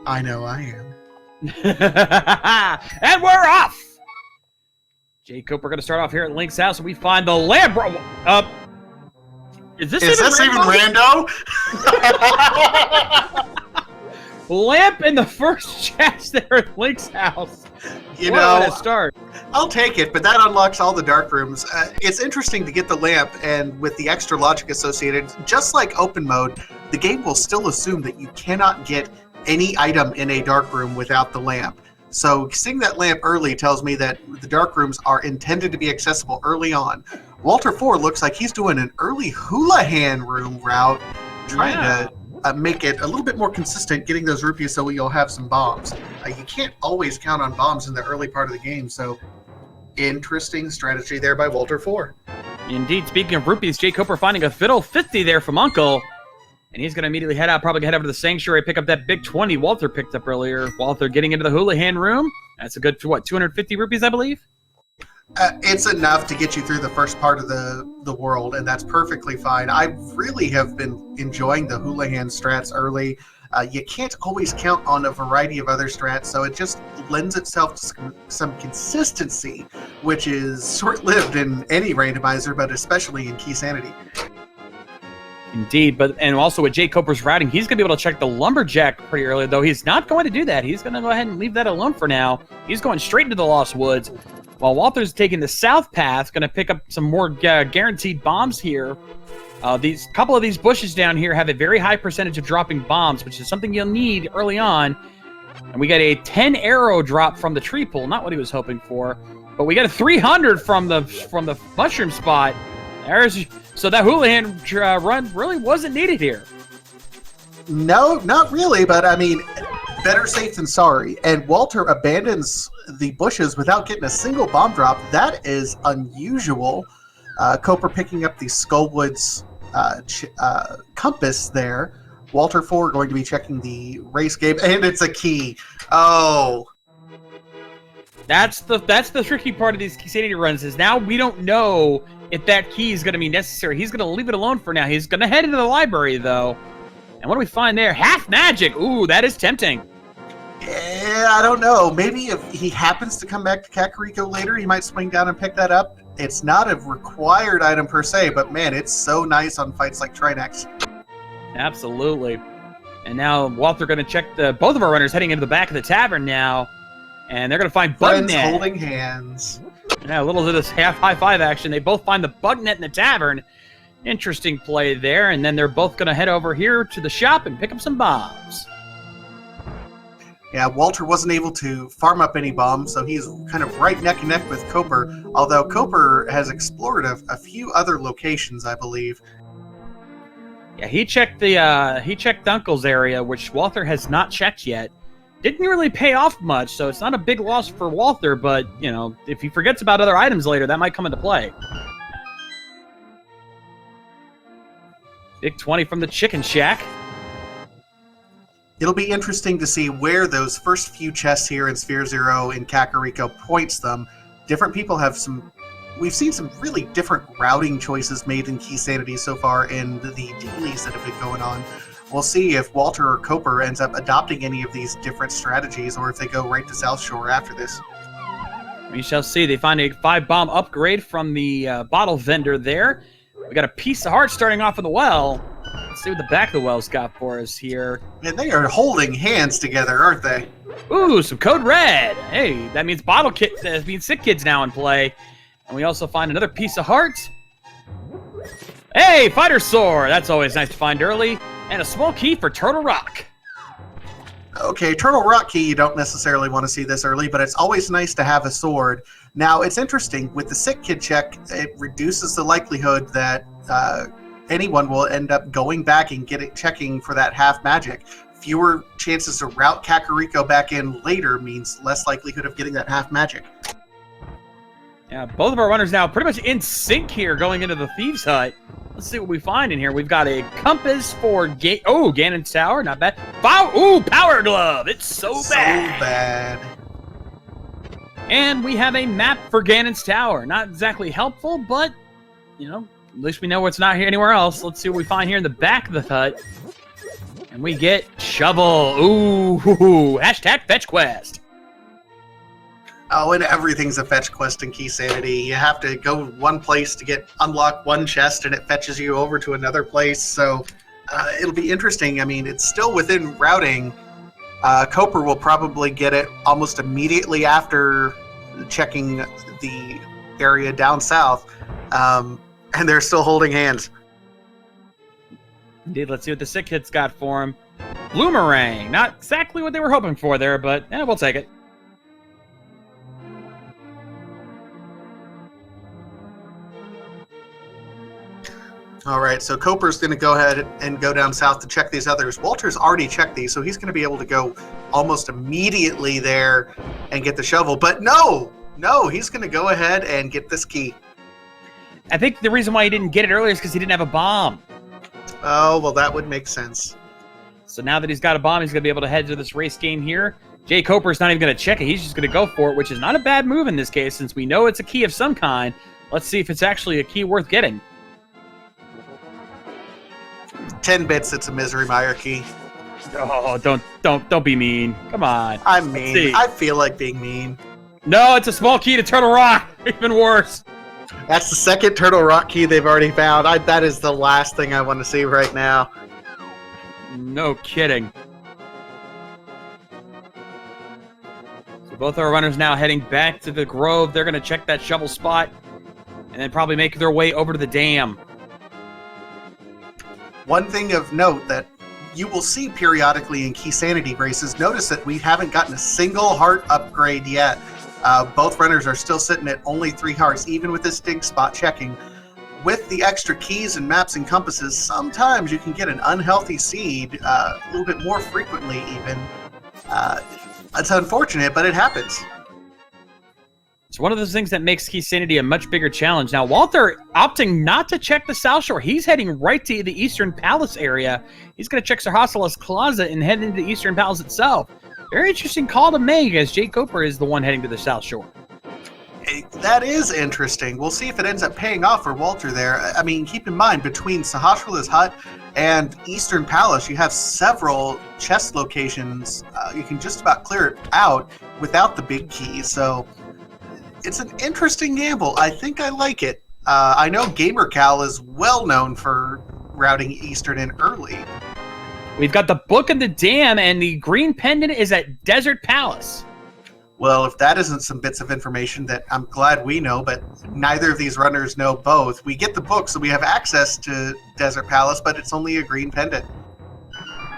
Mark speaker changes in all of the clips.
Speaker 1: I know I am.
Speaker 2: And we're off! jkoper, we're going to start off here at Link's house, and we find the lamp. Is this even
Speaker 1: rando?
Speaker 2: Lamp in the first chest there at Link's house.
Speaker 1: You
Speaker 2: what
Speaker 1: know,
Speaker 2: a start.
Speaker 1: I'll take it, but that unlocks all the dark rooms. It's interesting to get the lamp, and with the extra logic associated, just like open mode, the game will still assume that you cannot get any item in a dark room without the lamp. So seeing that lamp early tells me that the dark rooms are intended to be accessible early on. Walter 4 looks like he's doing an early Houlihan room route, trying to make it a little bit more consistent, getting those rupees so you'll have some bombs. You can't always count on bombs in the early part of the game, so interesting strategy there by Walter 4.
Speaker 2: Indeed. Speaking of rupees, jkoper finding a fiddle 50 there from Uncle. And he's going to immediately head out, probably head over to the Sanctuary, pick up that big 20 Walter picked up earlier. Walter getting into the Houlihan room. That's a good, what, 250 rupees, I believe?
Speaker 1: It's enough to get you through the first part of the world, and that's perfectly fine. I really have been enjoying the Houlihan strats early. You can't always count on a variety of other strats, so it just lends itself to some consistency, which is short-lived in any randomizer, but especially in Keysanity.
Speaker 2: Indeed, and also with jkoper's routing, he's going to be able to check the Lumberjack pretty early, though he's not going to do that. He's going to go ahead and leave that alone for now. He's going straight into the Lost Woods, while Walter's taking the south path, going to pick up some more guaranteed bombs here. These couple of these bushes down here have a very high percentage of dropping bombs, which is something you'll need early on. And we got a 10 arrow drop from the tree pool, not what he was hoping for, but we got a 300 from the mushroom spot. So that Houlihan run really wasn't needed here.
Speaker 1: No, not really, but I mean, better safe than sorry. And Walter abandons the bushes without getting a single bomb drop. That is unusual. Koper picking up the Skullwoods compass there. Walter 4 going to be checking the race game, and it's a key. Oh.
Speaker 2: That's the tricky part of these Keysanity runs, is now we don't know if that key is going to be necessary. He's going to leave it alone for now. He's going to head into the library, though. And what do we find there? Half magic! Ooh, that is tempting.
Speaker 1: Yeah, I don't know. Maybe if he happens to come back to Kakariko later, he might swing down and pick that up. It's not a required item per se, but man, it's so nice on fights like Trinex.
Speaker 2: Absolutely. And now Walter going to check both of our runners heading into the back of the tavern now. And they're going to find Bugnet.
Speaker 1: Friends holding hands.
Speaker 2: Yeah, a little bit of this half high-five action. They both find the Bugnet in the tavern. Interesting play there. And then they're both going to head over here to the shop and pick up some bombs.
Speaker 1: Yeah, Walter wasn't able to farm up any bombs, so he's kind of right neck and neck with Koper. Although Koper has explored a few other locations, I believe.
Speaker 2: Yeah, he checked Uncle's area, which Walter has not checked yet. Didn't really pay off much, so it's not a big loss for Walter, but, you know, if he forgets about other items later, that might come into play. Big 20 from the Chicken Shack.
Speaker 1: It'll be interesting to see where those first few chests here in Sphere Zero in Kakariko points them. Different people have we've seen some really different routing choices made in Keysanity so far in the dailies that have been going on. We'll see if Walter or Koper ends up adopting any of these different strategies, or if they go right to South Shore after this.
Speaker 2: We shall see. They find a 5-bomb upgrade from the bottle vendor there. We got a piece of heart starting off in the well. Let's see what the back of the well's got for us here.
Speaker 1: Man, they are holding hands together, aren't they?
Speaker 2: Ooh, some code red. Hey, that means that means Sick Kid's now in play. And we also find another piece of heart. Hey, fighter sword. That's always nice to find early. And a small key for Turtle Rock.
Speaker 1: Okay, Turtle Rock key, you don't necessarily want to see this early, but it's always nice to have a sword. Now, it's interesting, with the Sick Kid check, it reduces the likelihood that anyone will end up going back and checking for that half magic. Fewer chances to route Kakariko back in later means less likelihood of getting that half magic.
Speaker 2: Yeah, both of our runners now pretty much in sync here going into the Thieves' Hut. Let's see what we find in here. We've got a compass for Ganon's Tower. Not bad. Power Glove. It's so bad. And we have a map for Ganon's Tower. Not exactly helpful, but, you know, at least we know it's not here anywhere else. Let's see what we find here in the back of the hut. And we get shovel. Ooh, hashtag fetch quest.
Speaker 1: Oh, and everything's a fetch quest in Keysanity. You have to go one place to unlock one chest, and it fetches you over to another place. So it'll be interesting. I mean, it's still within routing. Koper will probably get it almost immediately after checking the area down south, and they're still holding hands.
Speaker 2: Indeed, let's see what the sick kid's got for him. Bloomerang. Not exactly what they were hoping for there, but we'll take it.
Speaker 1: All right, so Koper's going to go ahead and go down south to check these others. Walter's already checked these, so he's going to be able to go almost immediately there and get the shovel. But no, he's going to go ahead and get this key.
Speaker 2: I think the reason why he didn't get it earlier is because he didn't have a bomb.
Speaker 1: Oh, well, that would make sense.
Speaker 2: So now that he's got a bomb, he's going to be able to head to this race game here. jkoper's not even going to check it. He's just going to go for it, which is not a bad move in this case, since we know it's a key of some kind. Let's see if it's actually a key worth getting.
Speaker 1: 10 bits, it's a Misery Mire key.
Speaker 2: Oh, don't be mean. Come on.
Speaker 1: I'm mean. I feel like being mean.
Speaker 2: No, it's a small key to Turtle Rock. Even worse.
Speaker 1: That's the second Turtle Rock key they've already found. That is the last thing I want to see right now.
Speaker 2: No kidding. So both our runners now heading back to the Grove. They're going to check that shovel spot and then probably make their way over to the dam.
Speaker 1: One thing of note that you will see periodically in Keysanity races, notice that we haven't gotten a single heart upgrade yet. Both runners are still sitting at only 3 hearts, even with this dig spot checking. With the extra keys and maps and compasses, sometimes you can get an unhealthy seed a little bit more frequently even. It's unfortunate, but it happens.
Speaker 2: It's one of those things that makes Keysanity a much bigger challenge. Now, Walther opting not to check the South Shore. He's heading right to the Eastern Palace area. He's going to check Sir Hostiles' closet and head into the Eastern Palace itself. Very interesting call to make, as jkoper is the one heading to the South Shore.
Speaker 1: That is interesting. We'll see if it ends up paying off for Walter there. I mean, keep in mind, between Sahasrala's hut and Eastern Palace, you have several chest locations. You can just about clear it out without the big key. So it's an interesting gamble. I think I like it. I know GamerCal is well known for routing Eastern in early.
Speaker 2: We've got the book and the dam, and the green pendant is at Desert Palace.
Speaker 1: Well, if that isn't some bits of information that I'm glad we know, but neither of these runners know both. We get the book, so we have access to Desert Palace, but it's only a green pendant.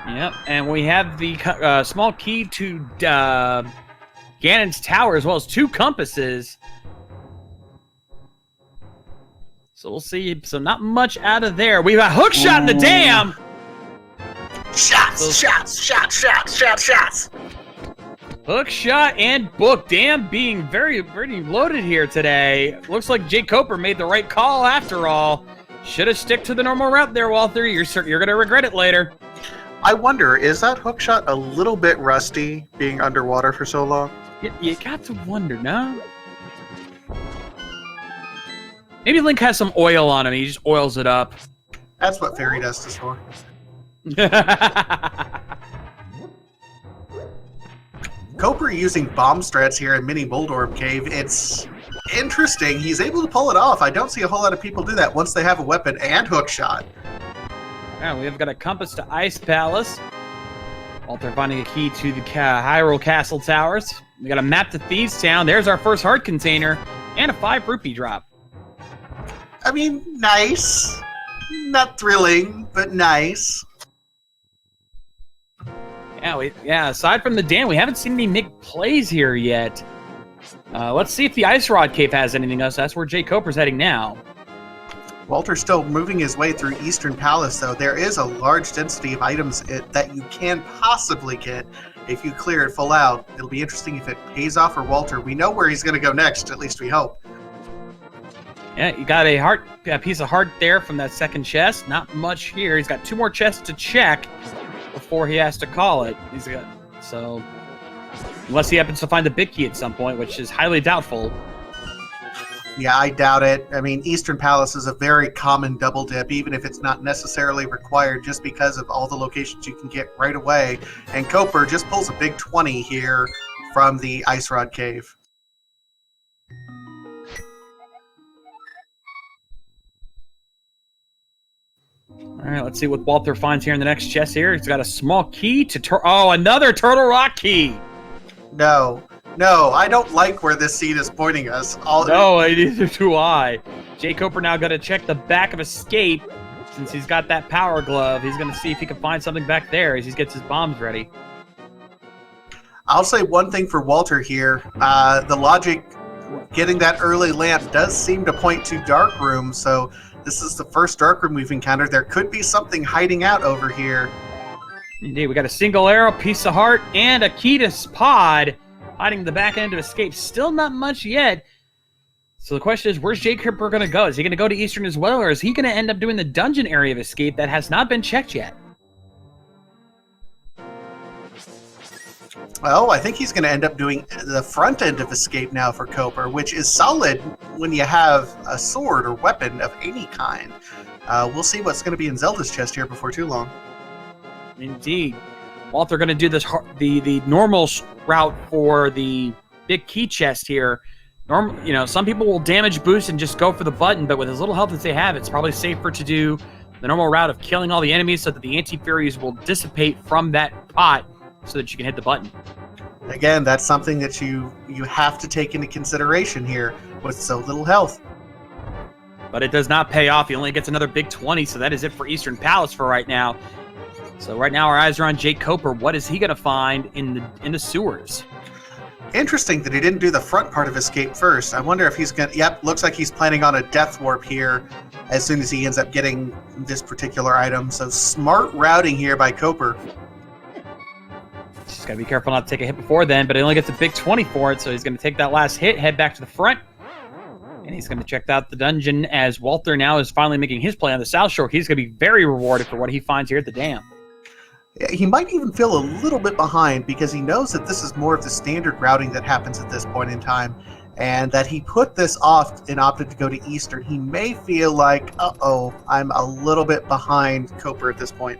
Speaker 2: Yep, and we have the small key to Ganon's tower, as well as 2 compasses. So we'll see. So not much out of there. We have a hook shot in the dam.
Speaker 1: Shots.
Speaker 2: Hook shot and book. Dam being very, very loaded here today. Looks like jkoper made the right call after all. Should have stick to the normal route there, Walther. You're going to regret it later.
Speaker 1: I wonder, is that hook shot a little bit rusty, being underwater for so long?
Speaker 2: You got to wonder, no? Maybe Link has some oil on him. He just oils it up.
Speaker 1: That's what fairy dust is for. Koper using bomb strats here in Mini Boldorb Cave. It's interesting. He's able to pull it off. I don't see a whole lot of people do that once they have a weapon and hook shot.
Speaker 2: Yeah, we've got a compass to Ice Palace. Walther finding a key to the Hyrule Castle Towers. We got a map to Thieves Town. There's our first heart container and a 5 rupee drop.
Speaker 1: I mean, nice. Not thrilling, but nice.
Speaker 2: Yeah, aside from the dam, we haven't seen any Mick plays here yet. Let's see if the Ice Rod Cave has anything else. That's where jkoper's heading now.
Speaker 1: Walter's still moving his way through Eastern Palace, though. There is a large density of items that you can possibly get if you clear it full out. It'll be interesting if it pays off for Walter. We know where he's going to go next, at least we hope.
Speaker 2: Yeah, you got a piece of heart there from that second chest. Not much here. He's got 2 more chests to check before he has to call it. So, unless he happens to find the big key at some point, which is highly doubtful.
Speaker 1: Yeah, I doubt it. I mean, Eastern Palace is a very common double dip, even if it's not necessarily required, just because of all the locations you can get right away. And Koper just pulls a big 20 here from the Ice Rod Cave.
Speaker 2: All right, let's see what Walther finds here in the next chest here. He's got a small key to... another Turtle Rock key!
Speaker 1: No, I don't like where this scene is pointing us.
Speaker 2: No, neither do I. jkoper now got to check the back of Escape. Since he's got that power glove, he's going to see if he can find something back there as he gets his bombs ready.
Speaker 1: I'll say one thing for Walther here. The logic, getting that early lamp does seem to point to Dark Room, so this is the first Dark Room we've encountered. There could be something hiding out over here.
Speaker 2: Indeed, we got a single arrow, piece of heart, and a key to pod hiding the back end of Escape. Still not much yet. So the question is, where's jkoper going to go? Is he going to go to Eastern as well, or is he going to end up doing the dungeon area of Escape that has not been checked yet?
Speaker 1: Well, I think he's going to end up doing the front end of Escape now for Koper, which is solid when you have a sword or weapon of any kind. We'll see what's going to be in Zelda's chest here before too long.
Speaker 2: Indeed. Walther going to do this the normal route for the big key chest here. Some people will damage boost and just go for the button, but with as little health as they have, it's probably safer to do the normal route of killing all the enemies so that the anti-furies will dissipate from that pot so that you can hit the button.
Speaker 1: Again, that's something that you have to take into consideration here with so little health.
Speaker 2: But it does not pay off. He only gets another big 20, so that is it for Eastern Palace for right now. So right now our eyes are on jkoper. What is he going to find in the sewers?
Speaker 1: Interesting that he didn't do the front part of Escape first. I wonder if he's going to... Yep, looks like he's planning on a death warp here as soon as he ends up getting this particular item. So smart routing here by Koper.
Speaker 2: Just got to be careful not to take a hit before then, but he only gets a big 20 for it, so he's going to take that last hit, head back to the front, and he's going to check out the dungeon as Walther now is finally making his play on the South Shore. He's going to be very rewarded for what he finds here at the dam.
Speaker 1: He might even feel a little bit behind because he knows that this is more of the standard routing that happens at this point in time, and that he put this off and opted to go to Eastern. He may feel like, uh-oh, I'm a little bit behind Koper at this point.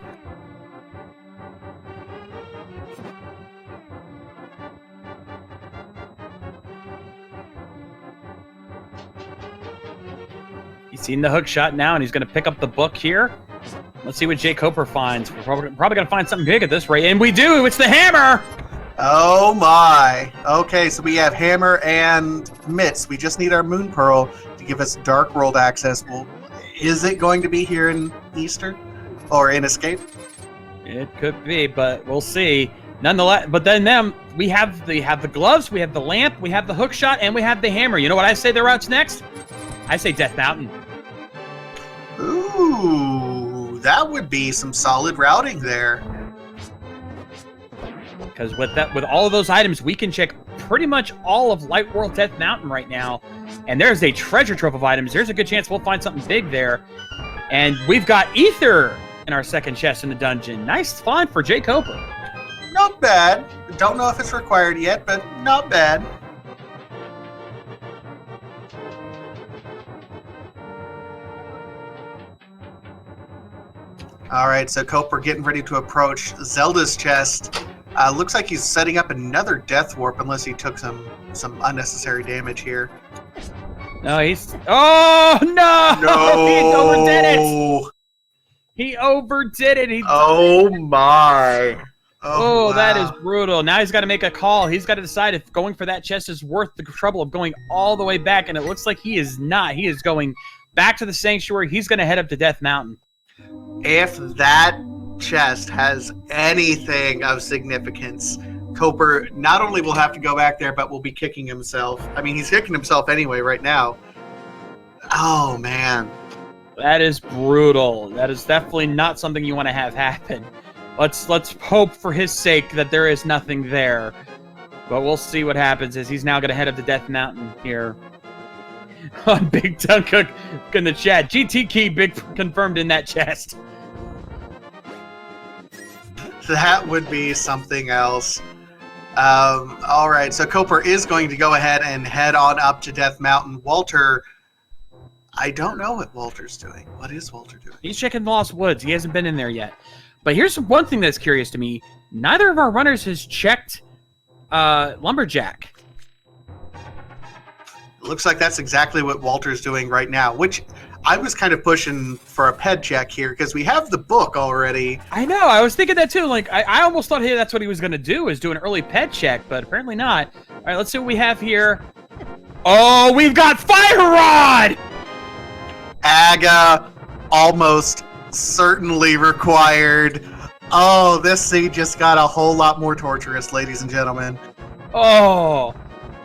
Speaker 2: He's seen the hook shot now, and he's going to pick up the book here. Let's see what jkoper finds. We're probably going to find something big at this rate. And we do! It's the hammer!
Speaker 1: Oh my! Okay, so we have hammer and mitts. We just need our moon pearl to give us Dark World access. Well, is it going to be here in Eastern? Or in Escape?
Speaker 2: It could be, but we'll see. Nonetheless, but then we have the gloves, we have the lamp, we have the hook shot, and we have the hammer. You know what I say the route's next? I say Death Mountain.
Speaker 1: Ooh, that would be some solid routing there.
Speaker 2: Because with all of those items, we can check pretty much all of Light World Death Mountain right now. And there's a treasure trove of items. There's a good chance we'll find something big there. And we've got Ether in our second chest in the dungeon. Nice find for jkoper.
Speaker 1: Not bad. Don't know if it's required yet, but not bad. All right, so Koper getting ready to approach Zelda's chest. Looks like he's setting up another death warp, unless he took some unnecessary damage here.
Speaker 2: No, oh no!
Speaker 1: No!
Speaker 2: He overdid it. He overdid it.
Speaker 1: Oh my!
Speaker 2: Oh,
Speaker 1: wow.
Speaker 2: That is brutal. Now he's got to make a call. He's got to decide if going for that chest is worth the trouble of going all the way back, and it looks like he is not. He is going back to the Sanctuary. He's going to head up to Death Mountain.
Speaker 1: If that chest has anything of significance, Koper not only will have to go back there, but will be kicking himself. I mean, he's kicking himself anyway right now. Oh, man.
Speaker 2: That is brutal. That is definitely not something you want to have happen. Let's hope for his sake that there is nothing there. But we'll see what happens as he's now going to head up to Death Mountain here. Big Dunkcook in the chat. GT key big confirmed in that chest.
Speaker 1: That would be something else. All right, so Koper is going to go ahead and head on up to Death Mountain. Walter, I don't know what Walter's doing. What is Walter doing?
Speaker 2: He's checking the Lost Woods. He hasn't been in there yet. But here's one thing that's curious to me. Neither of our runners has checked Lumberjack.
Speaker 1: Looks like that's exactly what Walter's doing right now, which I was kind of pushing for a ped check here because we have the book already.
Speaker 2: I know. I was thinking that too. Like, I almost thought, hey, that's what he was going to do, is do an early ped check, but apparently not. All right, let's see what we have here. Oh, we've got Fire Rod!
Speaker 1: Aga, almost certainly required. Oh, this scene just got a whole lot more torturous, ladies and gentlemen.
Speaker 2: Oh,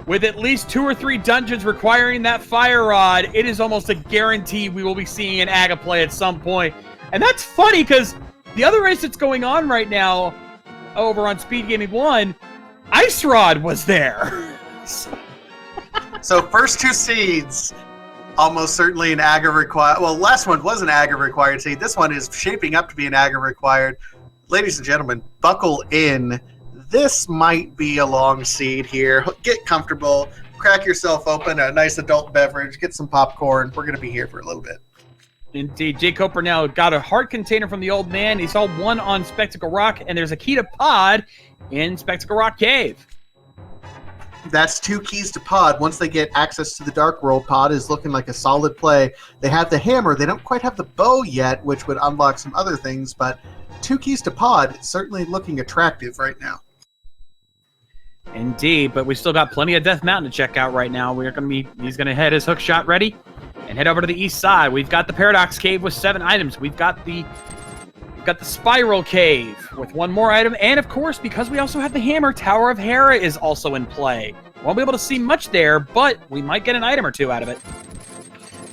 Speaker 2: with at least 2 or 3 dungeons requiring that Fire Rod, it is almost a guarantee we will be seeing an Aga play at some point. And that's funny because the other race that's going on right now over on Speed Gaming 1, Ice Rod was there.
Speaker 1: So first 2 seeds, almost certainly an Aga required. Well, last one was an Aga required seed. This one is shaping up to be an Aga required. Ladies and gentlemen, buckle in. This might be a long seed here. Get comfortable, crack yourself open a nice adult beverage, get some popcorn. We're going to be here for a little bit.
Speaker 2: Indeed. jkoper now got a heart container from the old man. He saw one on Spectacle Rock, and there's a key to pod in Spectacle Rock Cave.
Speaker 1: That's 2 keys to pod. Once they get access to the Dark World, pod is looking like a solid play. They have the hammer. They don't quite have the bow yet, which would unlock some other things, but 2 keys to pod, it's certainly looking attractive right now.
Speaker 2: Indeed, but we still got plenty of Death Mountain to check out right now. He's going to head his hook shot ready and head over to the east side. We've got the Paradox Cave with 7 items. We've got the Spiral Cave with 1 more item. And of course, because we also have the hammer, Tower of Hera is also in play. Won't be able to see much there, but we might get an item or 2 out of it.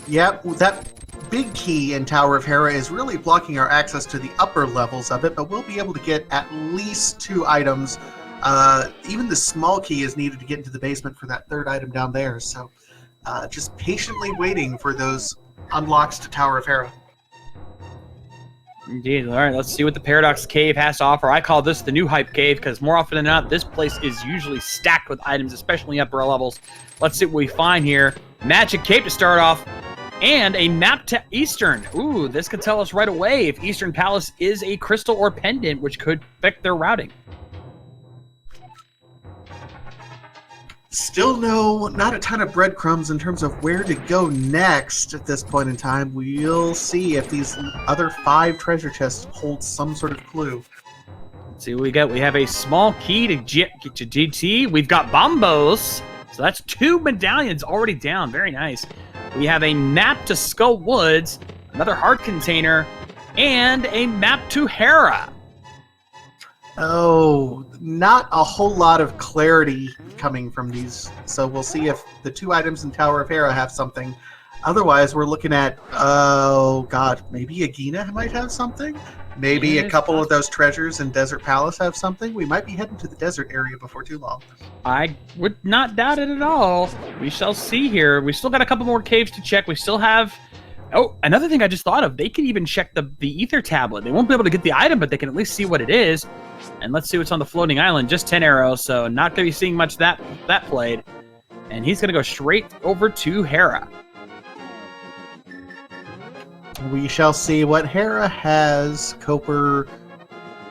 Speaker 1: Yep, that big key in Tower of Hera is really blocking our access to the upper levels of it, but we'll be able to get at least 2 items. Even the small key is needed to get into the basement for that 3rd item down there, so just patiently waiting for those unlocks to Tower of Hera.
Speaker 2: Indeed. All right, let's see what the Paradox Cave has to offer. I call this the new Hype Cave because more often than not, this place is usually stacked with items, especially upper levels. Let's see what we find here. Magic Cape to start off, and a map to Eastern. Ooh, this could tell us right away if Eastern Palace is a crystal or pendant, which could affect their routing.
Speaker 1: Still not a ton of breadcrumbs in terms of where to go next at this point in time. We'll see if these other 5 treasure chests hold some sort of clue.
Speaker 2: Let's see what we got. We have a small key to GT. We've got Bombos. So that's 2 medallions already down. Very nice. We have a map to Skull Woods, another heart container, and a map to Hera.
Speaker 1: Oh, not a whole lot of clarity coming from these. So we'll see if the 2 items in Tower of Hera have something. Otherwise, we're looking at, oh god, maybe Agahnim might have something? Maybe a couple of those treasures in Desert Palace have something? We might be heading to the desert area before too long.
Speaker 2: I would not doubt it at all. We shall see here. We still got a couple more caves to check. We still have... Oh, another thing I just thought of. They can even check the ether tablet. They won't be able to get the item, but they can at least see what it is. And let's see what's on the floating island. Just 10 arrows, so not going to be seeing much that played. And he's going to go straight over to Hera.
Speaker 1: We shall see what Hera has. Koper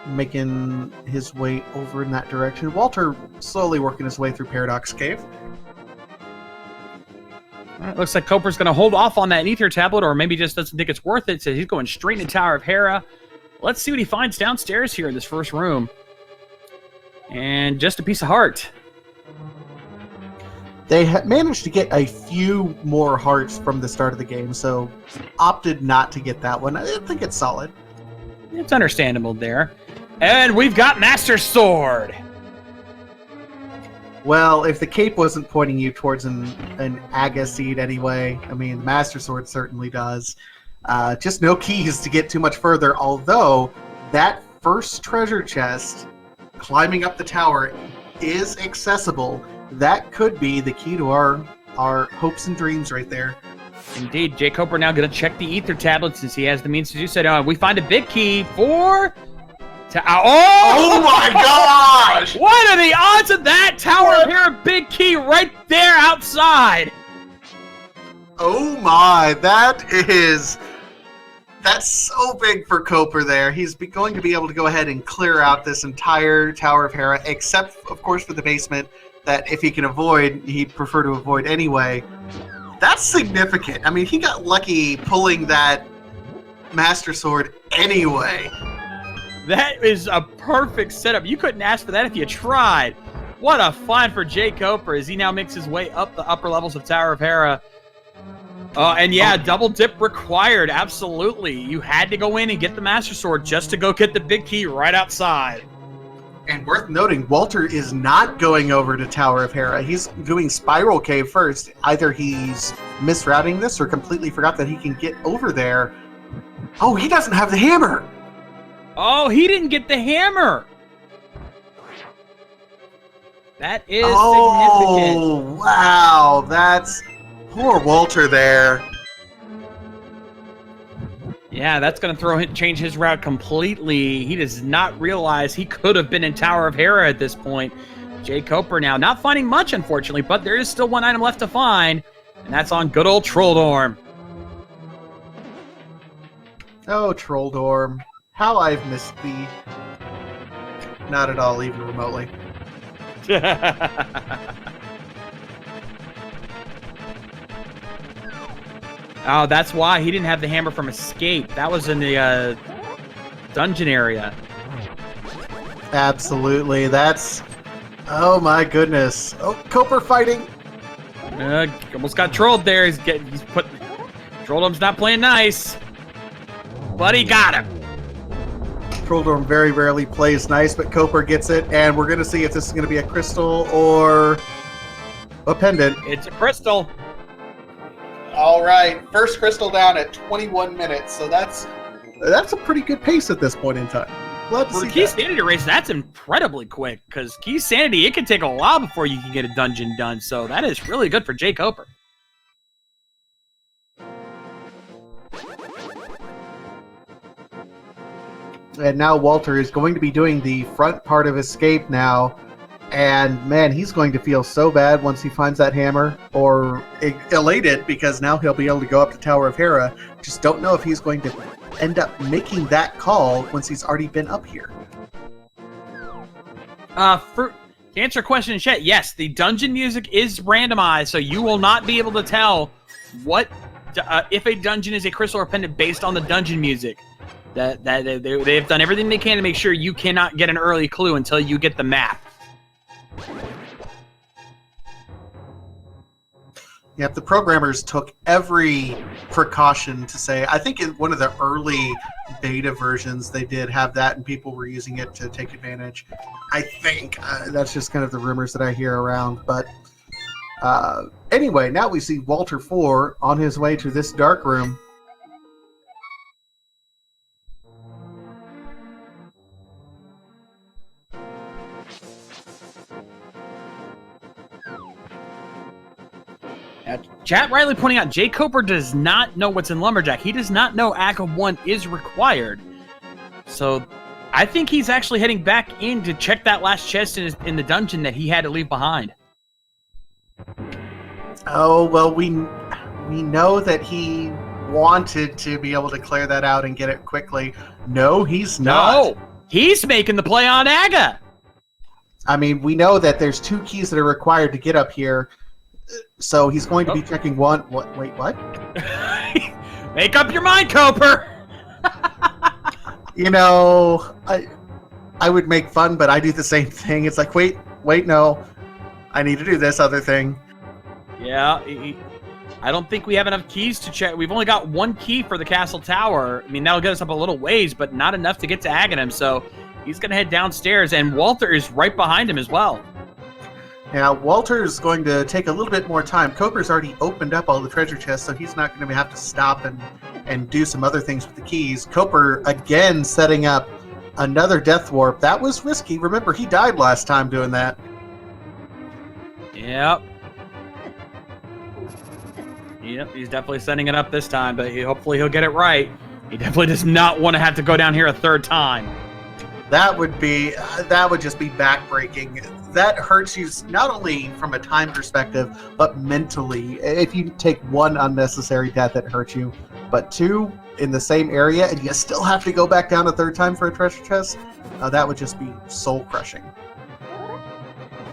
Speaker 1: making his way over in that direction. Walter slowly working his way through Paradox Cave.
Speaker 2: All right, looks like Koper's going to hold off on that ether tablet, or maybe just doesn't think it's worth it, so he's going straight into Tower of Hera. Let's see what he finds downstairs here in this first room. And just a piece of heart.
Speaker 1: They managed to get a few more hearts from the start of the game, so opted not to get that one. I think it's solid.
Speaker 2: It's understandable there. And we've got Master Sword.
Speaker 1: Well, if the cape wasn't pointing you towards an Aga seed anyway, I mean, the Master Sword certainly does. Just no keys to get too much further, although that first treasure chest climbing up the tower is accessible. That could be the key to our hopes and dreams right there.
Speaker 2: Indeed. jkoper now going to check the ether tablet since he has the means to do so. Now, we find a big key for
Speaker 1: Oh my gosh!
Speaker 2: What are the odds of that? Tower of Hera big key right there outside.
Speaker 1: Oh my, that's so big for Koper there. He's going to be able to go ahead and clear out this entire Tower of Hera, except, of course, for the basement that if he can avoid, he'd prefer to avoid anyway. That's significant. I mean, he got lucky pulling that Master Sword anyway.
Speaker 2: That is a perfect setup. You couldn't ask for that if you tried. What a find for jkoper as he now makes his way up the upper levels of Tower of Hera. And yeah, double dip required. Absolutely. You had to go in and get the Master Sword just to go get the big key right outside.
Speaker 1: And worth noting, Walter is not going over to Tower of Hera. He's doing Spiral Cave first. Either he's misrouting this or completely forgot that he can get over there. Oh, he doesn't have the hammer.
Speaker 2: Oh, he didn't get the hammer. That is significant.
Speaker 1: Oh, wow. That's poor Walter there.
Speaker 2: Yeah, that's going to change his route completely. He does not realize he could have been in Tower of Hera at this point. jkoper now not finding much, unfortunately, but there is still one item left to find, and that's on good old Trolldorm.
Speaker 1: Oh, Trolldorm. How I've missed thee. Not at all, even remotely.
Speaker 2: Oh, that's why he didn't have the hammer from Escape. That was in the dungeon area.
Speaker 1: Absolutely. That's... Oh my goodness. Oh, Koper fighting.
Speaker 2: Almost got trolled there. He's put... Trolldorm's not playing nice. But he got him.
Speaker 1: Trolldorm very rarely plays nice, but Koper gets it, and we're going to see if this is going to be a crystal or a pendant.
Speaker 2: It's a crystal.
Speaker 1: All right, first crystal down at 21 minutes, so that's a pretty good pace at this point in time. Glad to see that.
Speaker 2: For Keysanity race, that's incredibly quick, because Keysanity, it can take a while before you can get a dungeon done, so that is really good for jkoper.
Speaker 1: And now Walter is going to be doing the front part of Escape now. And man, he's going to feel so bad once he finds that hammer, or elated because now he'll be able to go up to Tower of Hera. Just don't know if he's going to end up making that call once he's already been up here.
Speaker 2: To answer a question in chat, yes, the dungeon music is randomized, so you will not be able to tell what if a dungeon is a crystal or pendant based on the dungeon music. They've done everything they can to make sure you cannot get an early clue until you get the map.
Speaker 1: Yep, the programmers took every precaution to say, I think in one of the early beta versions they did have that and people were using it to take advantage. I think. That's just kind of the rumors that I hear around. But anyway, now we see Walter 4 on his way to this dark room.
Speaker 2: Chat rightly pointing out, jkoper does not know what's in Lumberjack. He does not know Agahnim 1 is required. So I think he's actually heading back in to check that last chest in the dungeon that he had to leave behind.
Speaker 1: Oh, well, we know that he wanted to be able to clear that out and get it quickly. No, he's not.
Speaker 2: No, he's making the play on Aga.
Speaker 1: I mean, we know that there's 2 keys that are required to get up here. So he's going to be checking one. What? Wait, what?
Speaker 2: Make up your mind, Koper.
Speaker 1: You know, I would make fun, but I do the same thing. It's like, wait, no, I need to do this other thing.
Speaker 2: Yeah, I don't think we have enough keys to check. We've only got 1 key for the castle tower. I mean, that'll get us up a little ways, but not enough to get to Agahnim. So he's going to head downstairs, and Walter is right behind him as well.
Speaker 1: Now, Walter's going to take a little bit more time. Koper's already opened up all the treasure chests, so he's not going to have to stop and do some other things with the keys. Koper, again, setting up another death warp. That was risky. Remember, he died last time doing that.
Speaker 2: Yep. Yep, he's definitely setting it up this time, but hopefully he'll get it right. He definitely does not want to have to go down here a 3rd time.
Speaker 1: That would just be backbreaking. That hurts you not only from a time perspective, but mentally. If you take one unnecessary death, it hurts you. But two in the same area, and you still have to go back down a third time for a treasure chest, that would just be soul crushing.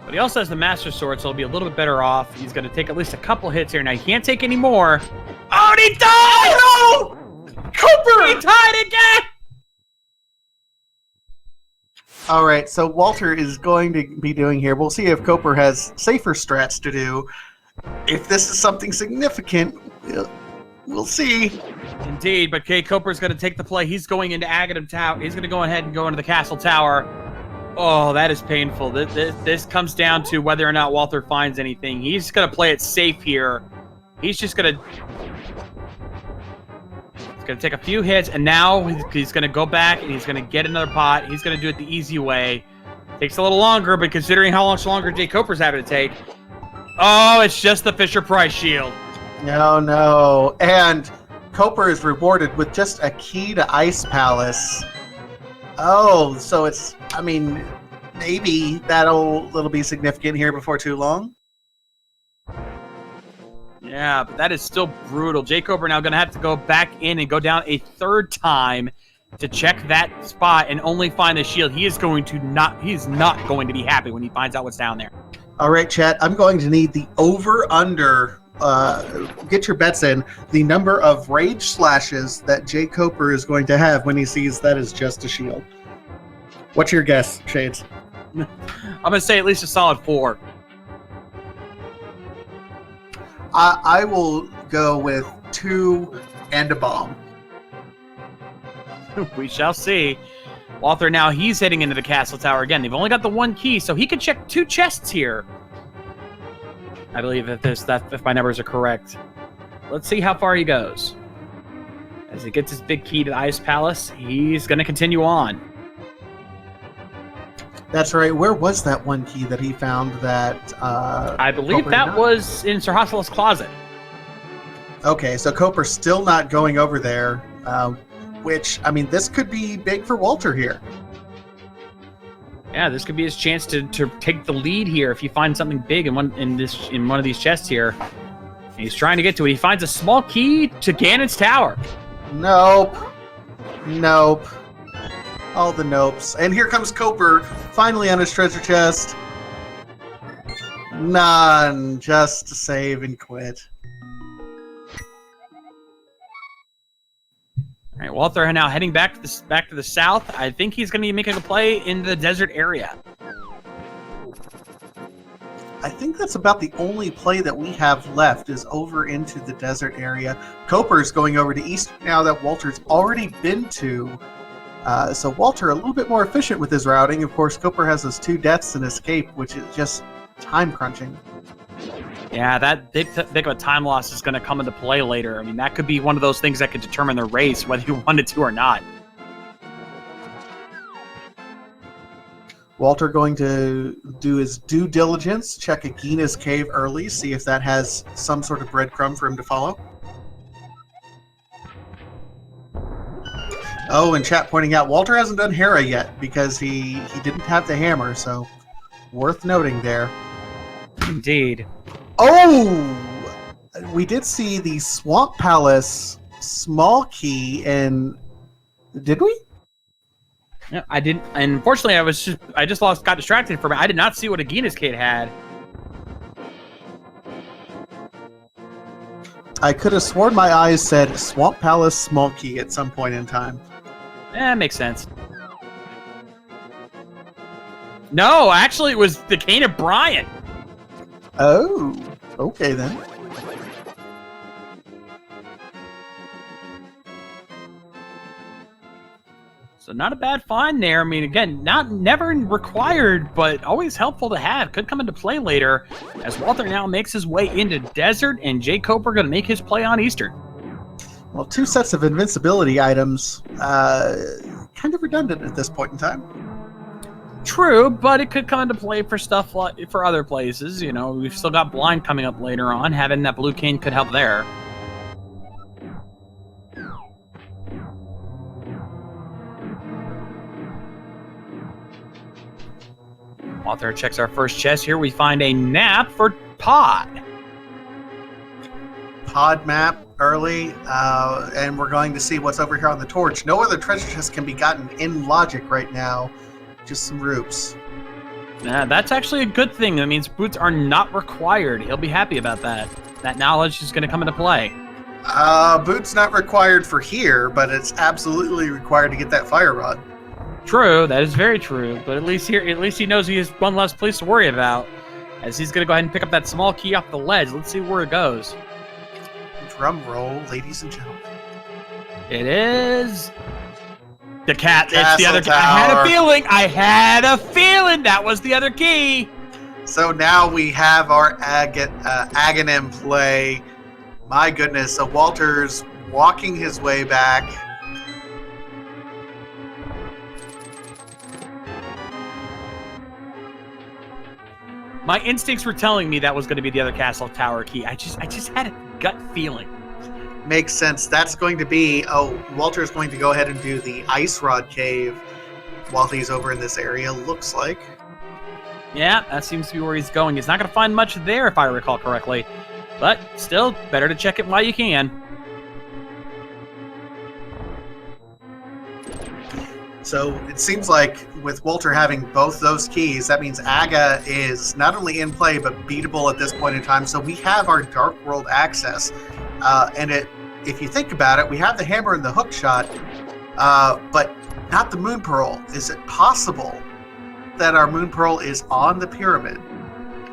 Speaker 2: But he also has the Master Sword, so he'll be a little bit better off. He's going to take at least a couple hits here. Now, he can't take any more. Oh, and he died!
Speaker 1: Oh, no! Cooper!
Speaker 2: He died again!
Speaker 1: All right, so Walter is going to be doing here. We'll see if Koper has safer strats to do. If this is something significant, we'll see.
Speaker 2: Indeed, but jkoper is going to take the play. He's going into Agahnim Tower. He's going to go ahead and go into the castle tower. Oh, that is painful. This comes down to whether or not Walther finds anything. He's going to play it safe here. He's just going to... He's going to take a few hits, and now he's going to go back, and he's going to get another pot. He's going to do it the easy way. Takes a little longer, but considering how much longer jkoper's having to take... Oh, it's just the Fisher-Price shield.
Speaker 1: No. And Koper is rewarded with just a key to Ice Palace. Oh, so it's... I mean, maybe it'll be significant here before too long.
Speaker 2: Yeah, but that is still brutal. jkoper now going to have to go back in and go down a third time to check that spot and only find the shield. He's not going to be happy when he finds out what's down there.
Speaker 1: All right, chat. I'm going to need the over-under. Get your bets in. The number of rage slashes that jkoper is going to have when he sees that is just a shield. What's your guess, Shades?
Speaker 2: I'm going to say at least a solid 4.
Speaker 1: I will go with 2 and a bomb.
Speaker 2: We shall see. Walther now, he's heading into the castle tower again. They've only got the one key, so he could check 2 chests here. I believe if my numbers are correct. Let's see how far he goes. As he gets his big key to the Ice Palace, he's going to continue on.
Speaker 1: That's right. Where was that one key that he found that...
Speaker 2: I believe that was in Sir Hossela's closet.
Speaker 1: Okay, so Koper's still not going over there, which, I mean, this could be big for Walter here.
Speaker 2: Yeah, this could be his chance to take the lead here if he finds something big in one of these chests here. He's trying to get to it. He finds a small key to Ganon's tower.
Speaker 1: Nope. All the nopes. And here comes Koper, finally on his treasure chest. None. Just to save and quit.
Speaker 2: All right, Walther now heading back to the south. I think he's going to be making a play in the desert area.
Speaker 1: I think that's about the only play that we have left is over into the desert area. Koper's going over to east now that Walter's already been to. So Walter a little bit more efficient with his routing. Of course, Koper has those 2 deaths and escape, which is just time crunching.
Speaker 2: Yeah, that big of a time loss is going to come into play later. I mean, that could be one of those things that could determine the race, whether you wanted to or not.
Speaker 1: Walter going to do his due diligence, check Agahnim's cave early, see if that has some sort of breadcrumb for him to follow. Oh, and chat pointing out, Walter hasn't done Hera yet because he didn't have the hammer, so worth noting there.
Speaker 2: Indeed.
Speaker 1: Oh! We did see the Swamp Palace small key, and did we?
Speaker 2: Yeah, I didn't. And unfortunately, I just got distracted for a minute. I did not see what Agahnim's kid had.
Speaker 1: I could have sworn my eyes said Swamp Palace small key at some point in time.
Speaker 2: Makes sense. No, actually, it was the Cane of Brian.
Speaker 1: Oh, okay then.
Speaker 2: So not a bad find there. I mean, again, never required, but always helpful to have. Could come into play later as Walther now makes his way into desert, and jkoper going to make his play on Eastern.
Speaker 1: Well, 2 sets of invincibility items, kind of redundant at this point in time.
Speaker 2: True, but it could come into play for stuff like for other places. You know, we've still got blind coming up later on. Having that blue cane could help there. Walther checks our first chest. Here we find a nap for Pod.
Speaker 1: Pod map early, and we're going to see what's over here on the torch. No other treasure chests can be gotten in logic right now. Just some roops.
Speaker 2: Yeah, that's actually a good thing. That means boots are not required. He'll be happy about that. That knowledge is going to come into play.
Speaker 1: Boots not required for here, but it's absolutely required to get that fire rod.
Speaker 2: True, that is very true. But at least he knows he has one less place to worry about, as he's going to go ahead and pick up that small key off the ledge. Let's see where it goes.
Speaker 1: Drum roll, ladies and gentlemen.
Speaker 2: It is the cat. It's the other key.
Speaker 1: Tower.
Speaker 2: I had a feeling that was the other key.
Speaker 1: So now we have our Agahnim play. My goodness, so Walter's walking his way back.
Speaker 2: My instincts were telling me that was going to be the other castle tower key. I just had a gut feeling.
Speaker 1: Makes sense. That's going to be, Walter's going to go ahead and do the ice rod cave while he's over in this area, looks like.
Speaker 2: Yeah, that seems to be where he's going. He's not going to find much there, if I recall correctly. But still, better to check it while you can.
Speaker 1: So it seems like with Walter having both those keys, that means Aga is not only in play, but beatable at this point in time. So we have our Dark World access. And if you think about it, we have the hammer and the hook shot, but not the Moon Pearl. Is it possible that our Moon Pearl is on the pyramid?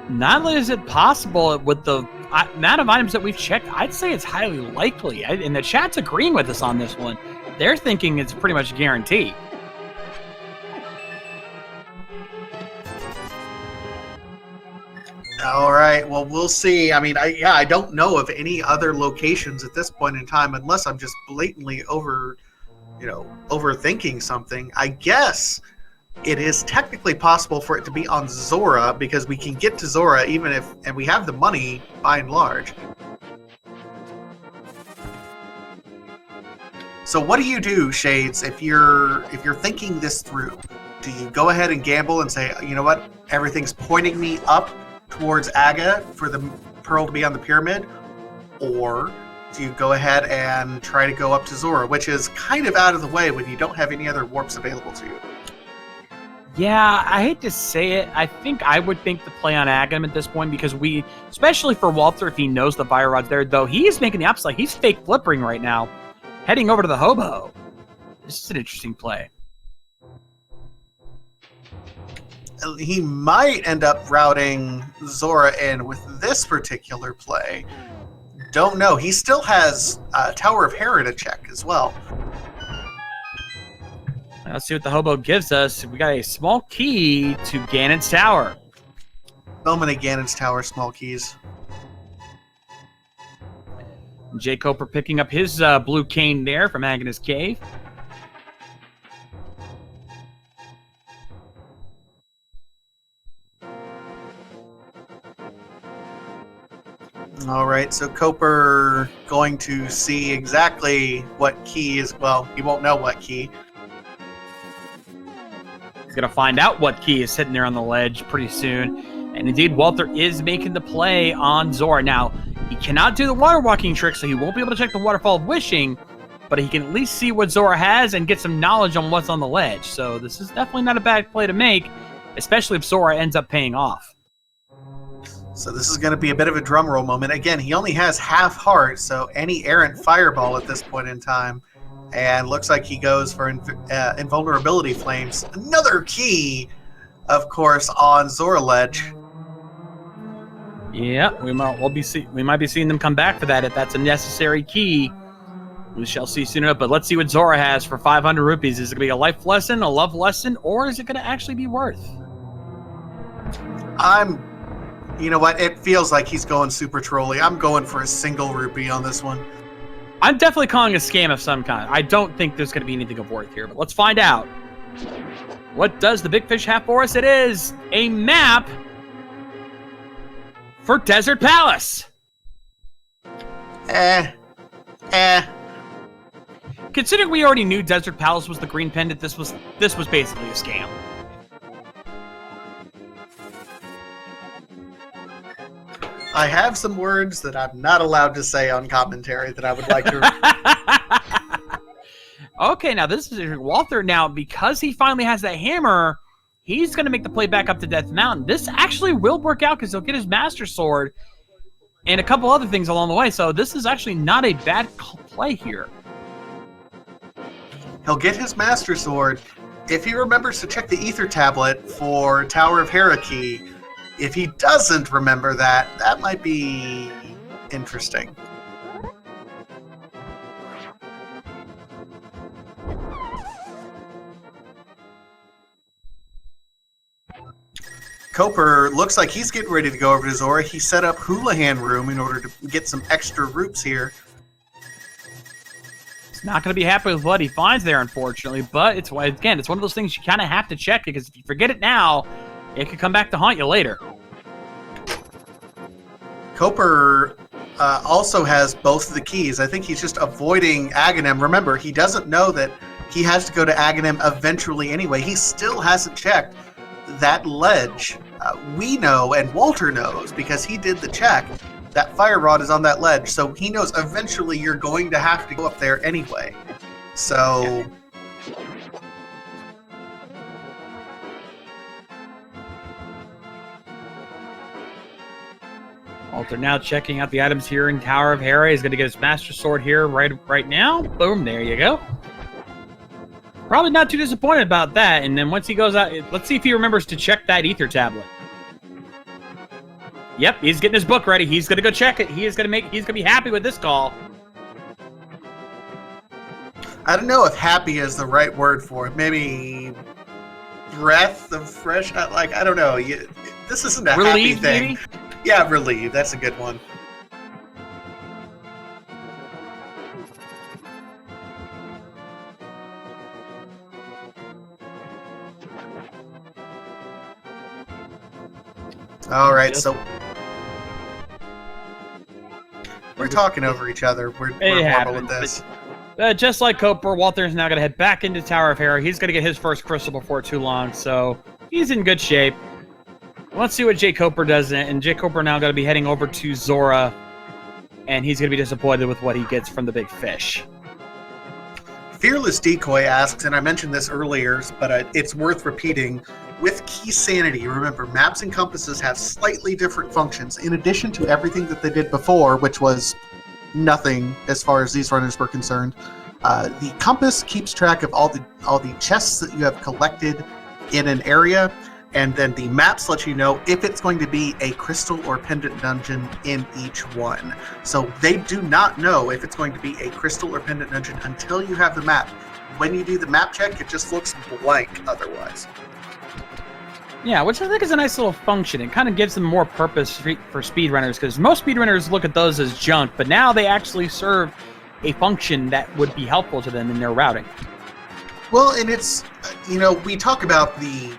Speaker 2: Not only is it possible with the amount of items that we've checked, I'd say it's highly likely. And the chat's agreeing with us on this one. They're thinking it's pretty much guaranteed.
Speaker 1: All right. Well, we'll see. I mean, I don't know of any other locations at this point in time, unless I'm just blatantly overthinking something. I guess it is technically possible for it to be on Zora, because we can get to Zora and we have the money by and large. So what do you do, Shades, if you're thinking this through? Do you go ahead and gamble and say, you know what, everything's pointing me up towards Aga for the pearl to be on the pyramid? Or do you go ahead and try to go up to Zora, which is kind of out of the way when you don't have any other warps available to you?
Speaker 2: Yeah, I hate to say it. I think I would think the play on Agahnim at this point, because especially for Walther, if he knows the fire rod's there, though he is making the opposite. He's fake flippering right now, heading over to the hobo. This is an interesting play.
Speaker 1: He might end up routing Zora in with this particular play. Don't know. He still has Tower of Hera to check as well.
Speaker 2: Let's see what the hobo gives us. We got a small key to Ganon's tower.
Speaker 1: So many Ganon's tower small keys.
Speaker 2: jkoper picking up his blue cane there from Agnes Cave.
Speaker 1: All right, so Koper going to see exactly what key is, well, he won't know what key.
Speaker 2: He's going to find out what key is sitting there on the ledge pretty soon. And indeed, Walther is making the play on Zora. Now, he cannot do the water walking trick, so he won't be able to check the Waterfall of Wishing, but he can at least see what Zora has and get some knowledge on what's on the ledge. So this is definitely not a bad play to make, especially if Zora ends up paying off.
Speaker 1: So this is going to be a bit of a drum roll moment. Again, he only has half heart, so any errant fireball at this point in time. And looks like he goes for invulnerability flames. Another key, of course, on Zora Ledge.
Speaker 2: Yeah, we might be seeing them come back for that if that's a necessary key. We shall see soon enough, but let's see what Zora has for 500 rupees. Is it going to be a life lesson, a love lesson, or is it going to actually be worth?
Speaker 1: You know what? It feels like he's going super trolly. I'm going for a single rupee on this one.
Speaker 2: I'm definitely calling a scam of some kind. I don't think there's going to be anything of worth here, but let's find out. What does the big fish have for us? It is a map for Desert Palace. Considering we already knew Desert Palace was the green pendant, this was basically a scam.
Speaker 1: I have some words that I'm not allowed to say on commentary that I would like to.
Speaker 2: Okay, now this is Walther. Now, because he finally has that hammer, he's going to make the play back up to Death Mountain. This actually will work out because he'll get his Master Sword and a couple other things along the way. So this is actually not a bad play here.
Speaker 1: He'll get his Master Sword. If he remembers to check the Ether Tablet for Tower of Hera key, if he doesn't remember that, that might be interesting. Koper looks like he's getting ready to go over to Zora. He set up Houlihan Room in order to get some extra roots here.
Speaker 2: He's not going to be happy with what he finds there, unfortunately. But it's one of those things you kind of have to check, because if you forget it now, it could come back to haunt you later.
Speaker 1: Koper also has both of the keys. I think he's just avoiding Agahnim. Remember, he doesn't know that he has to go to Agahnim eventually anyway. He still hasn't checked that ledge. We know, and Walter knows, because he did the check, that fire rod is on that ledge, so he knows eventually you're going to have to go up there anyway. So...
Speaker 2: Walter now checking out the items here in Tower of Hera. He's going to get his Master Sword here right now. Boom, there you go. Probably not too disappointed about that. And then once he goes out, let's see if he remembers to check that Ether Tablet. Yep, he's getting his book ready. He's going to go check it. He's going to be happy with this call.
Speaker 1: I don't know if happy is the right word for it. Maybe breath of fresh, like, I don't know. This isn't a happy thing. Maybe? Yeah, relieved. That's a good one. All right, so we're talking over each other. We're horrible with this.
Speaker 2: Just like Koper, Walter's now going to head back into Tower of Hera. He's going to get his first crystal before too long, so he's in good shape. Let's see what jkoper does, and jkoper now going to be heading over to Zora, and he's going to be disappointed with what he gets from the big fish.
Speaker 1: Fearless Decoy asks, and I mentioned this earlier, but it's worth repeating, with Keysanity, remember, maps and compasses have slightly different functions. In addition to everything that they did before, which was nothing as far as these runners were concerned, the compass keeps track of all the chests that you have collected in an area, and then the maps let you know if it's going to be a crystal or pendant dungeon in each one. So they do not know if it's going to be a crystal or pendant dungeon until you have the map. When you do the map check, it just looks blank otherwise.
Speaker 2: Yeah, which I think is a nice little function. It kind of gives them more purpose for speedrunners, because most speedrunners look at those as junk, but now they actually serve a function that would be helpful to them in their routing.
Speaker 1: Well, and it's, we talk about the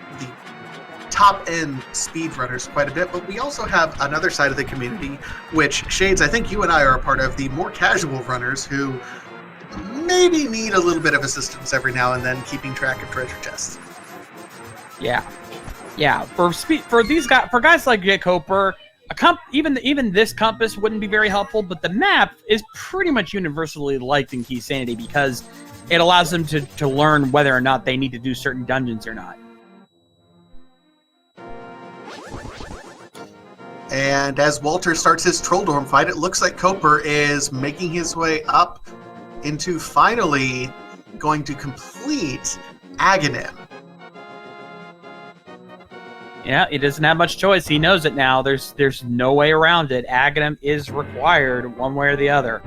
Speaker 1: top-end speedrunners quite a bit, but we also have another side of the community, which, Shades, I think you and I are a part of, the more casual runners who maybe need a little bit of assistance every now and then keeping track of treasure chests.
Speaker 2: Yeah, for guys like jkoper, even this compass wouldn't be very helpful, but the map is pretty much universally liked in Keysanity because it allows them to learn whether or not they need to do certain dungeons or not.
Speaker 1: And as Walter starts his Troll Dorm fight, it looks like Koper is making his way up into finally going to complete Agahnim.
Speaker 2: Yeah, he doesn't have much choice. He knows it now. There's no way around it. Agahnim is required one way or the other.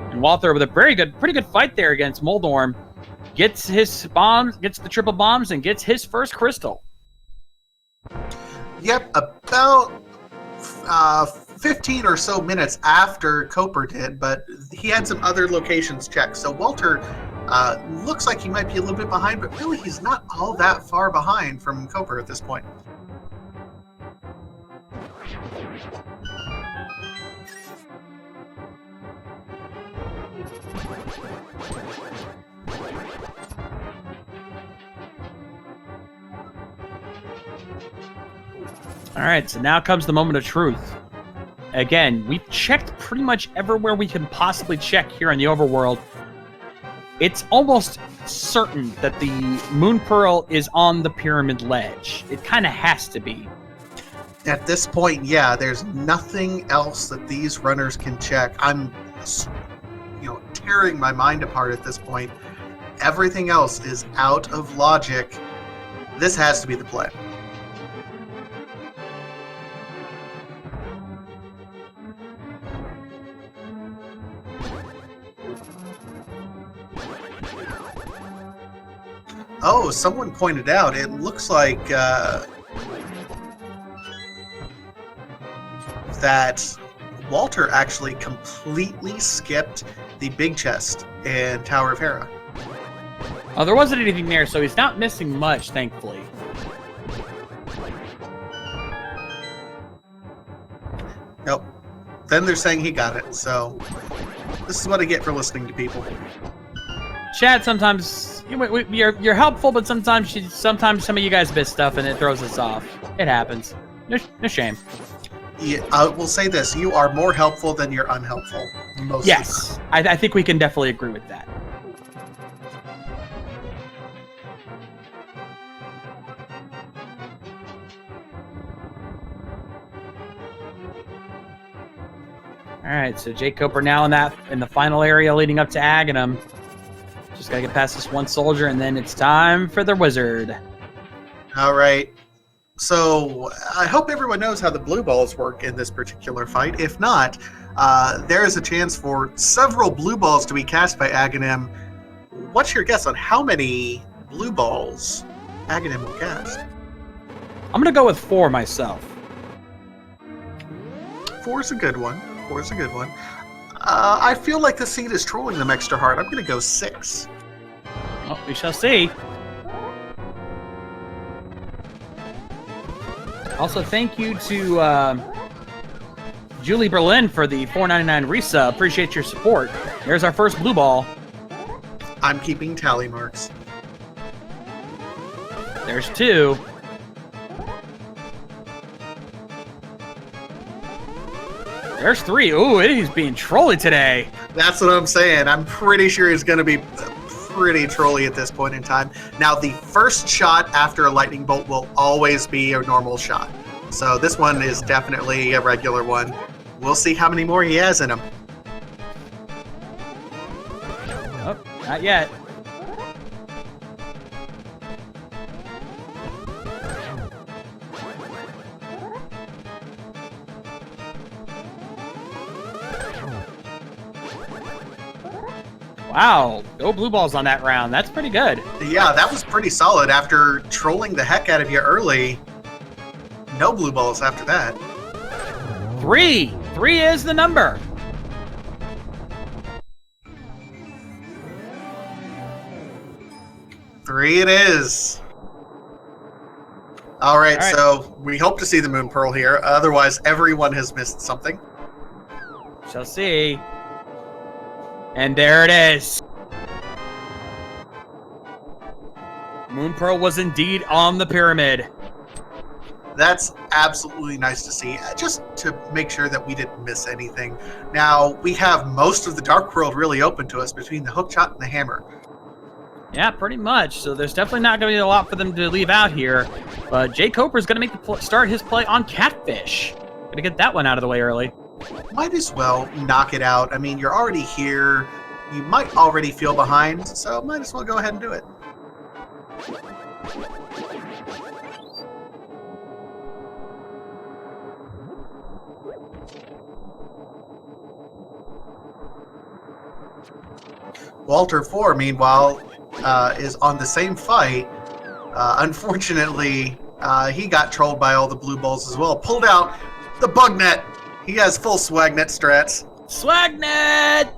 Speaker 2: And Walther with a pretty good fight there against Moldorm, gets his bombs, gets the triple bombs, and gets his first crystal.
Speaker 1: Yep, about 15 or so minutes after Koper did, but he had some other locations checked. So Walter looks like he might be a little bit behind, but really he's not all that far behind from Koper at this point.
Speaker 2: All right, so now comes the moment of truth. Again, we've checked pretty much everywhere we can possibly check here in the overworld. It's almost certain that the Moon Pearl is on the pyramid ledge. It kind of has to be.
Speaker 1: At this point, yeah, there's nothing else that these runners can check. I'm, tearing my mind apart at this point. Everything else is out of logic. This has to be the play. Oh, someone pointed out, it looks like that Walter actually completely skipped the big chest in Tower of Hera.
Speaker 2: Oh, there wasn't anything there, so he's not missing much, thankfully.
Speaker 1: Nope. Then they're saying he got it, so this is what I get for listening to people.
Speaker 2: Chad, sometimes you're helpful, but sometimes some of you guys miss stuff and it throws us off. It happens. No shame.
Speaker 1: Yeah, I will say this: you are more helpful than you're unhelpful. Most
Speaker 2: yes, I think we can definitely agree with that. All right, so jkoper now in the final area leading up to Agahnim. Just gotta get past this one soldier, and then it's time for the wizard.
Speaker 1: All right. So I hope everyone knows how the blue balls work in this particular fight. If not, there is a chance for several blue balls to be cast by Agahnim. What's your guess on how many blue balls Agahnim will cast?
Speaker 2: I'm gonna go with 4 myself.
Speaker 1: 4 is a good one. 4 is a good one. I feel like the seed is trolling them extra hard. I'm gonna go 6.
Speaker 2: Well, we shall see. Also, thank you to Julie Berlin for the $4.99 resub. Appreciate your support. There's our first blue ball.
Speaker 1: I'm keeping tally marks.
Speaker 2: There's 2. There's 3. Ooh, he's being trolly today.
Speaker 1: That's what I'm saying. I'm pretty sure he's going to be pretty trolly at this point in time. Now, the first shot after a lightning bolt will always be a normal shot. So this one is definitely a regular one. We'll see how many more he has in him.
Speaker 2: Oh, not yet. Wow, no blue balls on that round. That's pretty good.
Speaker 1: Yeah, that was pretty solid. After trolling the heck out of you early, no blue balls after that.
Speaker 2: 3. 3 is the number.
Speaker 1: Three it is. All right, so we hope to see the Moon Pearl here. Otherwise, everyone has missed something.
Speaker 2: Shall see. And there it is. Moon Pearl was indeed on the pyramid.
Speaker 1: That's absolutely nice to see, just to make sure that we didn't miss anything. Now, we have most of the Dark World really open to us between the hookshot and the hammer.
Speaker 2: Yeah, pretty much. So there's definitely not going to be a lot for them to leave out here. But jkoper is going to start his play on Catfish. Going to get that one out of the way early.
Speaker 1: Might as well knock it out. I mean, you're already here. You might already feel behind, so might as well go ahead and do it. Walter 4, meanwhile, is on the same fight. Unfortunately, he got trolled by all the blue balls as well. Pulled out the bug net. He has full swagnet strats.
Speaker 2: Swagnet!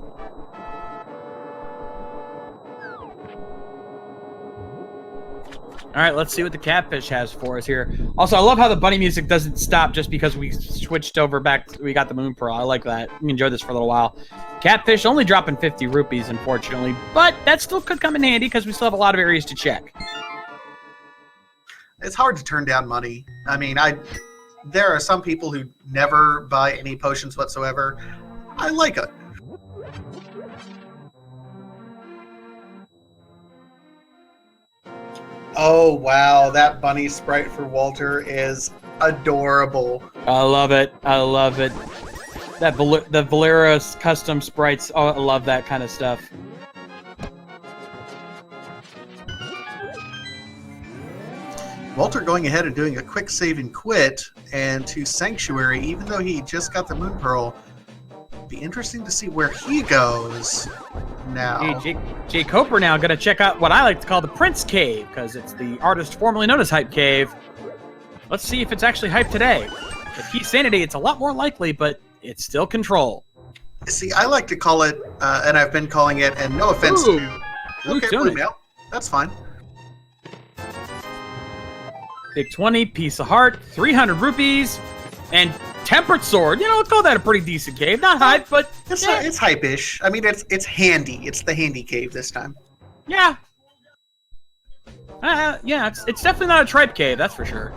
Speaker 2: All right, let's see what the Catfish has for us here. Also, I love how the bunny music doesn't stop just because we switched over back. We got the Moon Pearl. I like that. We can enjoy this for a little while. Catfish only dropping 50 rupees, unfortunately, but that still could come in handy because we still have a lot of areas to check.
Speaker 1: It's hard to turn down money. I mean, there are some people who never buy any potions whatsoever. I like it. Oh, wow. That bunny sprite for Walter is adorable.
Speaker 2: I love it. I love it. The Valera's custom sprites. Oh, I love that kind of stuff.
Speaker 1: Walter going ahead and doing a quick save and quit, and to Sanctuary, even though he just got the Moon Pearl. Be interesting to see where he goes now.
Speaker 2: Hey, jkoper now going to check out what I like to call the Prince Cave, because it's the artist formerly known as Hype Cave. Let's see if it's actually hype today. With Keysanity, it's a lot more likely, but it's still control.
Speaker 1: See, I like to call it, and I've been calling it, and no offense to... Okay, blue mail. That's fine.
Speaker 2: Big 20, piece of heart, 300 rupees, and tempered sword. You know, let's call that a pretty decent cave. Not hype, but
Speaker 1: it's hype-ish. I mean, it's handy. It's the handy cave this time.
Speaker 2: Yeah. Yeah, it's definitely not a tripe cave, that's for sure.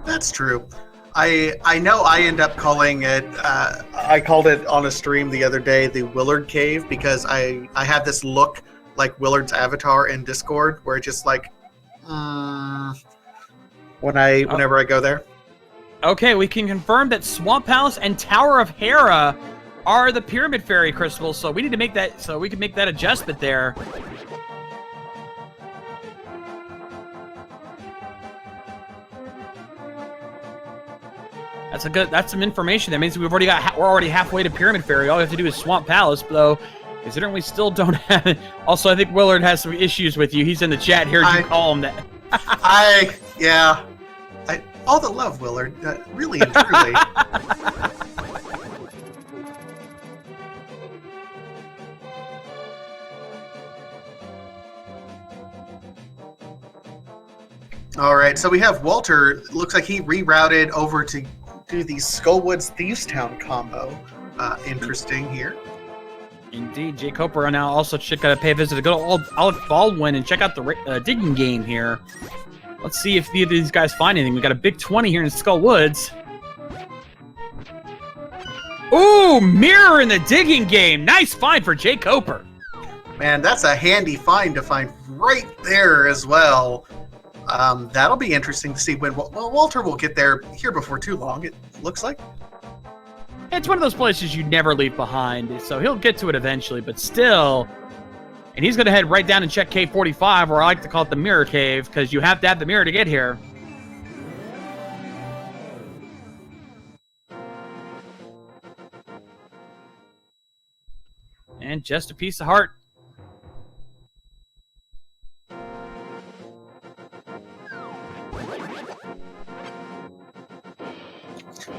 Speaker 1: That's true. I know I end up calling it, I called it on a stream the other day, the Willard Cave, because I have this look like Willard's avatar in Discord, where it's just like, whenever I go there.
Speaker 2: Okay, we can confirm that Swamp Palace and Tower of Hera are the Pyramid Fairy crystals, so we need to make that, so we can make that adjustment there. That's some information. That means we're already halfway to Pyramid Fairy. All we have to do is Swamp Palace, though. Considering we still don't have it. Also, I think Willard has some issues with you. He's in the chat here. You call him that.
Speaker 1: All the love, Willard. Really and truly. All right, so we have Walter. Looks like he rerouted over to do the Skullwoods Thievestown combo. Interesting here.
Speaker 2: Indeed, jkoper now also got to pay a visit to good old Alec Baldwin and check out the digging game here. Let's see if either of these guys find anything. We got a big 20 here in Skullwoods. Ooh, mirror in the digging game. Nice find for jkoper.
Speaker 1: Man, that's a handy find to find right there as well. That'll be interesting to see when Walter will get there here before too long, it looks like.
Speaker 2: It's one of those places you never leave behind, so he'll get to it eventually, but still. And he's going to head right down and check Cave 45, or I like to call it the Mirror Cave, because you have to have the mirror to get here. And just a piece of heart.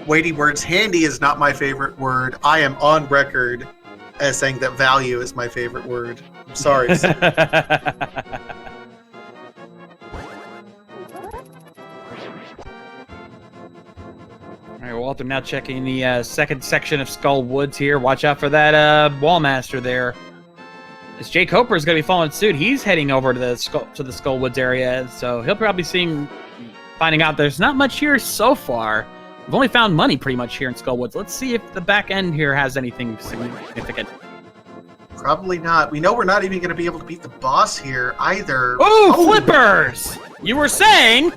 Speaker 1: Weighty words. Handy is not my favorite word. I am on record as saying that value is my favorite word. I'm sorry.
Speaker 2: All right, Walter now checking the second section of Skull Woods here. Watch out for that Wallmaster there. As jkoper is going to be following suit, he's heading over to the Skull Woods area, so he'll probably be finding out there's not much here so far. We've only found money pretty much here in Skullwoods. Let's see if the back end here has anything significant.
Speaker 1: Probably not. We know we're not even going to be able to beat the boss here either.
Speaker 2: Ooh, flippers! You were saying?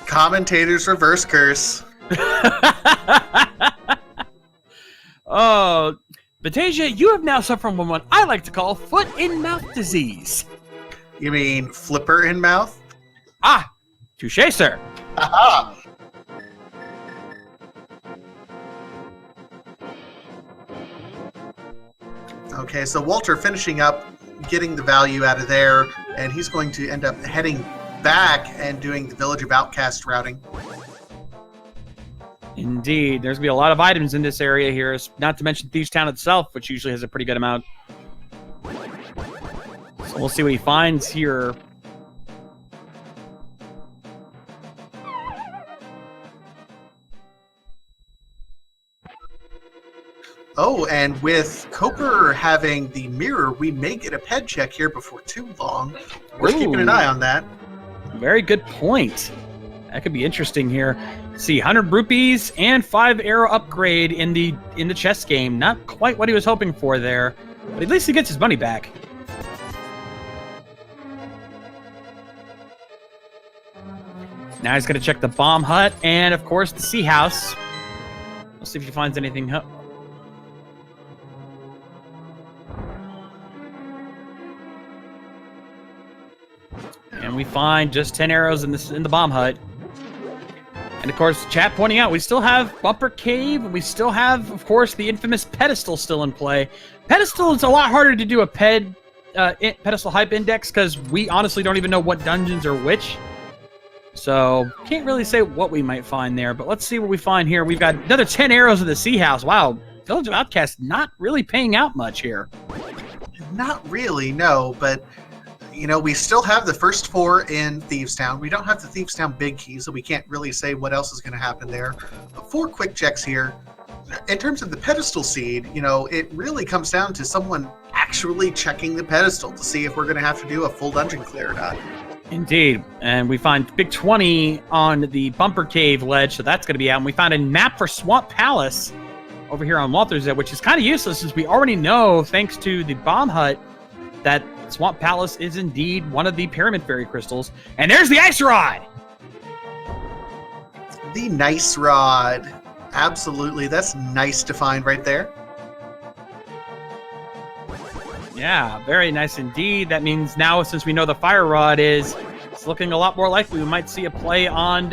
Speaker 1: Commentator's reverse curse.
Speaker 2: Oh, Batasia, you have now suffered from what I like to call foot-in-mouth disease.
Speaker 1: You mean flipper in mouth?
Speaker 2: Ah, touché, sir.
Speaker 1: Aha! Okay, so Walter finishing up, getting the value out of there, and he's going to end up heading back and doing the Village of Outcasts routing.
Speaker 2: Indeed. There's going to be a lot of items in this area here, not to mention Thieves Town itself, which usually has a pretty good amount. So we'll see what he finds here.
Speaker 1: Oh, and with Koper having the mirror, we may get a ped check here before too long. We're keeping an eye on that.
Speaker 2: very good point. That could be interesting here. See, 100 rupees and 5 arrow upgrade in the chess game. Not quite what he was hoping for there, but at least he gets his money back. Now he's going to check the bomb hut and, of course, the sea house. We'll see if he finds anything. And we find just 10 arrows in the bomb hut. And of course, chat pointing out, we still have Bumper Cave, and we still have, of course, the infamous pedestal still in play. Pedestal is a lot harder to do a pedestal hype index because we honestly don't even know what dungeons are which. So, can't really say what we might find there, but let's see what we find here. We've got another 10 arrows in the sea house. Wow, Village of Outcasts not really paying out much here.
Speaker 1: Not really, no, but you know, we still have the first 4 in Thieves Town. We don't have the Thieves Town big key, so we can't really say what else is going to happen there. 4 quick checks here. In terms of the pedestal seed, you know, it really comes down to someone actually checking the pedestal to see if we're going to have to do a full dungeon clear or not.
Speaker 2: Indeed, and we find Big 20 on the Bumper Cave ledge, so that's going to be out. And we found a map for Swamp Palace over here on WaltherIV, which is kind of useless since we already know, thanks to the bomb hut, that Swamp Palace is indeed one of the Pyramid Fairy crystals. And there's the Ice Rod!
Speaker 1: The Nice Rod. Absolutely. That's nice to find right there.
Speaker 2: Yeah, very nice indeed. That means now, since we know the Fire Rod it's looking a lot more likely we might see a play on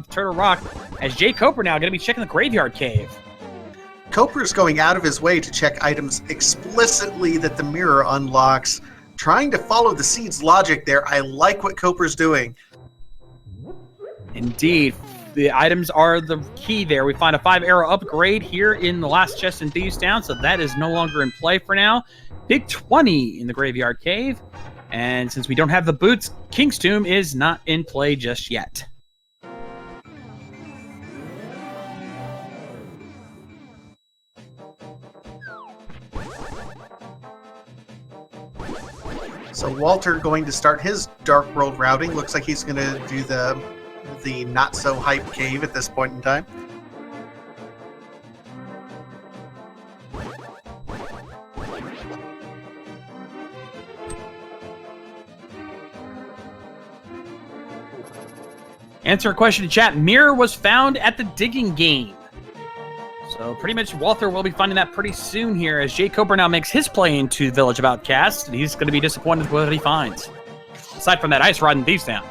Speaker 2: Turtle Rock, as jkoper now going to be checking the Graveyard Cave.
Speaker 1: Koper's going out of his way to check items explicitly that the mirror unlocks, trying to follow the seed's logic there. I like what Koper's doing.
Speaker 2: Indeed. The items are the key there. We find a 5 arrow upgrade here in the last chest in Thieves Town, so that is no longer in play for now. Big 20 in the Graveyard Cave. And since we don't have the boots, King's Tomb is not in play just yet.
Speaker 1: So Walter going to start his Dark World routing. Looks like he's going to do the not-so-hype cave at this point in time.
Speaker 2: Answer a question in chat. Mirror was found at the digging game. So pretty much Walther will be finding that pretty soon here as jkoper now makes his play into Village of Outcasts, and he's going to be disappointed with what he finds. Aside from that Ice Rod in Thieves Town.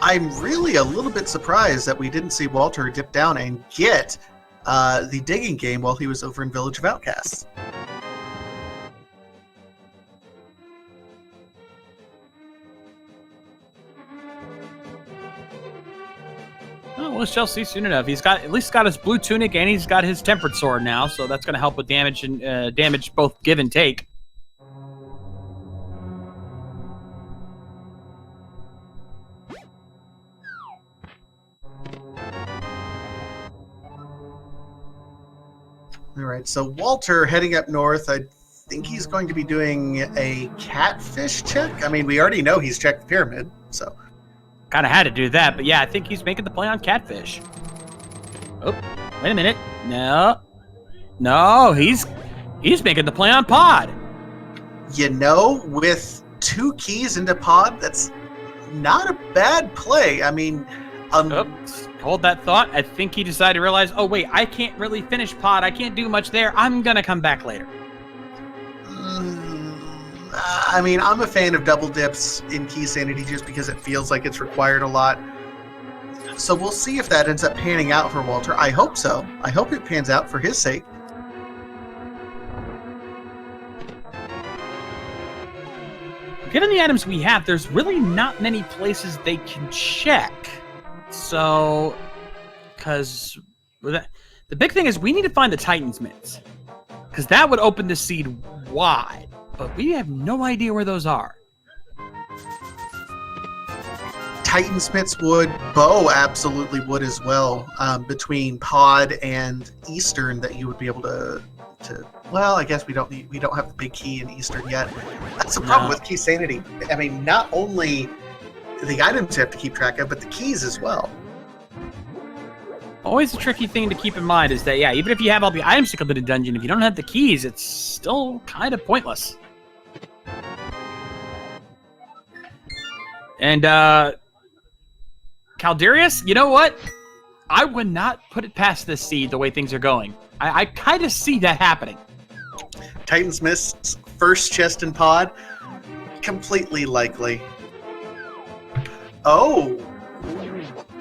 Speaker 1: I'm really a little bit surprised that we didn't see Walter dip down and get the digging game while he was over in Village of Outcasts.
Speaker 2: Oh, we shall see soon enough. He's got at least got his blue tunic and he's got his tempered sword now, so that's going to help with damage and damage both give and take.
Speaker 1: All right, so Walter heading up north. I think he's going to be doing a catfish check. I mean, we already know he's checked the pyramid, so.
Speaker 2: Kind of had to do that, but yeah, I think he's making the play on catfish. Oh, wait a minute. No, he's making the play on pod.
Speaker 1: You know, with 2 keys into pod, that's not a bad play. I mean,
Speaker 2: hold that thought. I think he decided to realize, oh wait, I can't really finish pod. I can't do much there. I'm gonna come back later.
Speaker 1: I mean, I'm a fan of double dips in Keysanity just because it feels like it's required a lot. So we'll see if that ends up panning out for Walter. I hope so. I hope it pans out for his sake.
Speaker 2: Given the items we have, there's really not many places they can check. So, because the big thing is we need to find the Titan's Mitts. Because that would open the seed wide. But we have no idea where those are.
Speaker 1: Titansmith's would, Bow absolutely would as well. Between Pod and Eastern, that you would be able to. Well, I guess we don't have the big key in Eastern yet. That's the problem with Keysanity. I mean, not only the items you have to keep track of, but the keys as well.
Speaker 2: Always a tricky thing to keep in mind is that, yeah, even if you have all the items to complete a dungeon, if you don't have the keys, it's still kind of pointless. And, Calderius, you know what? I would not put it past this seed the way things are going. I kind of see that happening.
Speaker 1: Titan's Mist's first chest and pod, completely likely. Oh.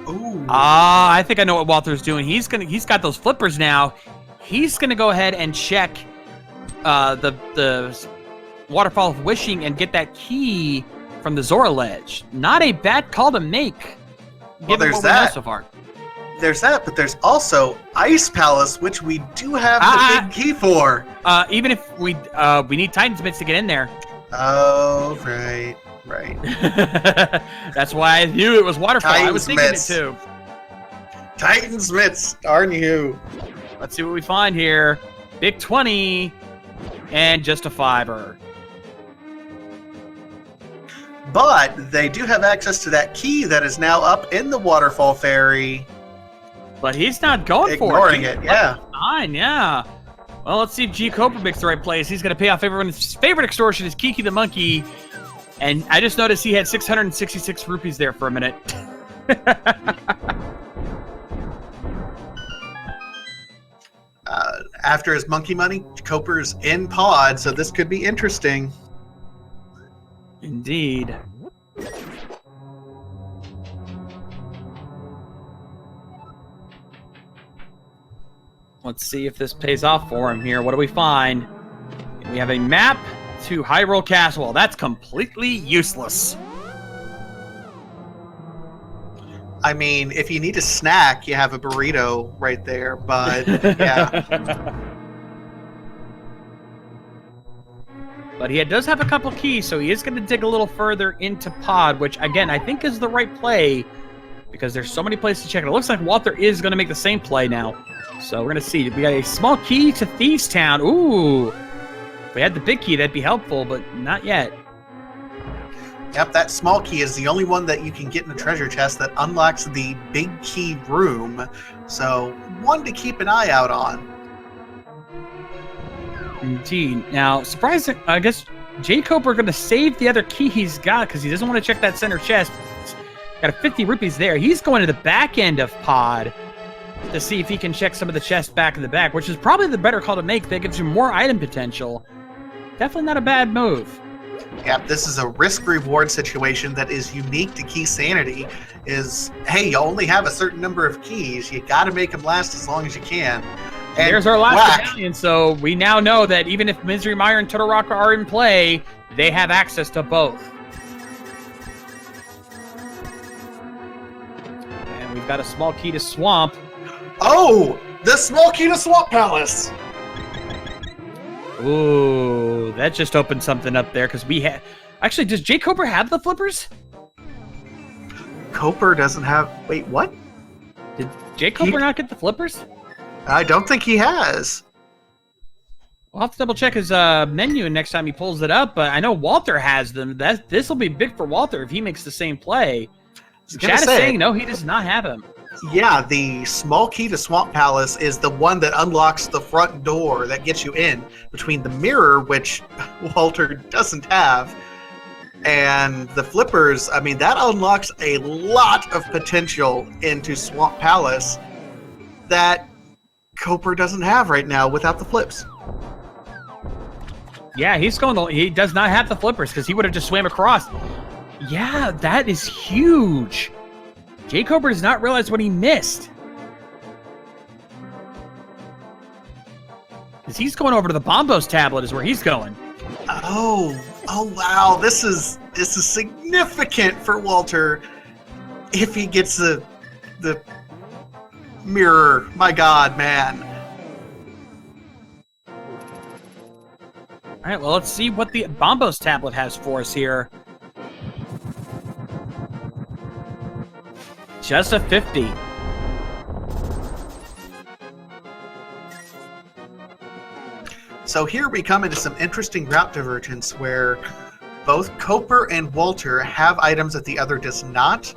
Speaker 1: Ooh.
Speaker 2: I think I know what Walther's doing. He's got those flippers now. He's gonna go ahead and check the Waterfall of Wishing and get that key from the Zora Ledge. Not a bad call to make.
Speaker 1: Well, there's that. So far. There's that, but there's also Ice Palace, which we do have the big key for.
Speaker 2: Even if we need Titan's Mitts to get in there.
Speaker 1: Oh, right.
Speaker 2: That's why I knew it was Waterfall. I was thinking it too.
Speaker 1: Titan's Mitts, darn you.
Speaker 2: Let's see what we find here. Big 20 and just a fiber.
Speaker 1: But they do have access to that key that is now up in the Waterfall Ferry.
Speaker 2: But he's not going for it.
Speaker 1: Ignoring it, yeah.
Speaker 2: Fine, yeah. Well, let's see if jkoper picks the right place. He's going to pay off everyone's favorite extortion is Kiki the Monkey. And I just noticed he had 666 rupees there for a minute.
Speaker 1: After his monkey money, jkoper's in pod, so this could be interesting.
Speaker 2: Indeed. Let's see if this pays off for him here. What do we find? We have a map to Hyrule Castle. Well, that's completely useless.
Speaker 1: I mean, if you need a snack, you have a burrito right there, but yeah.
Speaker 2: But he does have a couple keys, so he is going to dig a little further into pod, which, again, I think is the right play because there's so many places to check it. It looks like Walther is going to make the same play now. So we're going to see. We got a small key to Thieves Town. Ooh. If we had the big key, that'd be helpful, but not yet.
Speaker 1: Yep, that small key is the only one that you can get in the treasure chest that unlocks the big key room. So, one to keep an eye out on.
Speaker 2: Indeed. Now, surprising, I guess jkoper going to save the other key he's got because he doesn't want to check that center chest. Got a 50 rupees there. He's going to the back end of pod to see if he can check some of the chests back in the back, which is probably the better call to make. That gives you more item potential. Definitely not a bad move.
Speaker 1: Yeah, this is a risk-reward situation that is unique to Keysanity. Is, hey, you only have a certain number of keys. You got to make them last as long as you can. And
Speaker 2: there's our last medallion, so we now know that even if Misery Mire and Todoroki are in play, they have access to both. And we've got a small key to Swamp.
Speaker 1: Oh! The small key to Swamp Palace!
Speaker 2: Ooh, that just opened something up there, because we had... Actually, does jkoper have the flippers?
Speaker 1: Koper doesn't have... Wait, what?
Speaker 2: Did jkoper not get the flippers?
Speaker 1: I don't think he has.
Speaker 2: We'll have to double check his menu next time he pulls it up, but I know Walther has them. This will be big for Walther if he makes the same play. Chad is saying no, he does not have him.
Speaker 1: Yeah, the small key to Swamp Palace is the one that unlocks the front door that gets you in between the mirror, which Walther doesn't have, and the flippers. I mean, that unlocks a lot of potential into Swamp Palace that Koper doesn't have right now without the flips.
Speaker 2: Yeah, he does not have the flippers because he would have just swam across. Yeah, that is huge. jkoper does not realize what he missed. Because he's going over to the Bombos tablet is where he's going.
Speaker 1: Oh wow, this is significant for Walther if he gets the mirror. My God, man.
Speaker 2: All right, well, let's see what the Bombos tablet has for us here. Just a 50.
Speaker 1: So here we come into some interesting route divergence where both Koper and Walter have items that the other does not.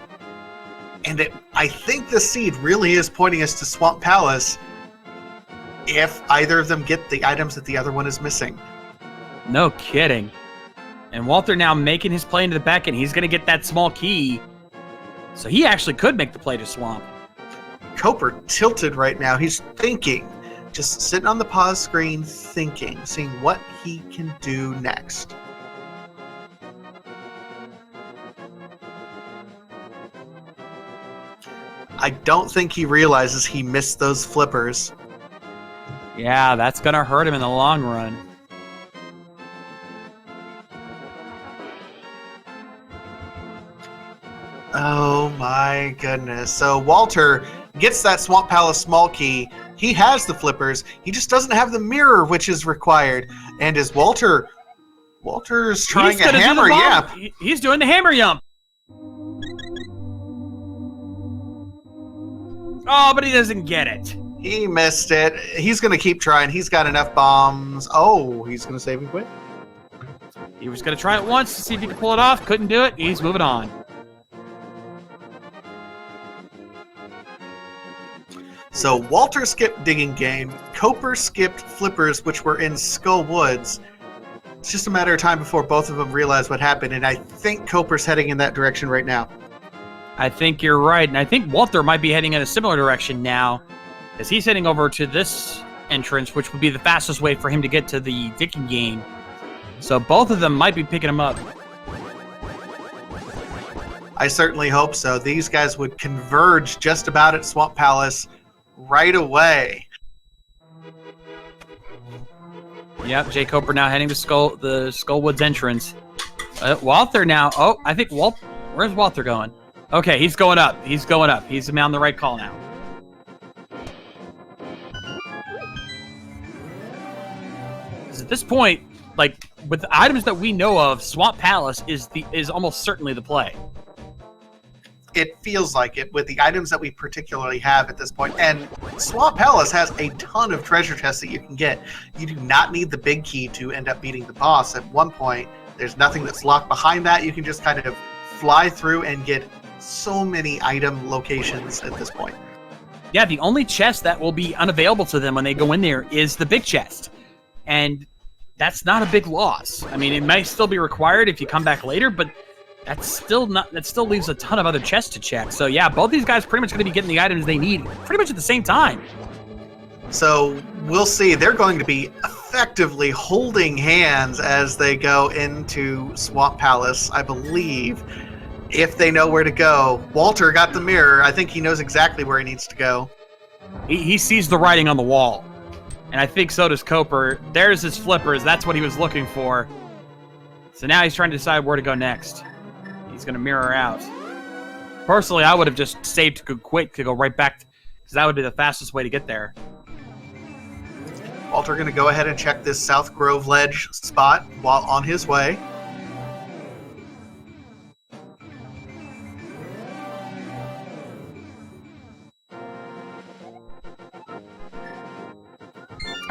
Speaker 1: And I think the seed really is pointing us to Swamp Palace if either of them get the items that the other one is missing.
Speaker 2: No kidding. And Walter now making his play into the back end. He's going to get that small key. So he actually could make the play to Swamp.
Speaker 1: Koper tilted right now. He's thinking. Just sitting on the pause screen thinking. Seeing what he can do next. I don't think he realizes he missed those flippers.
Speaker 2: Yeah, that's going to hurt him in the long run.
Speaker 1: Oh my goodness. So Walter gets that Swamp Palace small key. He has the flippers. He just doesn't have the mirror, which is required. And as Walter's trying a hammer yump.
Speaker 2: He's doing the hammer yump. Oh, but he doesn't get it.
Speaker 1: He missed it. He's going to keep trying. He's got enough bombs. Oh, he's going to save and quit.
Speaker 2: He was going to try it once to see if he could pull it off. Couldn't do it. He's moving on.
Speaker 1: So Walter skipped Digging Game. Koper skipped Flippers, which were in Skull Woods. It's just a matter of time before both of them realize what happened, and I think Koper's heading in that direction right now.
Speaker 2: I think you're right, and I think Walter might be heading in a similar direction now, as he's heading over to this entrance, which would be the fastest way for him to get to the Digging Game. So both of them might be picking him up.
Speaker 1: I certainly hope so. These guys would converge just about at Swamp Palace right away.
Speaker 2: Yep, jkoper now heading to the Skullwoods entrance. Walther now. Oh, I think where's Walther going? Okay, he's going up. He's going up. He's on the right call now. At this point, like with the items that we know of, Swamp Palace is almost certainly the play.
Speaker 1: It feels like it with the items that we particularly have at this point. And Swamp Palace has a ton of treasure chests that you can get. You do not need the big key to end up beating the boss. At one point, there's nothing that's locked behind that. You can just kind of fly through and get so many item locations at this point.
Speaker 2: Yeah, the only chest that will be unavailable to them when they go in there is the big chest. And that's not a big loss. I mean, it might still be required if you come back later, but that still leaves a ton of other chests to check. So yeah, both these guys pretty much going to be getting the items they need pretty much at the same time.
Speaker 1: So we'll see. They're going to be effectively holding hands as they go into Swamp Palace, I believe, if they know where to go. Walter got the mirror. I think he knows exactly where he needs to go.
Speaker 2: He sees the writing on the wall. And I think so does Koper. There's his flippers. That's what he was looking for. So now he's trying to decide where to go next. He's going to mirror out. Personally, I would have just saved to go quick to go right back, because that would be the fastest way to get there.
Speaker 1: Walter going to go ahead and check this South Grove Ledge spot while on his way.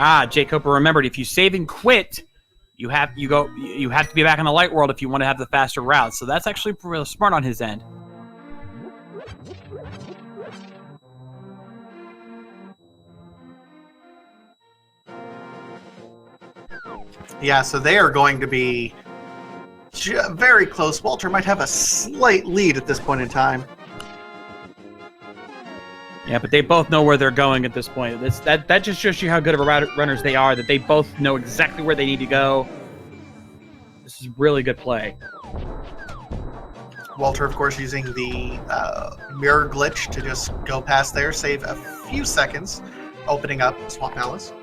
Speaker 2: jkoper remembered, if you save and quit, you have to be back in the light world if you want to have the faster route. So that's actually real smart on his end.
Speaker 1: Yeah, so they are going to be very close. Walter might have a slight lead at this point in time.
Speaker 2: Yeah, but they both know where they're going at this point. That just shows you how good of runners they are, that they both know exactly where they need to go. This is really good play.
Speaker 1: Walter, of course, using the mirror glitch to just go past there, save a few seconds, opening up Swamp Palace.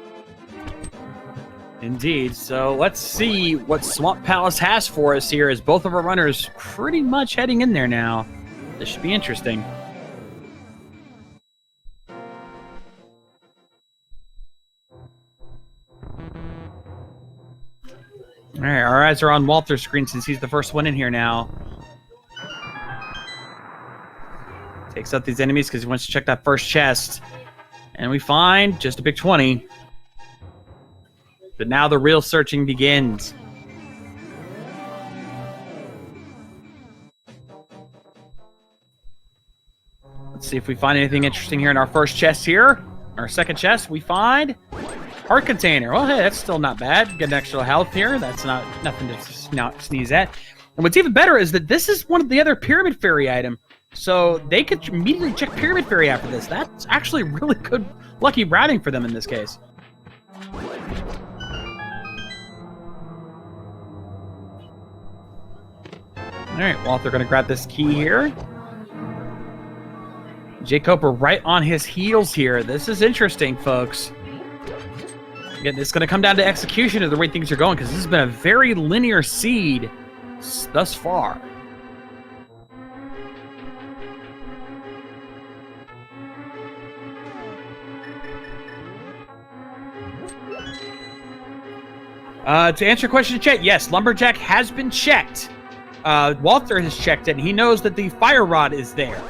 Speaker 2: Indeed. So let's see what Swamp Palace has for us here, as both of our runners pretty much heading in there now. This should be interesting. All right, our eyes are on Walter's screen since he's the first one in here now. Takes out these enemies because he wants to check that first chest. And we find just a big 20. But now the real searching begins. Let's see if we find anything interesting here in our first chest here. Our second chest, we find heart container. Well, hey, that's still not bad. Get an extra health here. That's not nothing to sneeze at. And what's even better is that this is one of the other Pyramid Fairy item. So they could immediately check Pyramid Fairy after this. That's actually really good, lucky routing for them in this case. All right, Walther going to grab this key here. jkoper right on his heels here. This is interesting, folks. Again, it's going to come down to execution of the way things are going, because this has been a very linear seed thus far. To answer your question, chat, yes, Lumberjack has been checked. Walther has checked it, and he knows that the fire rod is there.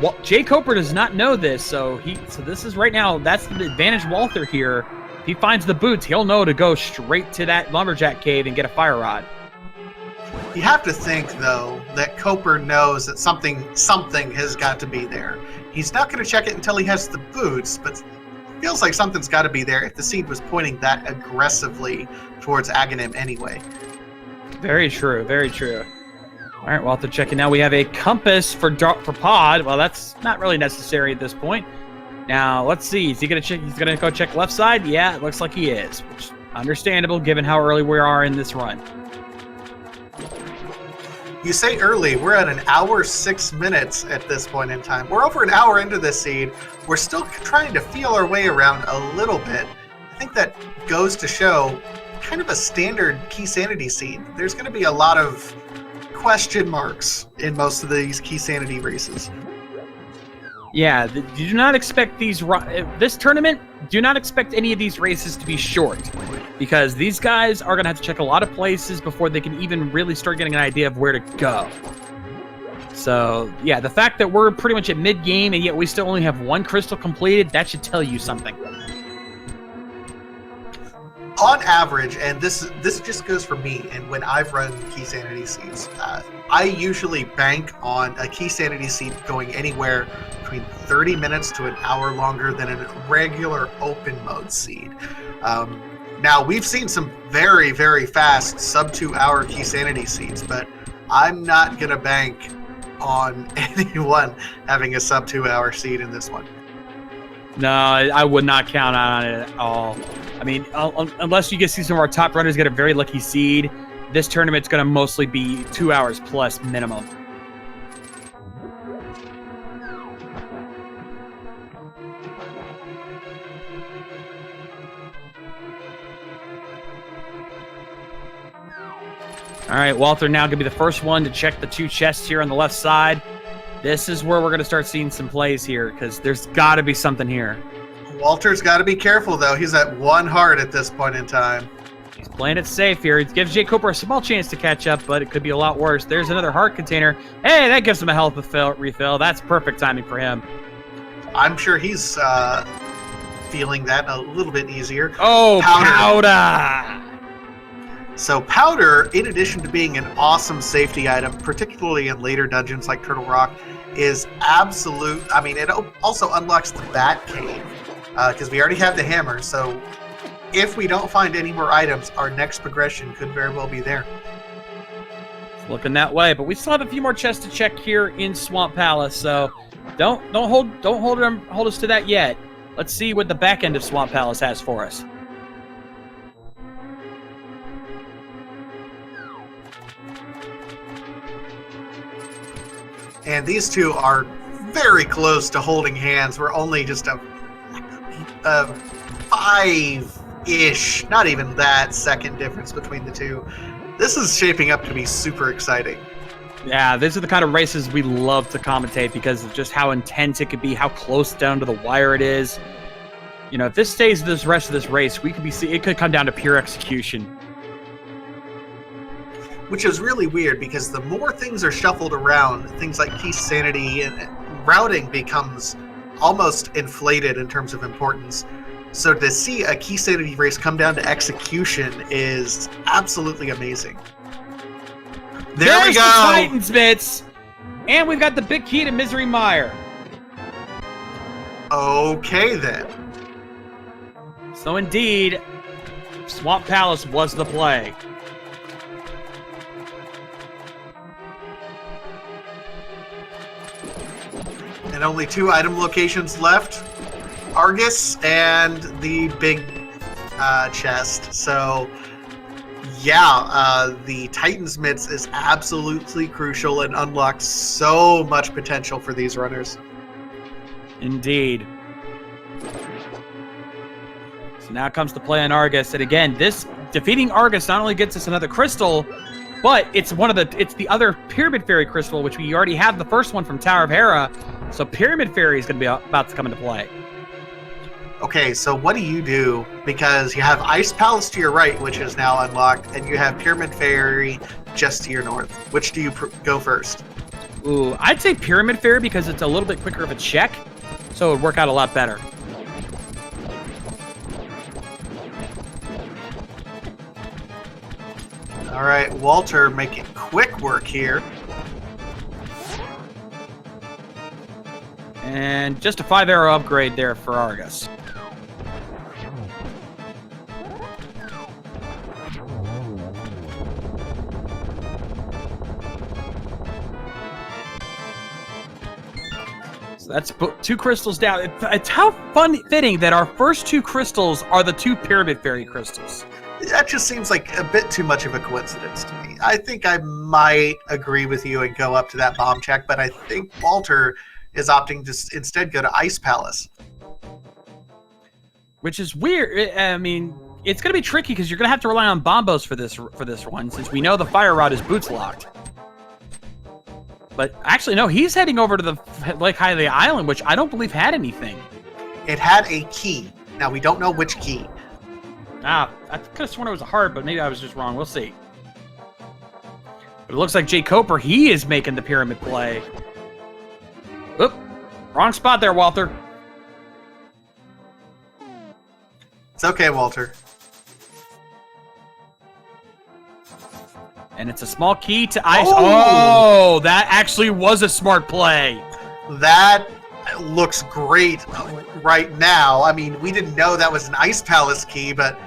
Speaker 2: jkoper does not know this, so this is right now, that's the advantage Walther here. If he finds the boots, he'll know to go straight to that Lumberjack cave and get a fire rod.
Speaker 1: You have to think, though, that Koper knows that something has got to be there. He's not going to check it until he has the boots, but feels like something's got to be there if the seed was pointing that aggressively towards Agahnim anyway.
Speaker 2: Very true, very true. All right, Walther checking now. We have a compass for pod. Well, that's not really necessary at this point. Now, let's see. Is he going to check? He's going to go check left side? Yeah, it looks like he is, which is understandable given how early we are in this run.
Speaker 1: You say early, we're at 1 hour 6 minutes at this point in time. We're over an hour into this seed. We're still trying to feel our way around a little bit. I think that goes to show kind of a standard Keysanity seed. There's going to be a lot of question marks in most of these Keysanity races.
Speaker 2: Yeah, do not expect this tournament, do not expect any of these races to be short, because these guys are going to have to check a lot of places before they can even really start getting an idea of where to go. So, yeah, the fact that we're pretty much at mid-game and yet we still only have 1 crystal completed, that should tell you something.
Speaker 1: On average, and this just goes for me, and when I've run Keysanity seeds, I usually bank on a Keysanity seed going anywhere between 30 minutes to an hour longer than a regular open mode seed. Now, we've seen some very, very fast sub-2 hour Keysanity seeds, but I'm not going to bank on anyone having a sub-2 hour seed in this one.
Speaker 2: No, I would not count on it at all. I mean, unless you get see some of our top runners get a very lucky seed, this tournament's going to mostly be 2 hours plus minimum. All right, Walther now going to be the first one to check the 2 chests here on the left side. This is where we're going to start seeing some plays here, because there's got to be something here.
Speaker 1: Walter's got to be careful, though. He's at 1 heart at this point in time.
Speaker 2: He's playing it safe here. It gives jkoper a small chance to catch up, but it could be a lot worse. There's another heart container. Hey, that gives him a health refill. That's perfect timing for him.
Speaker 1: I'm sure he's feeling that a little bit easier.
Speaker 2: Oh, powder!
Speaker 1: So powder, in addition to being an awesome safety item, particularly in later dungeons like Turtle Rock, is absolute. I mean, it also unlocks the Bat Cave, because we already have the hammer. So if we don't find any more items, our next progression could very well be there.
Speaker 2: It's looking that way, but we still have a few more chests to check here in Swamp Palace. So don't hold us to that yet. Let's see what the back end of Swamp Palace has for us.
Speaker 1: And these two are very close to holding hands. We're only just a 5-ish, not even that, second difference between the two. This is shaping up to be super exciting.
Speaker 2: Yeah, these are the kind of races we love to commentate because of just how intense it could be, how close down to the wire it is. You know, if this stays this rest of this race, it could come down to pure execution.
Speaker 1: Which is really weird, because the more things are shuffled around, things like Keysanity and routing becomes almost inflated in terms of importance. So to see a Keysanity race come down to execution is absolutely amazing. There's we go!
Speaker 2: The Titans bits! And we've got the big key to Misery Mire.
Speaker 1: Okay, then.
Speaker 2: So indeed, Swamp Palace was the play.
Speaker 1: And only 2 item locations left. Argus and the big chest. So, yeah, the Titan's Mitts is absolutely crucial and unlocks so much potential for these runners.
Speaker 2: Indeed. So now comes the play on Argus, and again, this defeating Argus not only gets us another crystal, but it's the other Pyramid Fairy crystal, which we already have the first one from Tower of Hera. So Pyramid Fairy is going to be about to come into play.
Speaker 1: Okay, so what do you do? Because you have Ice Palace to your right, which is now unlocked, and you have Pyramid Fairy just to your north. Which do you go first?
Speaker 2: Ooh, I'd say Pyramid Fairy because it's a little bit quicker of a check, so it would work out a lot better.
Speaker 1: All right, Walter making quick work here.
Speaker 2: And just a 5-arrow upgrade there for Argus. So that's 2 crystals down. It's how fitting that our first 2 crystals are the 2 Pyramid Fairy crystals.
Speaker 1: That just seems like a bit too much of a coincidence to me. I think I might agree with you and go up to that bomb check, but I think Walter is opting to instead go to Ice Palace.
Speaker 2: Which is weird. I mean, it's going to be tricky because you're going to have to rely on bombos for this one, since we know the Fire Rod is boots locked. But actually, no, he's heading over to the Lake Hylia Island, which I don't believe had anything.
Speaker 1: It had a key. Now, we don't know which key.
Speaker 2: I could have sworn it was a heart, but maybe I was just wrong. We'll see. But it looks like jkoper, he is making the pyramid play. Oop, wrong spot there, Walter.
Speaker 1: It's okay, Walter.
Speaker 2: And it's a small key to ice. Oh, that actually was a smart play.
Speaker 1: That looks great right now. I mean, we didn't know that was an Ice Palace key, but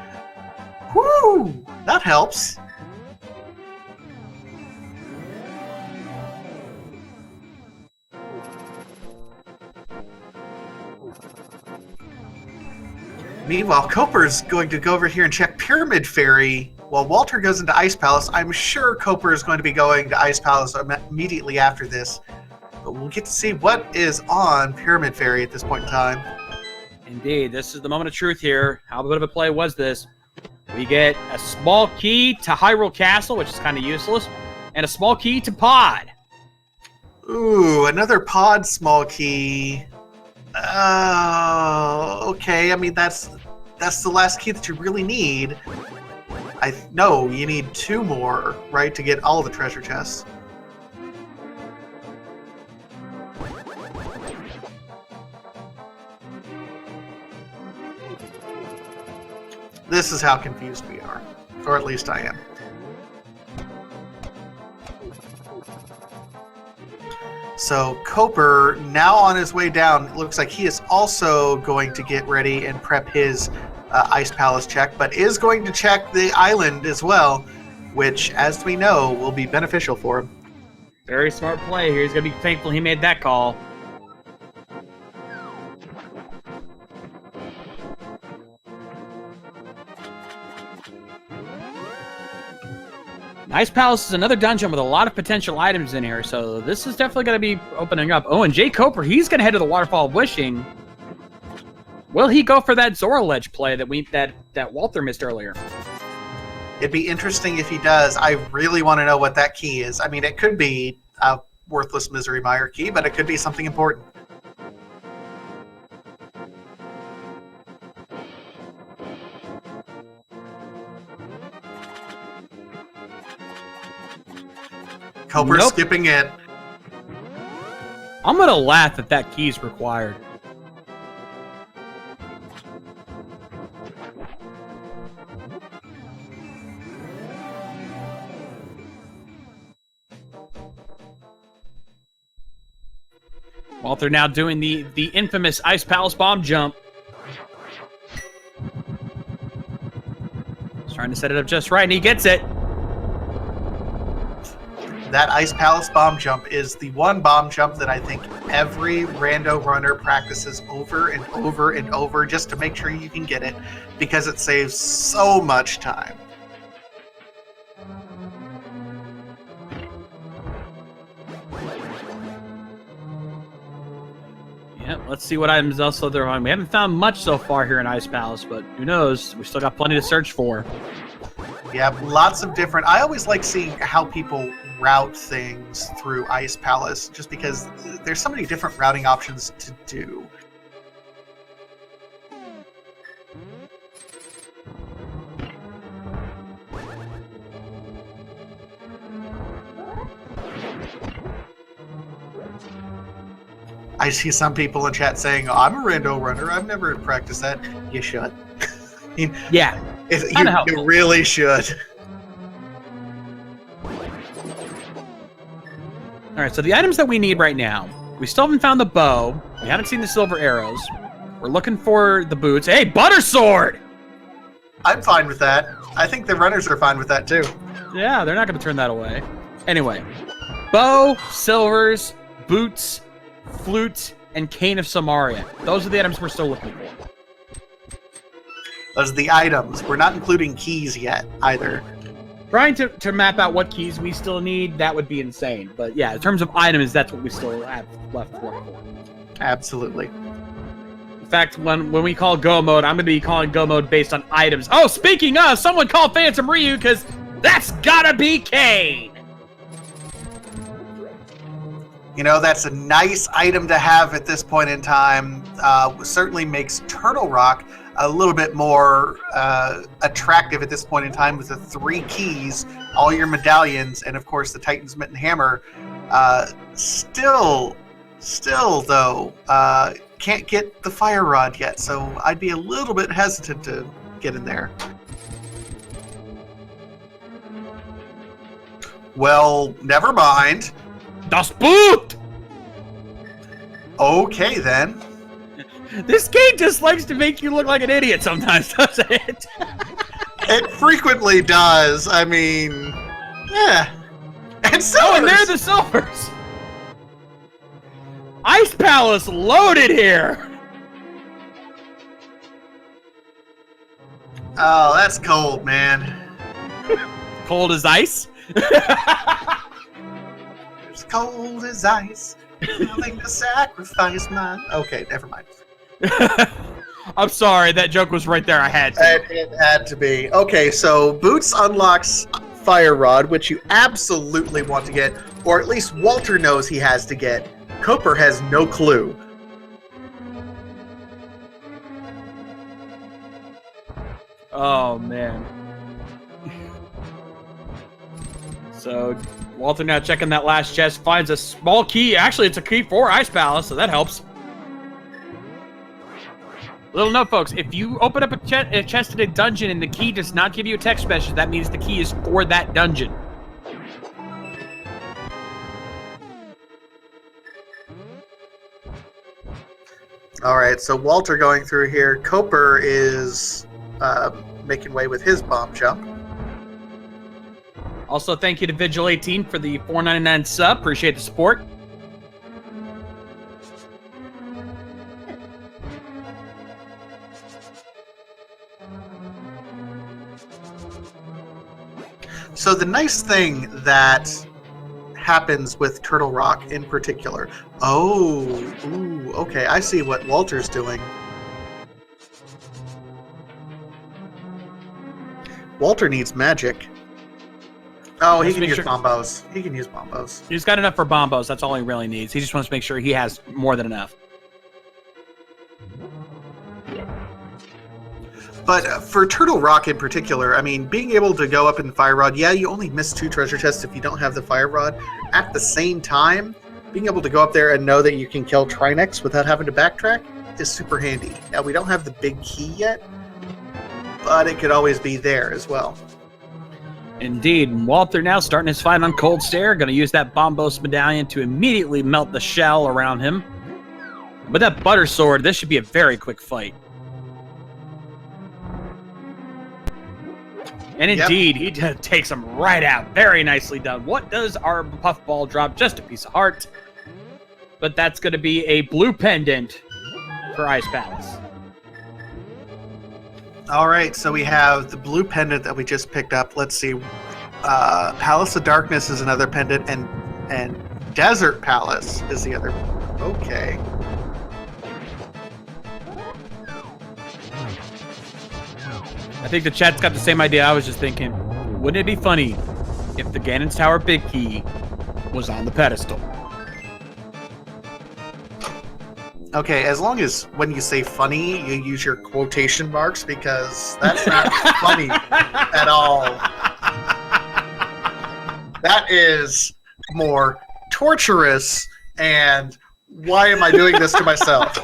Speaker 1: whoo, that helps. Meanwhile, Koper's going to go over here and check Pyramid Fairy. While Walter goes into Ice Palace, I'm sure Koper is going to be going to Ice Palace immediately after this. But we'll get to see what is on Pyramid Fairy at this point in time.
Speaker 2: Indeed, this is the moment of truth here. How good of a play was this? We get a small key to Hyrule Castle, which is kind of useless, and a small key to Pod.
Speaker 1: Ooh, another Pod small key. Okay. I mean, that's the last key that you really need. No, you need 2 more, right, to get all the treasure chests. This is how confused we are, or at least I am. So Koper, now on his way down, it looks like he is also going to get ready and prep his Ice Palace check, but is going to check the island as well, which, as we know, will be beneficial for him.
Speaker 2: Very smart play here. He's going to be thankful he made that call. Ice Palace is another dungeon with a lot of potential items in here, so this is definitely going to be opening up. Oh, and jkoper, he's going to head to the Waterfall of Wishing. Will he go for that Zora Ledge play that Walter missed earlier?
Speaker 1: It'd be interesting if he does. I really want to know what that key is. I mean, it could be a worthless Misery Mire key, but it could be something important. Koper's skipping it.
Speaker 2: I'm going to laugh if that key is required. Walther now doing the infamous Ice Palace bomb jump. He's trying to set it up just right, and he gets it.
Speaker 1: That Ice Palace bomb jump is the one bomb jump that I think every rando runner practices over and over and over just to make sure you can get it, because it saves so much time.
Speaker 2: Yep, let's see what items also they're on. We haven't found much so far here in Ice Palace, but who knows? We still got plenty to search for.
Speaker 1: Yeah, lots of different... I always like seeing how people route things through Ice Palace, just because there's so many different routing options to do. I see some people in chat saying, "I'm a rando runner. I've never practiced that." You should. I mean,
Speaker 2: Yeah.
Speaker 1: You really should.
Speaker 2: All right, so the items that we need right now, we still haven't found the bow. We haven't seen the silver arrows. We're looking for the boots. Hey, butter sword!
Speaker 1: I'm fine with that. I think the runners are fine with that too.
Speaker 2: Yeah, they're not going to turn that away. Anyway, bow, silvers, boots, flute, and cane of Samaria. Those are the items we're still looking for.
Speaker 1: Those are the items. We're not including keys yet, either.
Speaker 2: Trying to map out what keys we still need, that would be insane. But yeah, in terms of items, that's what we still have left to look for.
Speaker 1: Absolutely.
Speaker 2: In fact, when we call go mode, I'm going to be calling go mode based on items. Oh, speaking of, someone call Phantom Ryu, because that's gotta be Kane!
Speaker 1: You know, that's a nice item to have at this point in time. Certainly makes Turtle Rock a little bit more attractive at this point in time with the 3 keys, all your medallions, and of course the Titan's Mitten Hammer. Still though, can't get the Fire Rod yet, so I'd be a little bit hesitant to get in there. Well, never mind.
Speaker 2: Das Boot!
Speaker 1: Okay, then.
Speaker 2: This game just likes to make you look like an idiot sometimes, doesn't it?
Speaker 1: It frequently does. I mean, yeah. And silvers.
Speaker 2: Oh, and there are the silvers. Ice Palace loaded here.
Speaker 1: Oh, that's cold, man.
Speaker 2: Cold as ice?
Speaker 1: It's cold as ice. Willing to sacrifice mine. Okay, never mind.
Speaker 2: I'm sorry, that joke was right there. I had to.
Speaker 1: It had to be. Okay, so Boots unlocks Fire Rod, which you absolutely want to get, or at least Walter knows he has to get. Koper has no clue.
Speaker 2: Oh, man. So, Walter now checking that last chest, finds a small key. Actually, it's a key for Ice Palace, so that helps. Little note, folks, if you open up a chest in a dungeon and the key does not give you a text message, that means the key is for that dungeon.
Speaker 1: All right, so Walter going through here. Koper is making way with his bomb jump.
Speaker 2: Also, thank you to Vigil18 for the $4.99 sub. Appreciate the support.
Speaker 1: So the nice thing that happens with Turtle Rock in particular. Oh, ooh, okay, I see what Walter's doing. Walter needs magic. Oh, he can use bombos. He can use bombos.
Speaker 2: He's got enough for bombos. That's all he really needs. He just wants to make sure he has more than enough.
Speaker 1: But for Turtle Rock in particular, I mean, being able to go up in the Fire Rod, yeah, you only miss 2 treasure chests if you don't have the Fire Rod. At the same time, being able to go up there and know that you can kill Trinex without having to backtrack is super handy. Now, we don't have the big key yet, but it could always be there as well.
Speaker 2: Indeed. Walter now starting his fight on Cold Stare. Going to use that Bombos medallion to immediately melt the shell around him. With that butter sword, this should be a very quick fight. And indeed, he takes him right out. Very nicely done. What does our puffball drop? Just a piece of heart. But that's going to be a blue pendant for Ice Palace.
Speaker 1: All right, so we have the blue pendant that we just picked up. Let's see. Palace of Darkness is another pendant, and Desert Palace is the other. Okay.
Speaker 2: I think the chat's got the same idea I was just thinking. Wouldn't it be funny if the Ganon's Tower Big Key was on the pedestal?
Speaker 1: Okay, as long as when you say funny, you use your quotation marks, because that's not funny at all. That is more torturous, and why am I doing this to myself?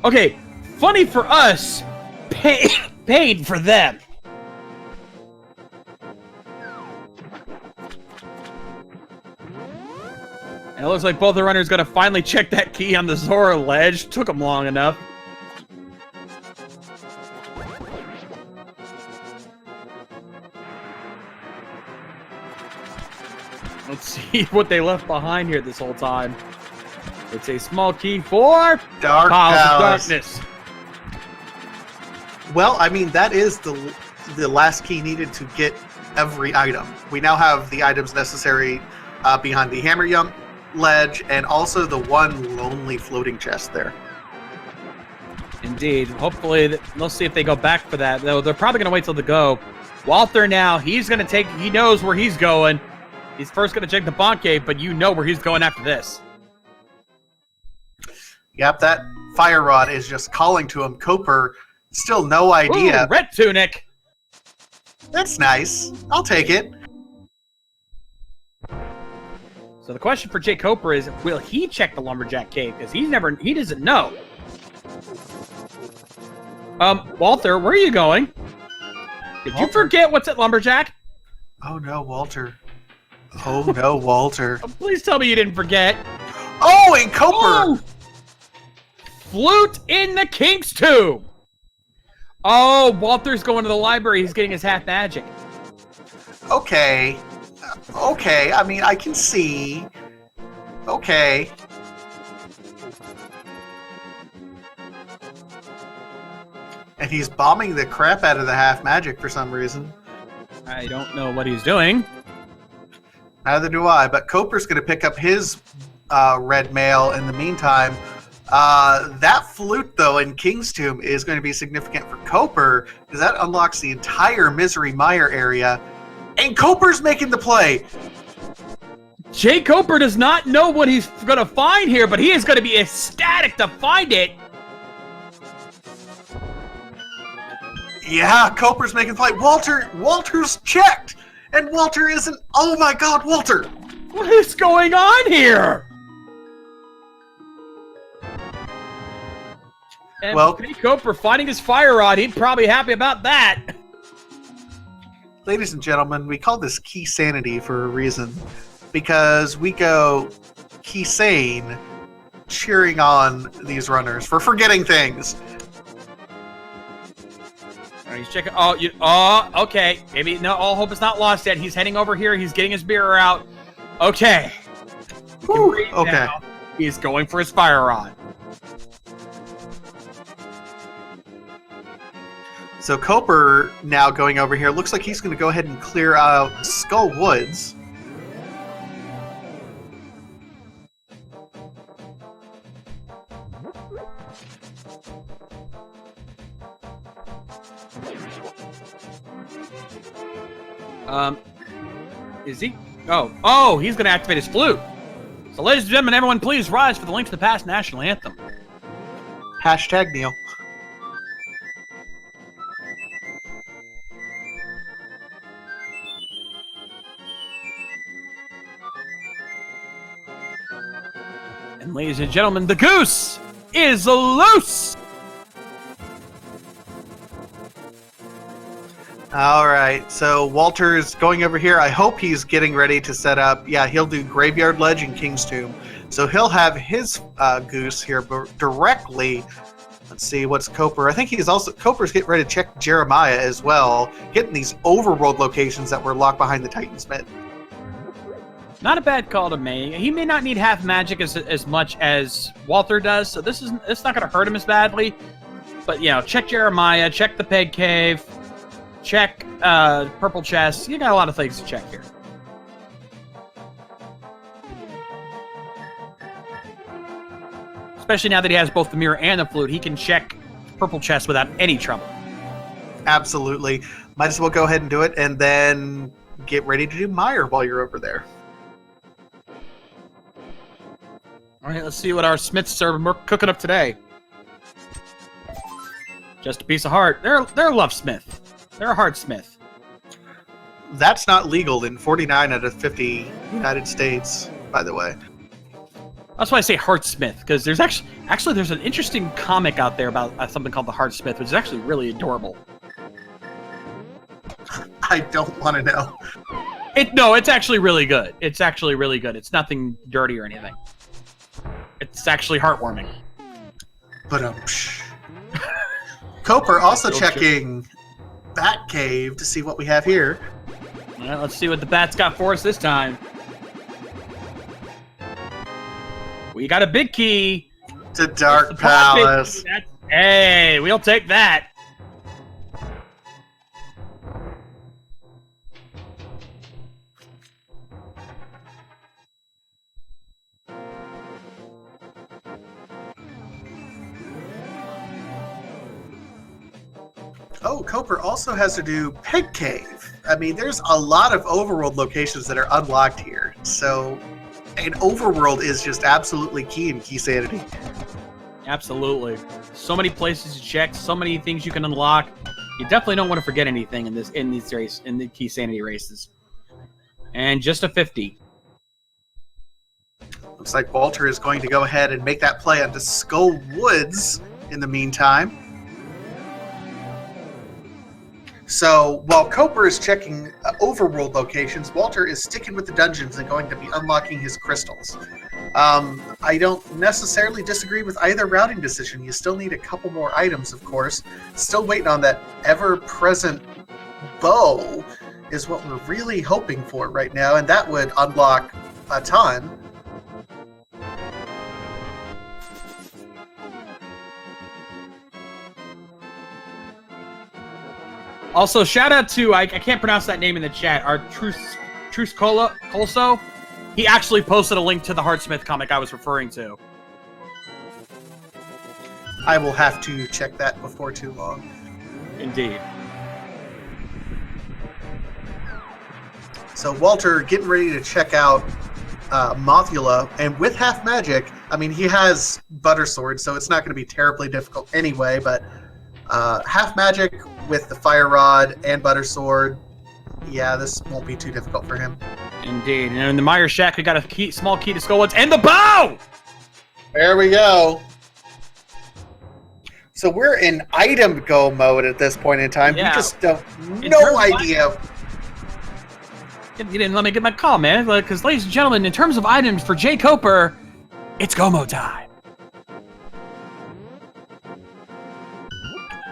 Speaker 2: Okay, funny for us, paid for them. And it looks like both the runners going to finally check that key on the Zora ledge. Took them long enough. Let's see what they left behind here this whole time. It's a small key for
Speaker 1: Dark Palace.
Speaker 2: Darkness.
Speaker 1: Well, I mean, that is the last key needed to get every item. We now have the items necessary behind the Hammer Yum ledge, and also the one lonely floating chest there.
Speaker 2: Indeed. Hopefully, they'll see if they go back for that. Though they're probably going to wait till the go. Walther now, he's going to take, he knows where he's going. He's first going to check the Bond Cave, but you know where he's going after this.
Speaker 1: Yep, that fire rod is just calling to him. Koper, still no idea.
Speaker 2: Ooh, red tunic.
Speaker 1: That's nice. I'll take it.
Speaker 2: So the question for jkoper is, will he check the Lumberjack Cave? Because he doesn't know. Walther, where are you going? Did you forget what's at Lumberjack?
Speaker 1: Oh no, Walter. Oh no, Walter.
Speaker 2: Oh, please tell me you didn't forget.
Speaker 1: Oh, and Koper!
Speaker 2: Oh! Flute in the King's Tomb! Oh, Walter's going to the library. He's getting his half magic.
Speaker 1: Okay. Okay, I mean, I can see. Okay. And he's bombing the crap out of the half magic for some reason.
Speaker 2: I don't know what he's doing.
Speaker 1: Neither do I, but Koper's going to pick up his red mail in the meantime. That flute, though, in King's Tomb is going to be significant for Koper, because that unlocks the entire Misery Mire area. And Koper's making the play.
Speaker 2: jkoper does not know what he's going to find here, but he is going to be ecstatic to find it.
Speaker 1: Yeah, Koper's making the play. Walter's checked. And Walter isn't. Oh my God, Walter.
Speaker 2: What is going on here? And
Speaker 1: well,
Speaker 2: jkoper finding his fire rod, he'd probably happy about that.
Speaker 1: Ladies and gentlemen, we call this Keysanity for a reason, because we go Keysane cheering on these runners for forgetting things.
Speaker 2: All right, he's checking. Okay. Maybe no. All hope is not lost yet. He's heading over here. He's getting his beer out. Okay.
Speaker 1: Whew, okay.
Speaker 2: Now. He's going for his fire rod.
Speaker 1: So Koper now going over here. Looks like he's going to go ahead and clear out Skull Woods.
Speaker 2: Is he? Oh, he's going to activate his flute. So ladies and gentlemen, everyone please rise for the Link to the Past National Anthem.
Speaker 1: Hashtag Neil.
Speaker 2: And ladies and gentlemen, the goose is loose!
Speaker 1: All right, so Walter's going over here. I hope he's getting ready to set up. Yeah, he'll do Graveyard Ledge and King's Tomb. So he'll have his goose here directly. Let's see, what's Koper? I think Koper's getting ready to check Jeremiah as well, hitting these overworld locations that were locked behind the Titan's Mid.
Speaker 2: Not a bad call to me. He may not need half magic as much as Walther does, so it's not going to hurt him as badly. But, check Jeremiah, check the Peg Cave, check Purple Chest. You got a lot of things to check here. Especially now that he has both the mirror and the flute, he can check Purple Chest without any trouble.
Speaker 1: Absolutely. Might as well go ahead and do it, and then get ready to do Meyer while you're over there.
Speaker 2: All right, let's see what our Smiths are cooking up today. Just a piece of heart. They're a love smith. They're a heart smith.
Speaker 1: That's not legal in 49 out of 50 United States, by the way.
Speaker 2: That's why I say Heartsmith, because there's actually there's an interesting comic out there about something called the Heartsmith, which is actually really adorable.
Speaker 1: I don't want to know.
Speaker 2: No, it's actually really good. It's actually really good. It's nothing dirty or anything. It's actually heartwarming.
Speaker 1: But Koper also checking Batcave to see what we have here.
Speaker 2: All right, let's see what the Bat's got for us this time. We got a big key
Speaker 1: to Dark Palace.
Speaker 2: Hey, we'll take that.
Speaker 1: Oh, Koper also has to do Peg Cave. I mean, there's a lot of overworld locations that are unlocked here. So, and overworld is just absolutely key in Keysanity.
Speaker 2: Absolutely. So many places to check, so many things you can unlock. You definitely don't want to forget anything in the Keysanity races. And just a 50.
Speaker 1: Looks like Walter is going to go ahead and make that play onto Skull Woods in the meantime. So while Koper is checking overworld locations, Walter is sticking with the dungeons and going to be unlocking his crystals. I don't necessarily disagree with either routing decision. You still need a couple more items, of course. Still waiting on that ever-present bow is what we're really hoping for right now, and that would unlock a ton.
Speaker 2: Also, shout out to, I can't pronounce that name in the chat, our Truce Colso. He actually posted a link to the Heartsmith comic I was referring to.
Speaker 1: I will have to check that before too long.
Speaker 2: Indeed.
Speaker 1: So Walter getting ready to check out Mothula, and with half magic, I mean, he has Butter Sword, so it's not going to be terribly difficult anyway, but half magic with the Fire Rod and Butter Sword, yeah, this won't be too difficult for him.
Speaker 2: Indeed. And in the Meyer Shack, we got a small key to Skullwoods and the bow!
Speaker 1: There we go. So we're in item go mode at this point in time.
Speaker 2: Yeah.
Speaker 1: We just don't no idea.
Speaker 2: You didn't let me get my call, man. Because, ladies and gentlemen, in terms of items for jkoper, it's go mode time.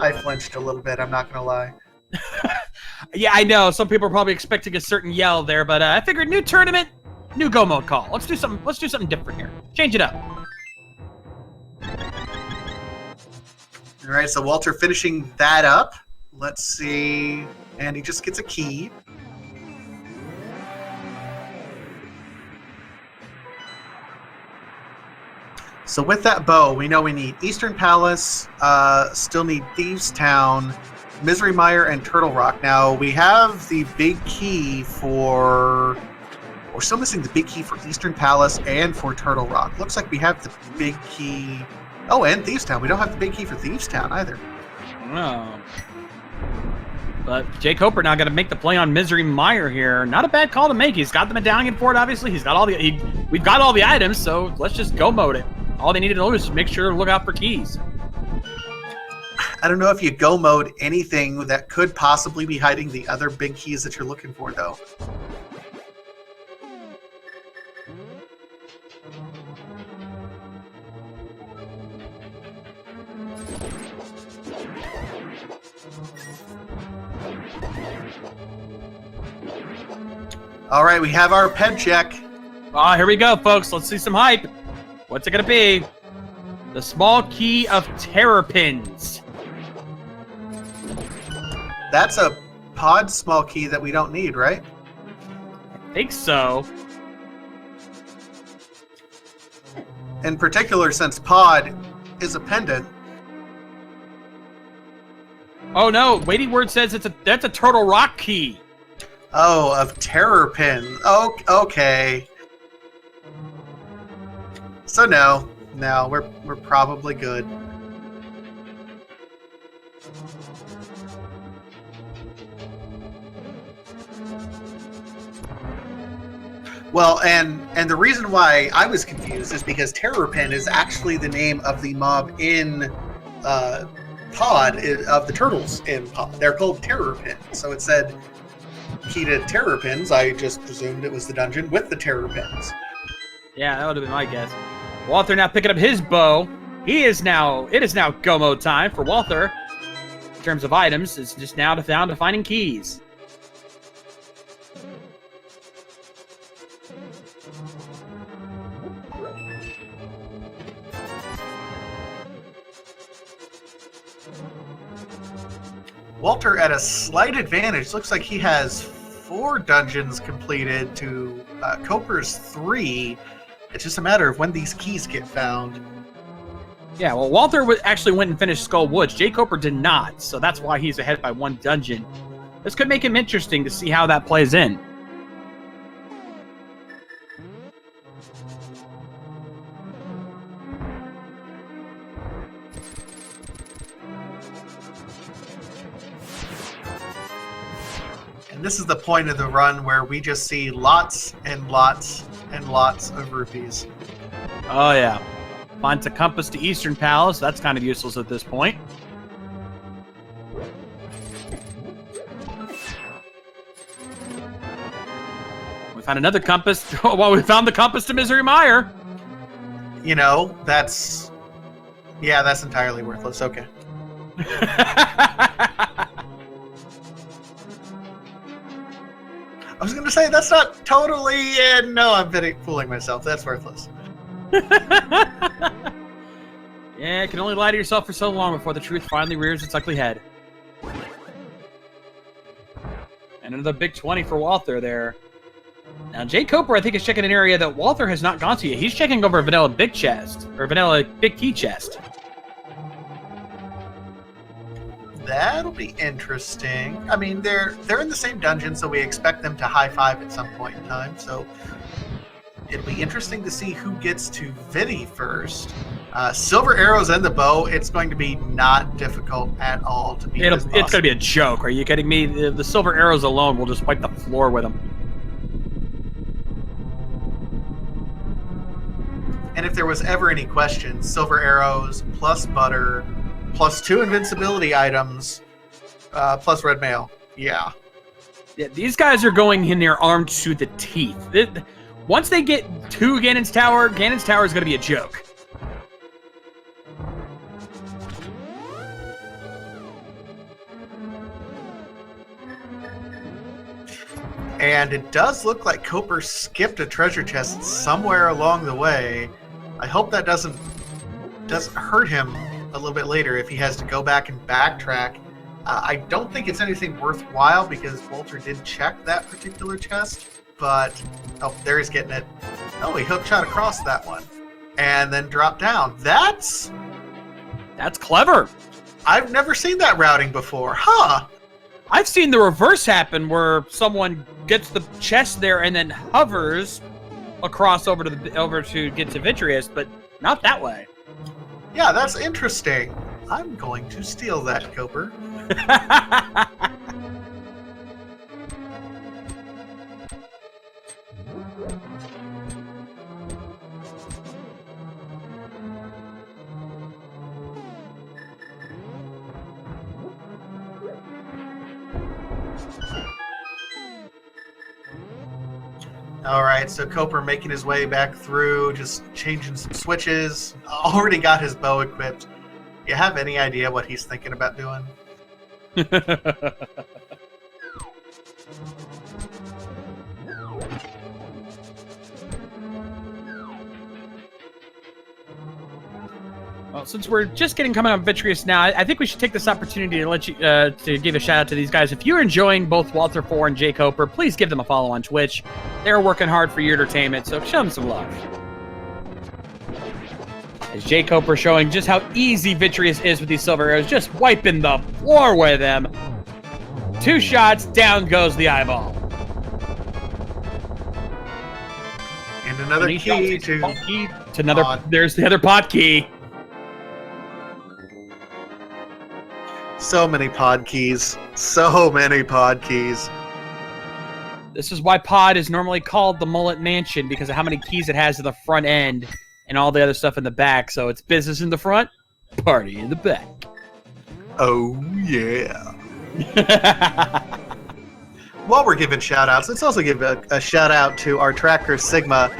Speaker 1: I flinched a little bit, I'm not going to lie.
Speaker 2: Yeah, I know. Some people are probably expecting a certain yell there, but I figured new tournament, new go mode call. Let's do something different here. Change it up.
Speaker 1: All right, so Walter finishing that up. Let's see. And he just gets a key. So with that bow, we know we need Eastern Palace, still need Thieves Town, Misery Mire, and Turtle Rock. Now, we have the big key for... We're still missing the big key for Eastern Palace and for Turtle Rock. Looks like we have the big key... Oh, and Thieves Town. We don't have the big key for Thieves Town either.
Speaker 2: No. But jkoper now got to make the play on Misery Mire here. Not a bad call to make. He's got the medallion for it, obviously. He's got all the... We've got all the items, so let's just go mode it. All they needed to do is make sure to look out for keys.
Speaker 1: I don't know if you go mode anything that could possibly be hiding the other big keys that you're looking for, though. All right, we have our pen check.
Speaker 2: Ah, here we go, folks. Let's see some hype. What's it gonna be? The small key of terrapins.
Speaker 1: That's a pod small key that we don't need, right?
Speaker 2: I think so.
Speaker 1: In particular, since pod is a pendant.
Speaker 2: Oh no, waiting word says that's a turtle rock key.
Speaker 1: Oh, of terrapin. Oh, okay. So no, we're probably good. Well, and the reason why I was confused is because terrapin is actually the name of the mob in Pod of the turtles in Pod. They're called terrapins. So it said key to terrapins. I just presumed it was the dungeon with the terrapins.
Speaker 2: Yeah, that would have been my guess. Walther now picking up his bow. It is now go mode time for Walther. In terms of items, it's just now down to finding keys.
Speaker 1: Walter at a slight advantage. Looks like he has 4 dungeons completed to Koper's 3. It's just a matter of when these keys get found.
Speaker 2: Yeah, well, Walther actually went and finished Skull Woods. jkoper did not, so that's why he's ahead by 1 dungeon. This could make him interesting to see how that plays in.
Speaker 1: This is the point of the run where we just see lots and lots and lots of rupees.
Speaker 2: Oh, yeah. Finds a compass to Eastern Palace. That's kind of useless at this point. We found another compass. Well, we found the compass to Misery Mire.
Speaker 1: You know, that's entirely worthless. Okay. I was going to say, that's not totally... no, I'm fooling myself. That's worthless.
Speaker 2: Yeah, you can only lie to yourself for so long before the truth finally rears its ugly head. And another big 20 for Walther there. Now, jkoper, I think, is checking an area that Walther has not gone to yet. He's checking over a vanilla big chest, or vanilla big key chest.
Speaker 1: That'll be interesting. I mean, they're in the same dungeon, so we expect them to high five at some point in time. So it'll be interesting to see who gets to Vinny first. Silver arrows and the bow. It's going to be not difficult at all to beat. It's going
Speaker 2: to be a joke. Are you kidding me? The silver arrows alone will just wipe the floor with them.
Speaker 1: And if there was ever any question, silver arrows plus butter, plus 2 invincibility items, plus red mail. Yeah.
Speaker 2: Yeah, these guys are going in there armed to the teeth. Once they get to Ganon's Tower is going to be a joke.
Speaker 1: And it does look like Koper skipped a treasure chest somewhere along the way. I hope that doesn't hurt him a little bit later if he has to go back and backtrack. I don't think it's anything worthwhile because Walter did check that particular chest, but oh, there he's getting it. Oh, he hook shot across that one and then dropped down. That's
Speaker 2: clever.
Speaker 1: I've never seen that routing before. Huh.
Speaker 2: I've seen the reverse happen where someone gets the chest there and then hovers across over to get to Vitreous, but not that way.
Speaker 1: Yeah, that's interesting. I'm going to steal that, Koper. All right, so Koper making his way back through, just changing some switches. Already got his bow equipped. You have any idea what he's thinking about doing?
Speaker 2: Well, since we're just coming up Vitreous now, I think we should take this opportunity to let you to give a shout out to these guys. If you're enjoying both Walther4 and jkoper, please give them a follow on Twitch. They're working hard for your entertainment, so show them some love. As jkoper showing just how easy Vitreous is with these silver arrows, just wiping the floor with them. 2 shots, down goes the eyeball.
Speaker 1: And another key to
Speaker 2: another pod. There's the other pod key.
Speaker 1: So many pod keys. So many pod keys.
Speaker 2: This is why pod is normally called the Mullet Mansion, because of how many keys it has to the front end and all the other stuff in the back. So it's business in the front, party in the back.
Speaker 1: Oh, yeah. While we're giving shout-outs, let's also give a shout-out to our tracker, Sigma,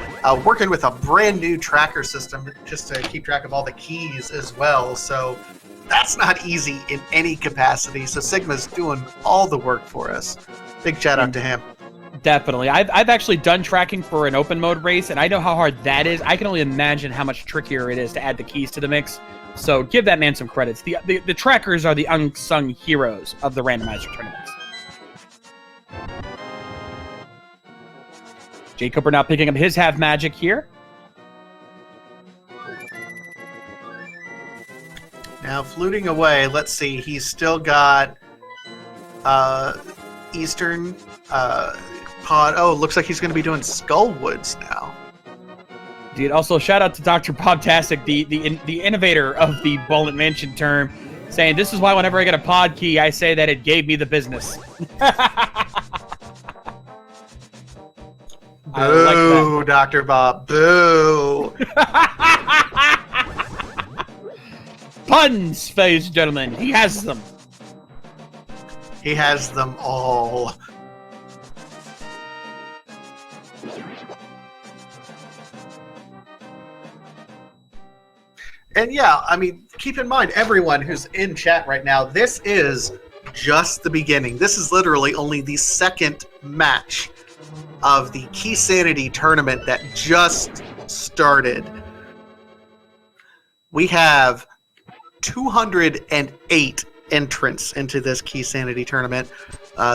Speaker 1: working with a brand-new tracker system just to keep track of all the keys as well. So that's not easy in any capacity. So Sigma's doing all the work for us. Big shout-out to him.
Speaker 2: Definitely. I've actually done tracking for an open mode race, and I know how hard that is. I can only imagine how much trickier it is to add the keys to the mix. So give that man some credits. The trackers are the unsung heroes of the randomizer tournaments. jkoper now picking up his half magic here.
Speaker 1: Now fluting away, let's see, he's still got Eastern pod. Oh, looks like he's going to be doing Skullwoods now.
Speaker 2: Dude, also shout out to Dr. Bobtastic, the innovator of the Mullet Mansion term, saying this is why whenever I get a pod key, I say that it gave me the business.
Speaker 1: Boo, like Dr. Bob, boo.
Speaker 2: Puns, ladies and gentlemen. He has them.
Speaker 1: He has them all. And yeah, I mean, keep in mind, everyone who's in chat right now, this is just the beginning. This is literally only the second match of the Keysanity tournament that just started. We have 208 entrants into this Keysanity tournament.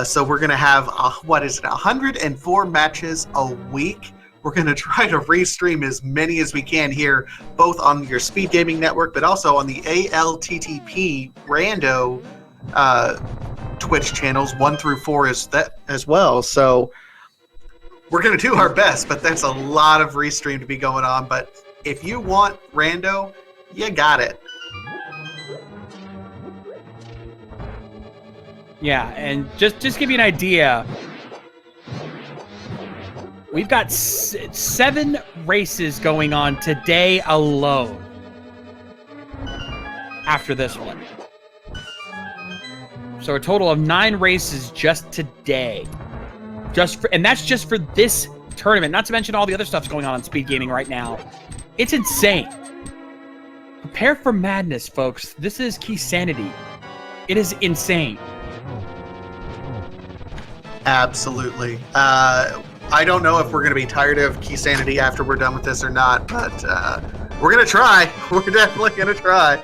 Speaker 1: So we're going to have, 104 matches a week. We're going to try to restream as many as we can here, both on your Speed Gaming Network, but also on the ALTTP Rando Twitch channels 1 through 4 as well. So we're going to do our best, but that's a lot of restream to be going on. But if you want Rando, you got it.
Speaker 2: Yeah, and just give you an idea, we've got 7 races going on today alone after this one. So a total of 9 races just today. And that's just for this tournament, not to mention all the other stuff's going on Speed Gaming right now. It's insane. Prepare for madness, folks. This is Keysanity. It is insane.
Speaker 1: Absolutely. I don't know if we're going to be tired of Keysanity after we're done with this or not, but we're going to try. We're definitely going to try.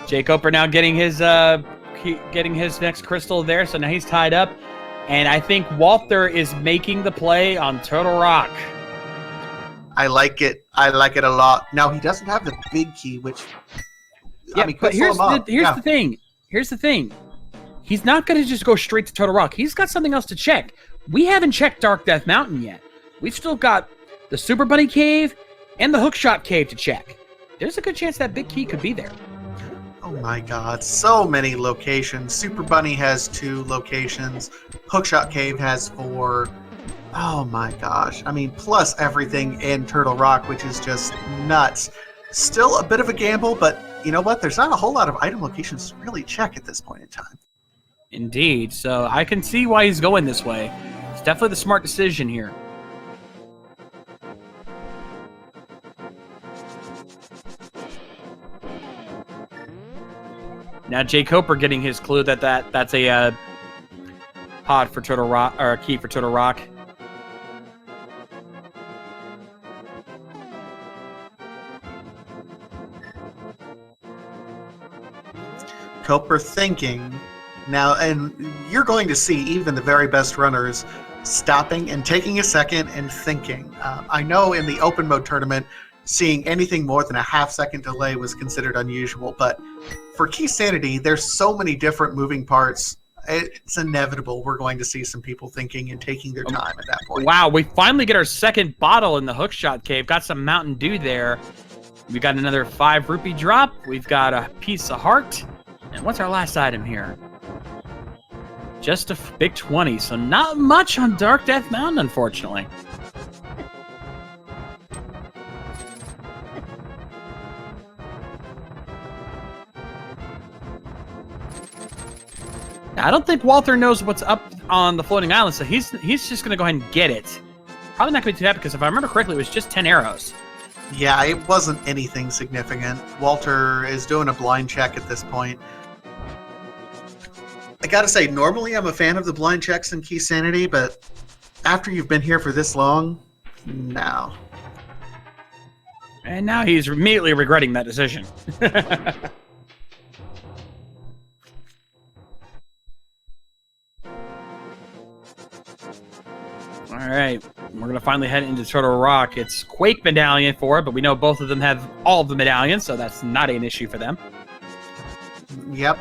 Speaker 2: jkoper now getting his next crystal there, so now he's tied up. And I think Walther is making the play on Turtle Rock.
Speaker 1: I like it. I like it a lot. Now, he doesn't have the big key, which...
Speaker 2: Yeah,
Speaker 1: I mean,
Speaker 2: but here's the thing. Here's the thing. He's not going to just go straight to Turtle Rock. He's got something else to check. We haven't checked Dark Death Mountain yet. We've still got the Super Bunny Cave and the Hookshot Cave to check. There's a good chance that big key could be there.
Speaker 1: Oh my god, so many locations. Super Bunny has 2 locations. Hookshot Cave has 4. Oh my gosh. I mean, plus everything in Turtle Rock, which is just nuts. Still a bit of a gamble, but you know what? There's not a whole lot of item locations to really check at this point in time.
Speaker 2: Indeed. So I can see why he's going this way. It's definitely the smart decision here. Now jkoper getting his clue that's a pod for Turtle Rock, or a key for Turtle Rock.
Speaker 1: Koper thinking. Now, and you're going to see even the very best runners stopping and taking a second and thinking. I know in the open mode tournament, seeing anything more than a half-second delay was considered unusual, but for Keysanity, there's so many different moving parts. It's inevitable we're going to see some people thinking and taking their time at that point.
Speaker 2: Wow, we finally get our second bottle in the hookshot cave. Got some Mountain Dew there. We got another 5 rupee drop. We've got a piece of heart. And what's our last item here? Just a big 20, so not much on Dark Death Mountain, unfortunately. I don't think Walther knows what's up on the floating island, so he's just going to go ahead and get it. Probably not going to do that because if I remember correctly, it was just 10 arrows.
Speaker 1: Yeah, it wasn't anything significant. Walter is doing a blind check at this point. I gotta say, normally I'm a fan of the blind checks in Keysanity, but after you've been here for this long, no.
Speaker 2: And now he's immediately regretting that decision. All right, we're going to finally head into Turtle Rock. It's Quake Medallion for it, but we know both of them have all of the medallions, so that's not an issue for them.
Speaker 1: Yep.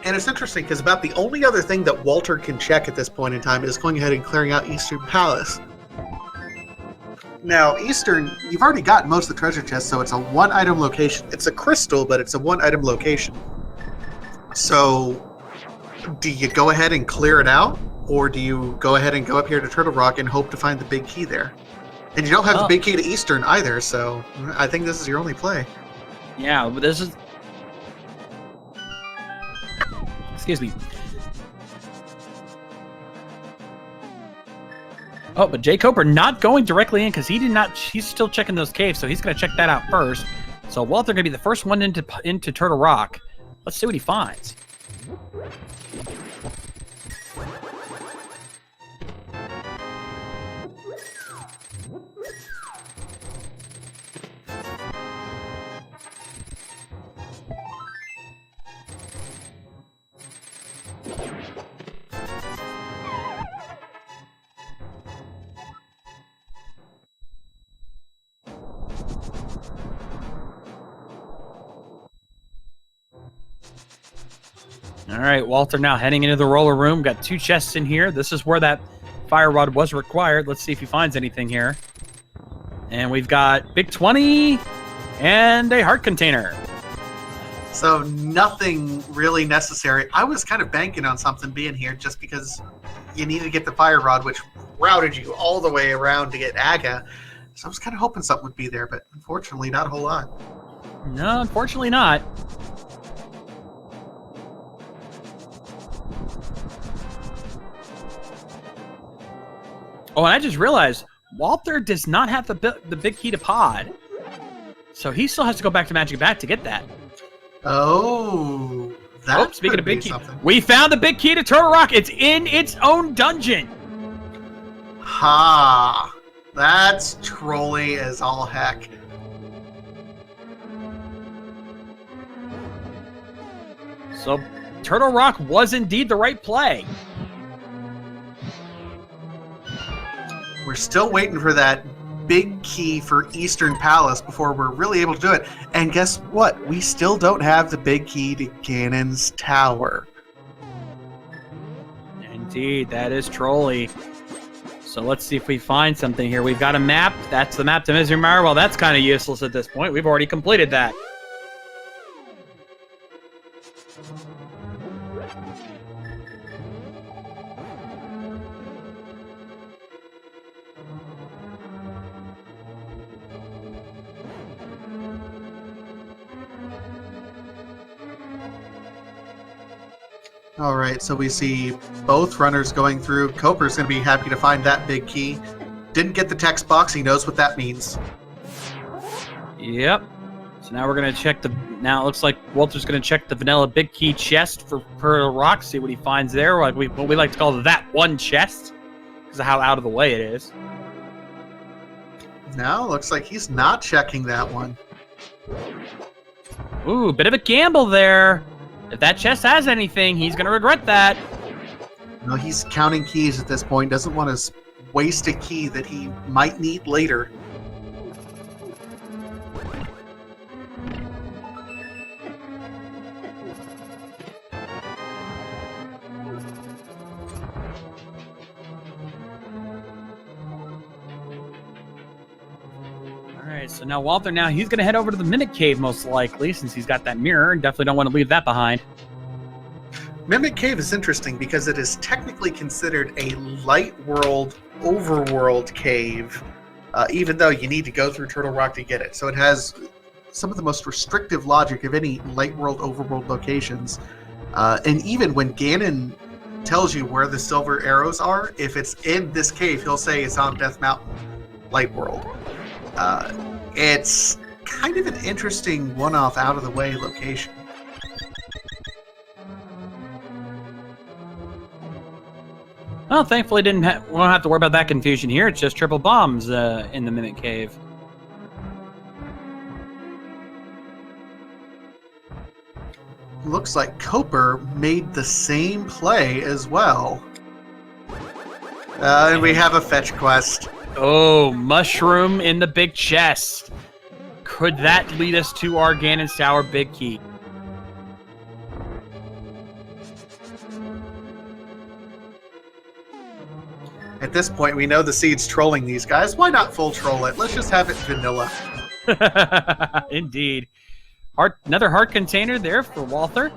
Speaker 1: And it's interesting because about the only other thing that Walter can check at this point in time is going ahead and clearing out Eastern Palace. Now, Eastern, you've already got most of the treasure chests, so it's a one-item location. It's a crystal, but it's a one-item location. So, do you go ahead and clear it out? Or do you go ahead and go up here to Turtle Rock and hope to find the big key there? And you don't have the big key to Eastern either, so I think this is your only play.
Speaker 2: Yeah, but this is... Excuse me. Oh, but jkoper not going directly in because he's still checking those caves, so he's going to check that out first. So Walther going to be the first one into Turtle Rock. Let's see what he finds. All right, Walter now heading into the roller room. Got 2 chests in here. This is where that fire rod was required. Let's see if he finds anything here. And we've got big 20 and a heart container.
Speaker 1: So nothing really necessary. I was kind of banking on something being here just because you needed to get the fire rod, which routed you all the way around to get Aga. So I was kind of hoping something would be there, but unfortunately not a whole lot.
Speaker 2: No, unfortunately not. Oh, and I just realized Walther does not have the big key to Pod. So he still has to go back to Magic Bat to get that.
Speaker 1: Oh, that
Speaker 2: speaking of big key, we found the big key to Turtle Rock. It's in its own dungeon.
Speaker 1: Ha! That's trolly as all heck.
Speaker 2: So Turtle Rock was indeed the right play.
Speaker 1: We're still waiting for that big key for Eastern Palace before we're really able to do it. And guess what? We still don't have the big key to Ganon's Tower.
Speaker 2: Indeed, that is trolly. So let's see if we find something here. We've got a map. That's the map to Misery Mire. Well, that's kind of useless at this point. We've already completed that.
Speaker 1: All right, so we see both runners going through. Koper's going to be happy to find that big key. Didn't get the text box. He knows what that means.
Speaker 2: Yep. So now we're going to check the... Now it looks like Walter's going to check the vanilla big key chest for Turtle Rock, see what he finds there. What we like to call that one chest, because of how out of the way it is.
Speaker 1: Now looks like he's not checking that one.
Speaker 2: Ooh, bit of a gamble there. If that chest has anything, he's going to regret that.
Speaker 1: No, he's counting keys at this point. Doesn't want to waste a key that he might need later.
Speaker 2: Alright, so now Walther, he's going to head over to the Mimic Cave most likely, since he's got that mirror, and definitely don't want to leave that behind.
Speaker 1: Mimic Cave is interesting because it is technically considered a light world, overworld cave, even though you need to go through Turtle Rock to get it. So it has some of the most restrictive logic of any light world, overworld locations. And even when Ganon tells you where the silver arrows are, if it's in this cave, he'll say it's on Death Mountain, light world. It's kind of an interesting one-off, out-of-the-way location.
Speaker 2: Well, thankfully, we won't have to worry about that confusion here. It's just triple bombs in the Mimic Cave.
Speaker 1: Looks like Koper made the same play as well. And we have a fetch quest.
Speaker 2: Oh, mushroom in the big chest. Could that lead us to our Ganon's Tower big key?
Speaker 1: At this point, we know the seed's trolling these guys. Why not full troll it? Let's just have it vanilla.
Speaker 2: Indeed. Another heart container there for Walther.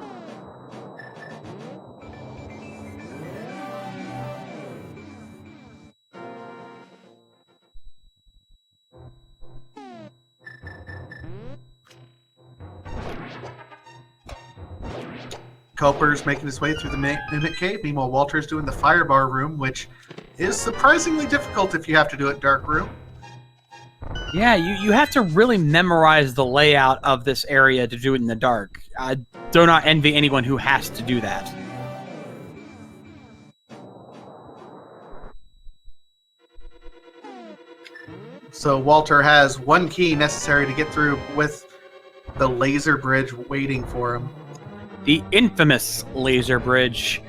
Speaker 1: Koper's making his way through the Mimic Cave. Meanwhile, Walter's doing the Firebar room, which is surprisingly difficult if you have to do it dark room.
Speaker 2: Yeah, you have to really memorize the layout of this area to do it in the dark. I do not envy anyone who has to do that.
Speaker 1: So Walter has one key necessary to get through with the laser bridge waiting for him.
Speaker 2: The infamous laser bridge.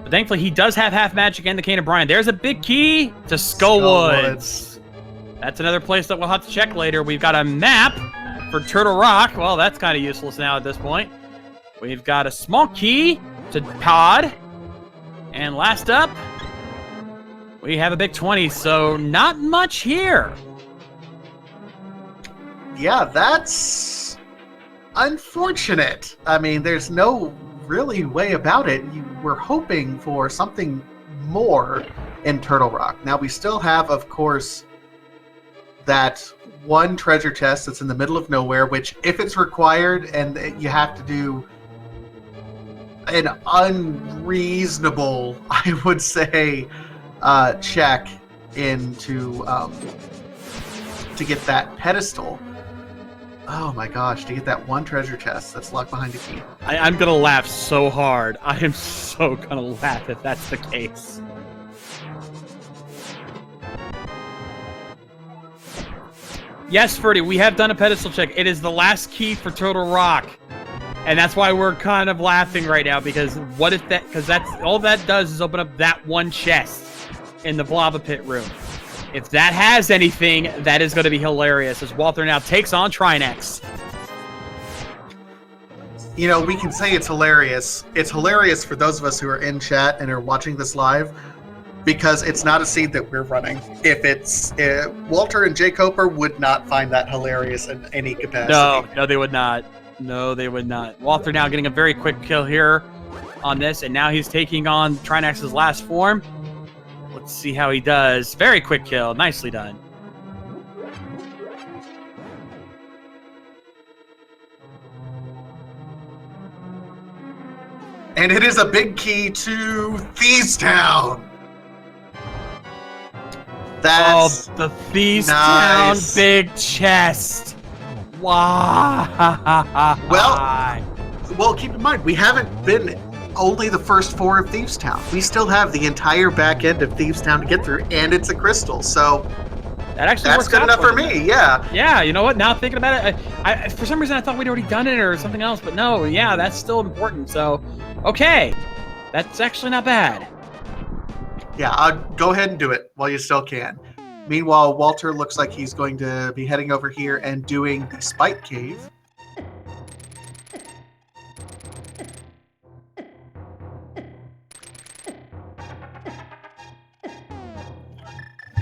Speaker 2: But thankfully, he does have half magic and the Cane of Brine. There's a big key to Skullwoods. That's another place that we'll have to check later. We've got a map for Turtle Rock. Well, that's kind of useless now at this point. We've got a small key to Pod. And last up, we have a big 20, so not much here.
Speaker 1: Yeah, that's unfortunate. I mean, there's no really way about it. You were hoping for something more in Turtle Rock. Now, we still have, of course, that one treasure chest that's in the middle of nowhere, which, if it's required and you have to do an unreasonable, I would say, check into to get that pedestal. Oh my gosh, to get that one treasure chest that's locked behind a key.
Speaker 2: I'm gonna laugh so hard. I am so gonna laugh if that's the case. Yes, Ferdy, we have done a pedestal check. It is the last key for Turtle Rock. And that's why we're kind of laughing right now, because what if that, because that's all that does is open up that one chest in the Lava Pit room. If that has anything, that is going to be hilarious, as Walther now takes on Trinex.
Speaker 1: You know, we can say it's hilarious. It's hilarious for those of us who are in chat and are watching this live, because it's not a seed that we're running. If it's Walter and jkoper would not find that hilarious in any capacity.
Speaker 2: No, they would not. No, they would not. Walther now getting a very quick kill here on this, and now he's taking on Trinex's last form. Let's see how he does. Very quick kill. Nicely done.
Speaker 1: And it is a big key to Thieves Town. That's
Speaker 2: the Thieves
Speaker 1: nice.
Speaker 2: Town big chest. Wow.
Speaker 1: Well, keep in mind, we haven't been only the first 4 of Thieves Town. We still have the entire back end of Thieves Town to get through, and it's a crystal. So
Speaker 2: That actually
Speaker 1: That's
Speaker 2: works
Speaker 1: good
Speaker 2: out
Speaker 1: enough for
Speaker 2: them.
Speaker 1: me, yeah.
Speaker 2: Yeah, you know what? Now thinking about it, I for some reason I thought we'd already done it or something else, but no, yeah, that's still important. So, okay, that's actually not bad.
Speaker 1: Yeah, go ahead and do it while you still can. Meanwhile, Walter looks like he's going to be heading over here and doing the Spike Cave.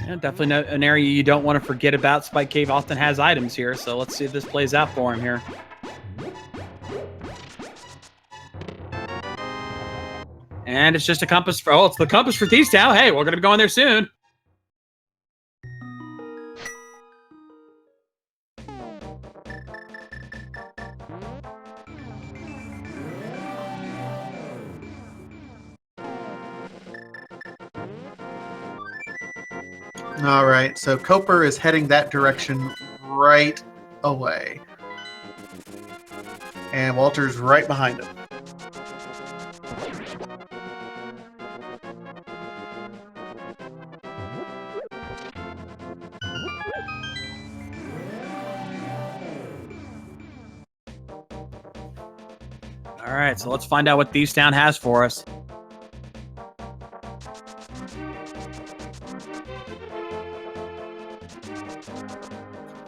Speaker 2: Yeah, definitely an area you don't want to forget about. Spike Cave often has items here, so let's see if this plays out for him here. And it's just a compass for, oh, it's the compass for Thieves Town. Hey, we're going to be going there soon.
Speaker 1: All right, so Koper is heading that direction right away. And Walter's right behind him.
Speaker 2: All right, so let's find out what Thieves Town has for us.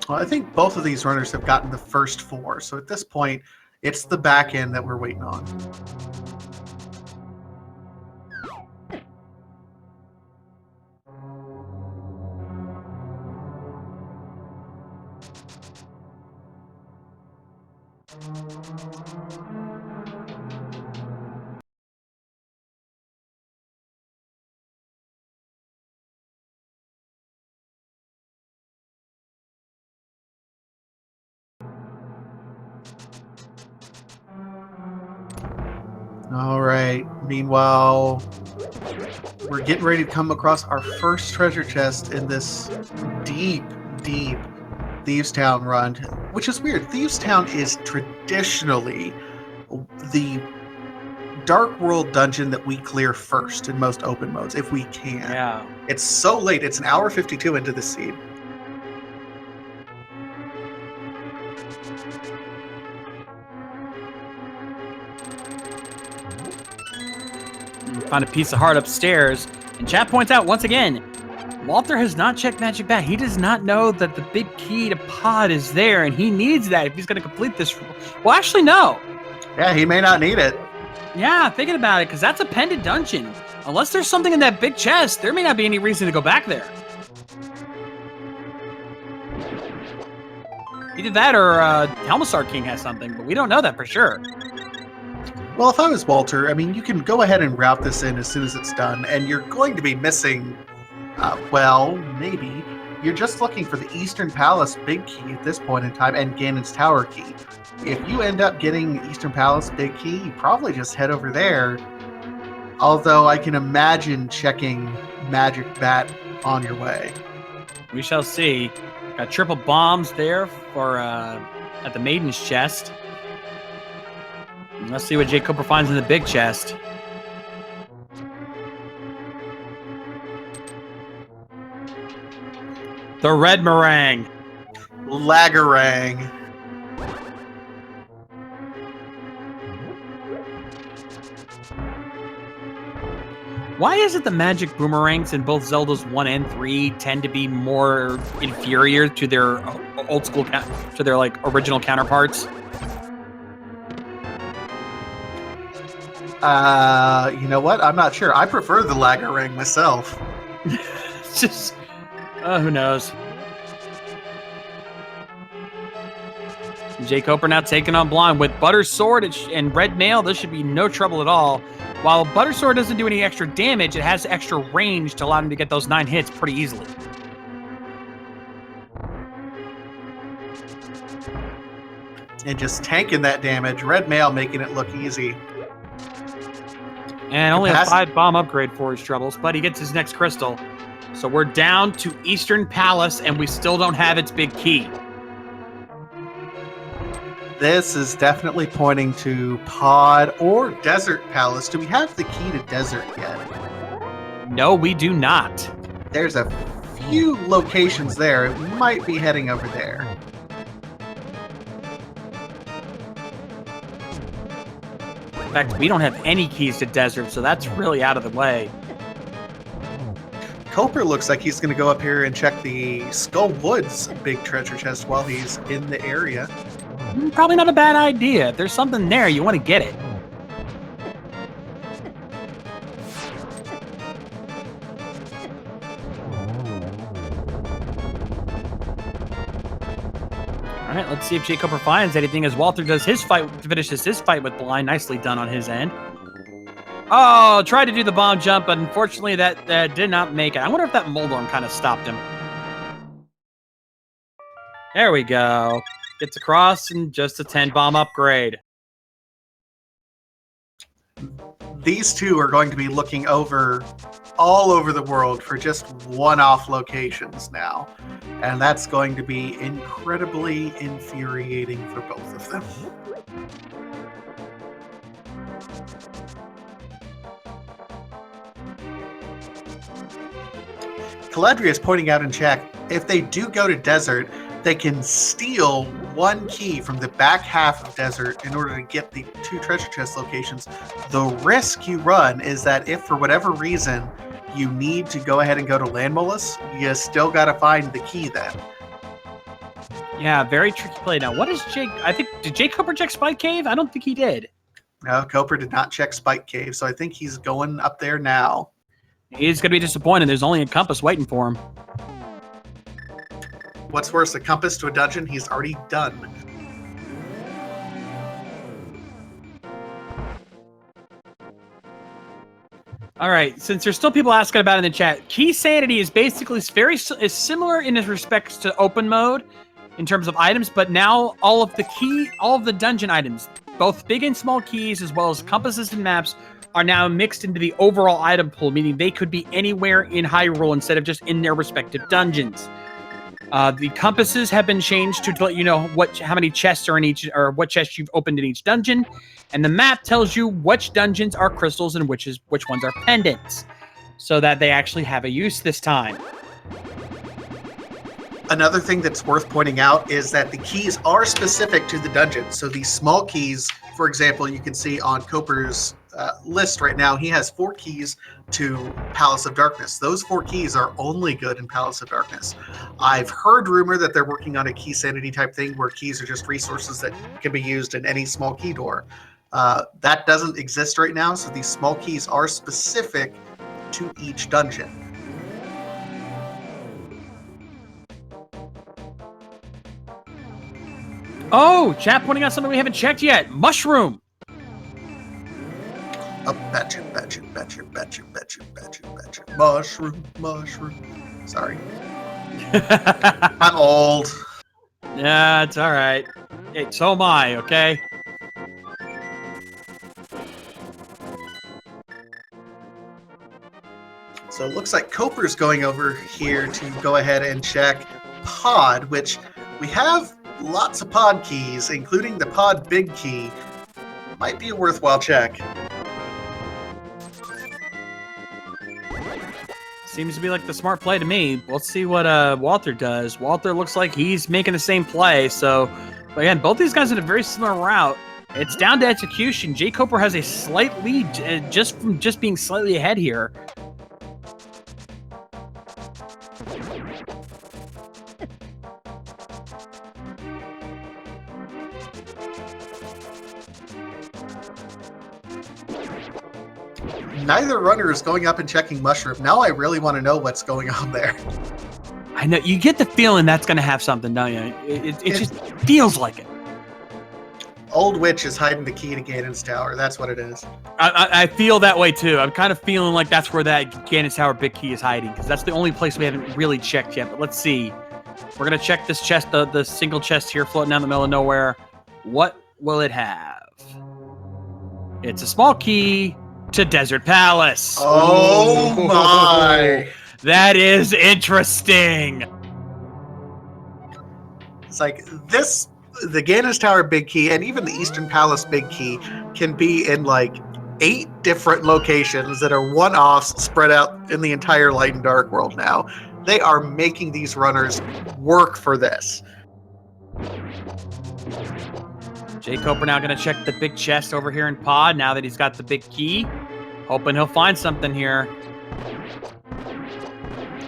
Speaker 1: Well, I think both of these runners have gotten the first 4, so at this point, it's the back end that we're waiting on. All right. Meanwhile, we're getting ready to come across our first treasure chest in this deep, deep Thieves Town run, which is weird. Thieves Town is traditionally the Dark World dungeon that we clear first in most open modes, if we can.
Speaker 2: Yeah.
Speaker 1: It's so late. It's an hour 52 into the seed.
Speaker 2: Find a piece of heart upstairs. And chat points out once again, Walter has not checked Magic Bat. He does not know that the big key to pod is there, and he needs that if he's going to complete this. Well, actually, no.
Speaker 1: Yeah, he may not need it.
Speaker 2: Yeah, thinking about it, because that's a pendant dungeon. Unless there's something in that big chest, there may not be any reason to go back there. Either that or Helmassar King has something, but we don't know that for sure.
Speaker 1: Well, if I was Walter, I mean, you can go ahead and route this in as soon as it's done, and you're going to be missing, well, maybe. You're just looking for the Eastern Palace big key at this point in time, and Ganon's Tower key. If you end up getting Eastern Palace big key, you probably just head over there. Although I can imagine checking Magic Bat on your way.
Speaker 2: We shall see. Got triple bombs there for at the Maiden's chest. Let's see what jkoper finds in the big chest. The red meringue.
Speaker 1: Lagarang.
Speaker 2: Why is it the magic boomerangs in both Zeldas 1 and 3 tend to be more inferior to their old school, to their like original counterparts?
Speaker 1: You know what? I'm not sure. I prefer the Lagarang myself.
Speaker 2: It's just, who knows? jkoper now taking on Blind with Butter Sword and Red Nail. This should be no trouble at all. While Butter Sword doesn't do any extra damage, it has extra range to allow him to get those 9 hits pretty easily.
Speaker 1: And just tanking that damage. Red Mail making it look easy.
Speaker 2: And only a 5 bomb upgrade for his troubles, but he gets his next crystal. So we're down to Eastern Palace, and we still don't have its big key.
Speaker 1: This is definitely pointing to Pod or Desert Palace. Do we have the key to Desert yet?
Speaker 2: No, we do not.
Speaker 1: There's a few locations there. It might be heading over there.
Speaker 2: In fact, we don't have any keys to desert, so that's really out of the way.
Speaker 1: Koper looks like he's going to go up here and check the Skull Woods big treasure chest while he's in the area.
Speaker 2: Probably not a bad idea. If there's something there, you want to get it. All right, let's see if jkoper finds anything as Walther does his fight, finishes his fight with Blind. Nicely done on his end. Oh, tried to do the bomb jump, but unfortunately that did not make it. I wonder if that Moldorm kind of stopped him. There we go. Gets across and just a 10 bomb upgrade.
Speaker 1: These two are going to be looking over all over the world for just one-off locations now. And that's going to be incredibly infuriating for both of them. Caladria is pointing out in chat, if they do go to desert, they can steal one key from the back half of desert in order to get the 2 treasure chest locations. The risk you run is that if for whatever reason you need to go ahead and go to Landmolus, you still got to find the key then.
Speaker 2: Yeah, very tricky play. Now, what is Jake? I think, did jkoper check Spike Cave? I don't think he did.
Speaker 1: No, Koper did not check Spike Cave, so I think he's going up there now.
Speaker 2: He's going to be disappointed. There's only a compass waiting for him.
Speaker 1: What's worse, a compass to a dungeon he's already done.
Speaker 2: All right, since there's still people asking about it in the chat, Keysanity is basically is similar in its respects to open mode in terms of items, but now all of the dungeon items, both big and small keys, as well as compasses and maps, are now mixed into the overall item pool, meaning they could be anywhere in Hyrule instead of just in their respective dungeons. The compasses have been changed to let you know how many chests are in each, or what chests you've opened in each dungeon, and the map tells you which dungeons are crystals and which ones are pendants, so that they actually have a use this time.
Speaker 1: Another thing that's worth pointing out is that the keys are specific to the dungeon. So these small keys, for example, you can see on Koper's list right now, he has 4 keys to Palace of Darkness. Those 4 keys are only good in Palace of Darkness. I've heard rumor that they're working on a Keysanity type thing where keys are just resources that can be used in any small key door. That doesn't exist right now, so these small keys are specific to each dungeon.
Speaker 2: Oh, chat pointing out something we haven't checked yet. Mushroom.
Speaker 1: Oh, betcha. Mushroom. Sorry. I'm old.
Speaker 2: Yeah, it's all right. Hey, so am I, okay?
Speaker 1: So it looks like Koper's going over here to go ahead and check pod, which we have lots of pod keys, including the pod big key. Might be a worthwhile check.
Speaker 2: Seems to be like the smart play to me. Let's see what Walther does. Walther looks like he's making the same play. So, again, both these guys in a very similar route. It's down to execution. jkoper has a slight lead just from being slightly ahead here.
Speaker 1: Neither runner is going up and checking Mushroom. Now I really want to know what's going on there.
Speaker 2: I know. You get the feeling that's going to have something, don't you? It just feels like it.
Speaker 1: Old Witch is hiding the key to Ganon's Tower. That's what it is.
Speaker 2: I feel that way, too. I'm kind of feeling like that's where that Ganon's Tower big key is hiding, because that's the only place we haven't really checked yet. But let's see. We're going to check this chest, the single chest here floating down the middle of nowhere. What will it have? It's a small key to Desert Palace.
Speaker 1: Oh my!
Speaker 2: That is interesting.
Speaker 1: It's like this, the Ganon's Tower big key and even the Eastern Palace big key can be in like 8 different locations that are one-offs spread out in the entire Light and Dark world now. They are making these runners work for this.
Speaker 2: jkoper now going to check the big chest over here in pod now that he's got the big key. Hoping he'll find something here.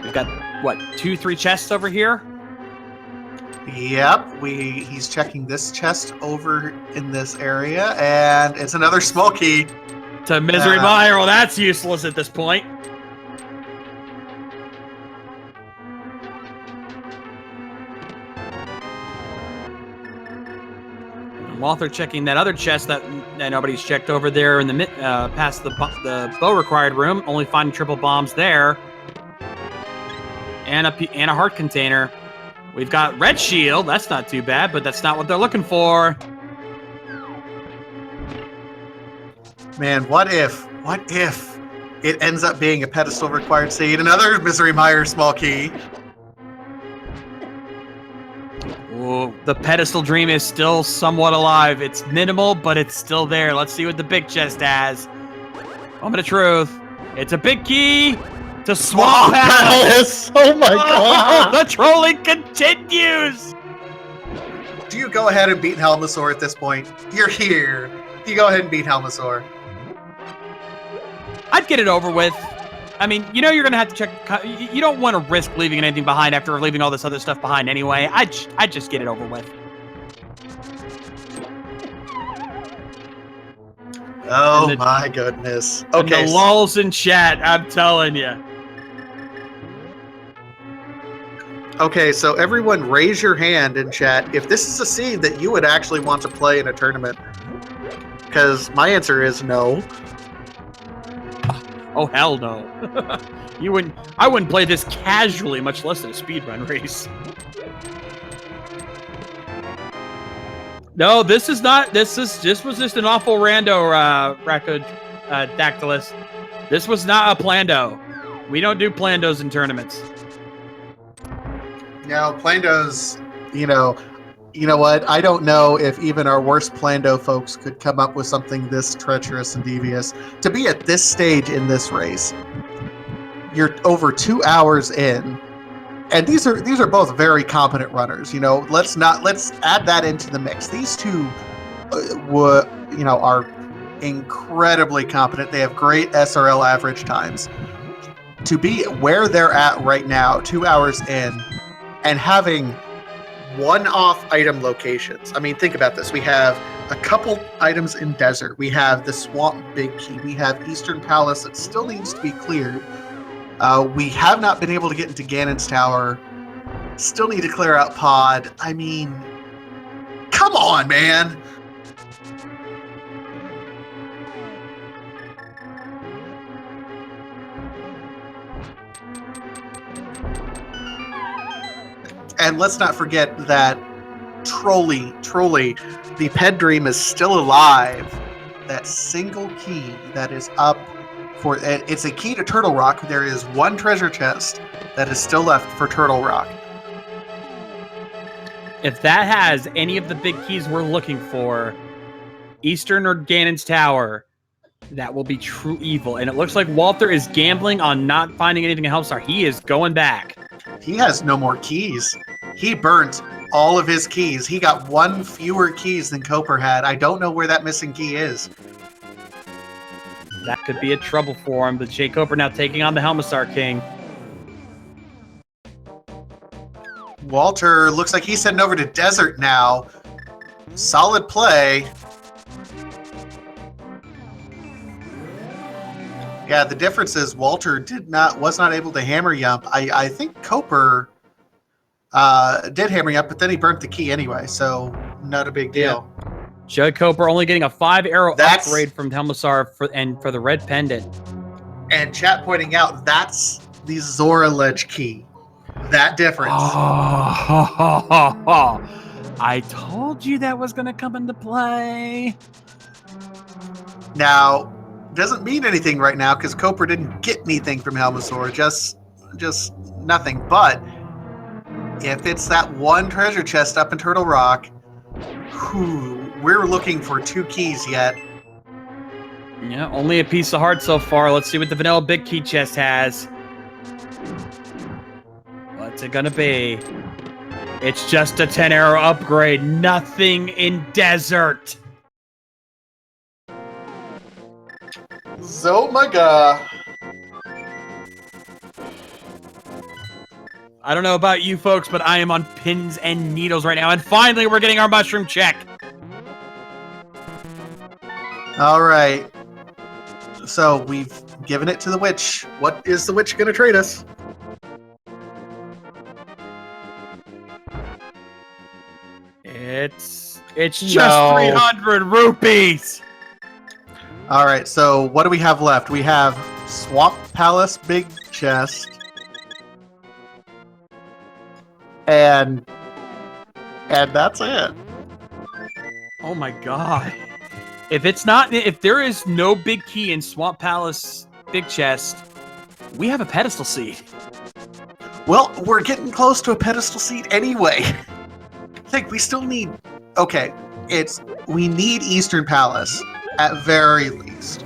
Speaker 2: We've got, what, 2-3 chests over here?
Speaker 1: Yep, he's checking this chest over in this area, and it's another small key.
Speaker 2: To Misery Mire. Well, that's useless at this point. Walther checking that other chest that nobody's checked over there in the past the bow required room, only finding triple bombs there, and a heart container. We've got red shield. That's not too bad, but that's not what they're looking for.
Speaker 1: Man, what if it ends up being a pedestal required seed? Another Misery Mire small key.
Speaker 2: Ooh, the pedestal dream is still somewhat alive. It's minimal, but it's still there. Let's see what the big chest has. Moment of truth. It's a big key to Swamp Palace.
Speaker 3: Oh my god!
Speaker 2: The trolling continues.
Speaker 1: Do you go ahead and beat Helmasaur at this point? You're here. You go ahead and beat Helmasaur.
Speaker 2: I'd get it over with. I mean, you know you're going to have to check. You don't want to risk leaving anything behind after leaving all this other stuff behind anyway. I'd just get it over with.
Speaker 1: Oh my goodness. Okay.
Speaker 2: And the lulls in chat, I'm telling you.
Speaker 1: Okay, so everyone raise your hand in chat if this is a seed that you would actually want to play in a tournament. Because my answer is no.
Speaker 2: Oh hell no. I wouldn't play this casually, much less in a speedrun race. No, this was just an awful rando Racodactylus. This was not a plando. We don't do plandos in tournaments.
Speaker 1: No, plandos, you know what? I don't know if even our worst plando folks could come up with something this treacherous and devious. To be at this stage in this race, you're over 2 hours in, and these are both very competent runners. You know, let's add that into the mix. These two, are incredibly competent. They have great SRL average times. To be where they're at right now, 2 hours in, and having one-off item locations. I mean, think about this. We have a couple items in Desert. We have the Swamp Big Key. We have Eastern Palace that still needs to be cleared. We have not been able to get into Ganon's Tower. Still need to clear out Pod. I mean, come on, man. And let's not forget that Trolley, the Ped Dream is still alive. That single key that is up for it's a key to Turtle Rock. There is one treasure chest that is still left for Turtle Rock.
Speaker 2: If that has any of the big keys we're looking for, Eastern or Ganon's Tower, that will be true evil. And it looks like Walther is gambling on not finding anything in Hellstar. He is going back.
Speaker 1: He has no more keys. He burnt all of his keys. He got one fewer keys than Koper had. I don't know where that missing key is.
Speaker 2: That could be a trouble for him. But jkoper now taking on the Helmasaur King.
Speaker 1: Walter looks like he's heading over to Desert now. Solid play. Yeah, the difference is Walter was not able to hammer yump. I think Koper did hammer yump, but then he burnt the key anyway, so not a big deal.
Speaker 2: Yeah. jkoper only getting a 5-arrow upgrade from Helmasaur for the red pendant.
Speaker 1: And chat pointing out that's the Zora Ledge key. That difference.
Speaker 2: I told you that was going to come into play.
Speaker 1: Now, doesn't mean anything right now because Koper didn't get anything from Helmasaur, just nothing. But if it's that one treasure chest up in Turtle Rock, we're looking for 2 keys yet.
Speaker 2: Yeah, only a piece of heart so far. Let's see what the vanilla big key chest has. What's it gonna be? It's just a 10 arrow upgrade. Nothing in desert.
Speaker 1: So my god.
Speaker 2: I don't know about you folks, but I am on pins and needles right now. And finally, we're getting our mushroom check.
Speaker 1: All right. So we've given it to the witch. What is the witch going to trade us?
Speaker 2: It's just 300 rupees.
Speaker 1: All right. So what do we have left? We have Swamp Palace Big Chest. And that's it.
Speaker 2: Oh my god. If there is no big key in Swamp Palace Big Chest, we have a pedestal seed.
Speaker 1: Well, we're getting close to a pedestal seed anyway. I think we still need... Okay, we need Eastern Palace, at very least.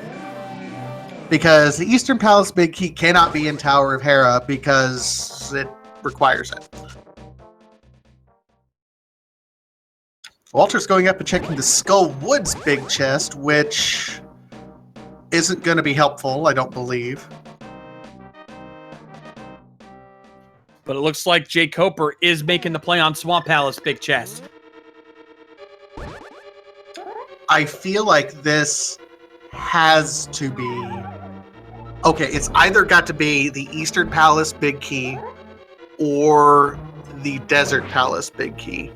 Speaker 1: Because the Eastern Palace Big Key cannot be in Tower of Hera because it requires it. Walter's going up and checking the Skull Woods Big Chest, which isn't going to be helpful, I don't believe.
Speaker 2: But it looks like jkoper is making the play on Swamp Palace Big Chest.
Speaker 1: I feel like this has to be... Okay, it's either got to be the Eastern Palace Big Key or the Desert Palace Big Key.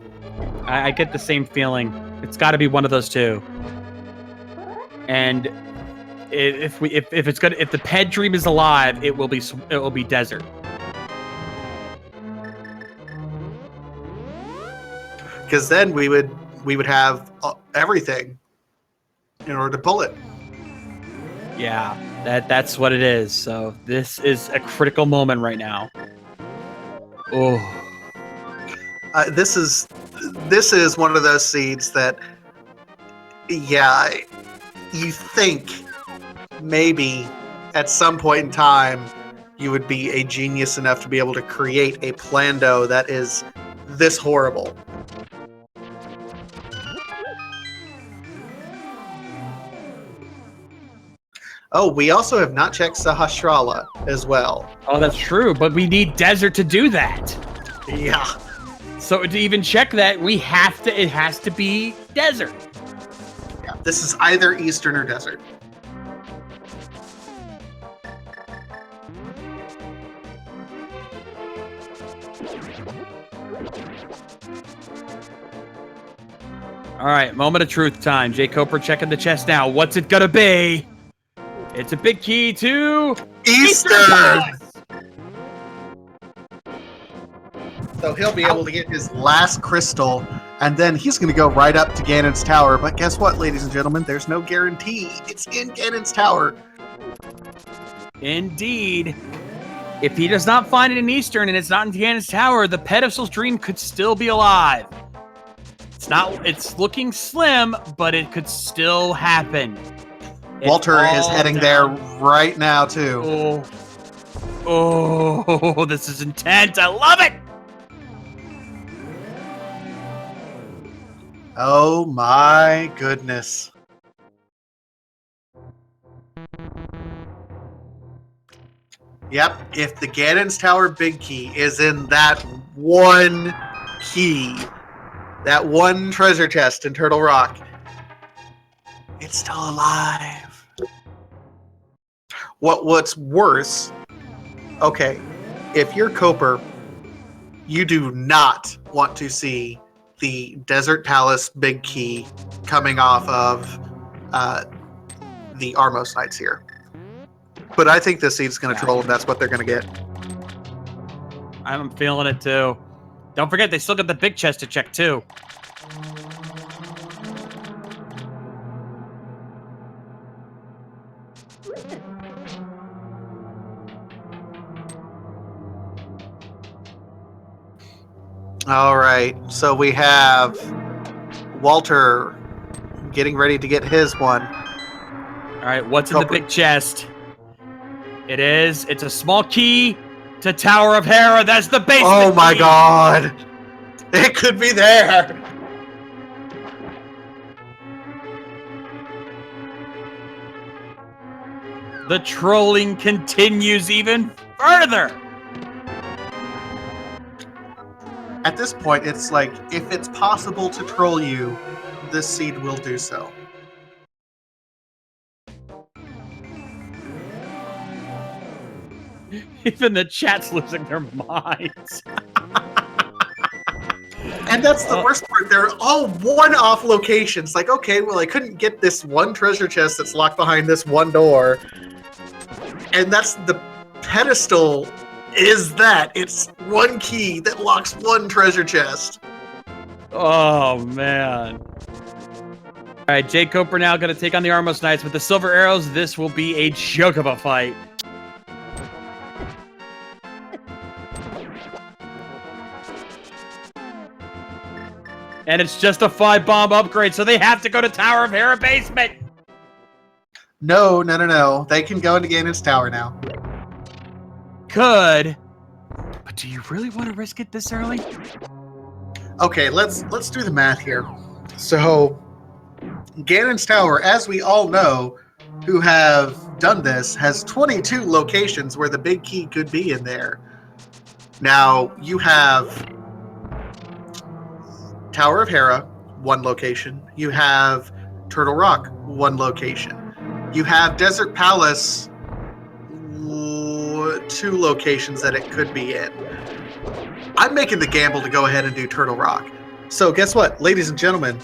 Speaker 2: I get the same feeling. It's got to be one of those two. And if the Ped Dream is alive, it will be desert.
Speaker 1: Because then we would have everything in order to pull it.
Speaker 2: Yeah, that's what it is. So this is a critical moment right now. Oh,
Speaker 1: this is one of those seeds that, yeah, you think maybe at some point in time you would be a genius enough to be able to create a Plando that is this horrible. Oh, we also have not checked Sahasrara as well.
Speaker 2: Oh, that's true, but we need desert to do that.
Speaker 1: Yeah.
Speaker 2: So to even check that, it has to be desert.
Speaker 1: Yeah, this is either Eastern or Desert.
Speaker 2: All right, moment of truth time. jkoper checking the chest now. What's it gonna be? It's a big key to
Speaker 1: Eastern! So he'll be able to get his last crystal, and then he's going to go right up to Ganon's tower. But guess what, ladies and gentlemen? There's no guarantee. It's in Ganon's tower.
Speaker 2: Indeed. If he does not find it in Eastern and it's not in Ganon's tower, the pedestal's dream could still be alive. It's looking slim, but it could still happen.
Speaker 1: Walter is heading there right now, too.
Speaker 2: Oh, this is intense. I love it.
Speaker 1: Oh my goodness. Yep, if the Ganon's Tower Big Key is in that one key, that one treasure chest in Turtle Rock, it's still alive. What's worse, okay, if you're Koper, you do not want to see the Desert Palace Big Key coming off of the Armos Knights here. But I think this seed's going to troll, and that's what they're going to get.
Speaker 2: I'm feeling it too. Don't forget, they still got the big chest to check too.
Speaker 1: All right, so we have Walter getting ready to get his one.
Speaker 2: All right, what's in the big chest? It's a small key to Tower of Hera. That's the basement.
Speaker 1: Oh my
Speaker 2: key.
Speaker 1: god. It could be there.
Speaker 2: The trolling continues even further.
Speaker 1: At this point, it's like, if it's possible to troll you, this seed will do so.
Speaker 2: Even the chat's losing their minds.
Speaker 1: And that's the worst part. They're all one-off locations. Like, okay, well, I couldn't get this one treasure chest that's locked behind this one door. And that's the pedestal is that. It's one key that locks one treasure chest.
Speaker 2: Oh, man. All right, jkoper now going to take on the Armos Knights with the Silver Arrows. This will be a joke of a fight. And it's just a 5-bomb upgrade, so they have to go to Tower of Hera basement.
Speaker 1: No. They can go into Ganon's tower now.
Speaker 2: Could. But do you really want to risk it this early?
Speaker 1: Okay, let's do the math here. So, Ganon's tower, as we all know, who have done this, has 22 locations where the big key could be in there. Now, you have Tower of Hera, one location. You have Turtle Rock, one location. You have Desert Palace, 2 locations that it could be in. I'm making the gamble to go ahead and do Turtle Rock. So guess what, ladies and gentlemen?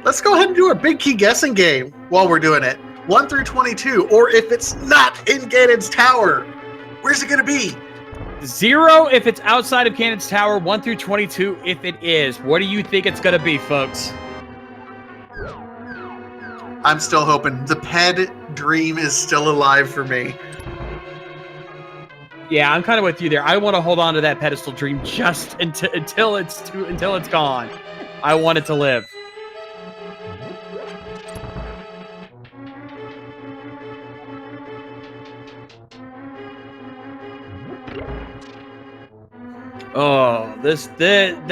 Speaker 1: Let's go ahead and do our big key guessing game while we're doing it. 1 through 22, or if it's not in Ganon's tower, where's it going to be?
Speaker 2: 0 if it's outside of Ganon's tower, 1 through 22 if it is. What do you think it's going to be, folks?
Speaker 1: I'm still hoping. The ped dream is still alive for me.
Speaker 2: Yeah, I'm kind of with you there. I want to hold on to that pedestal dream just until it's gone. I want it to live. Oh,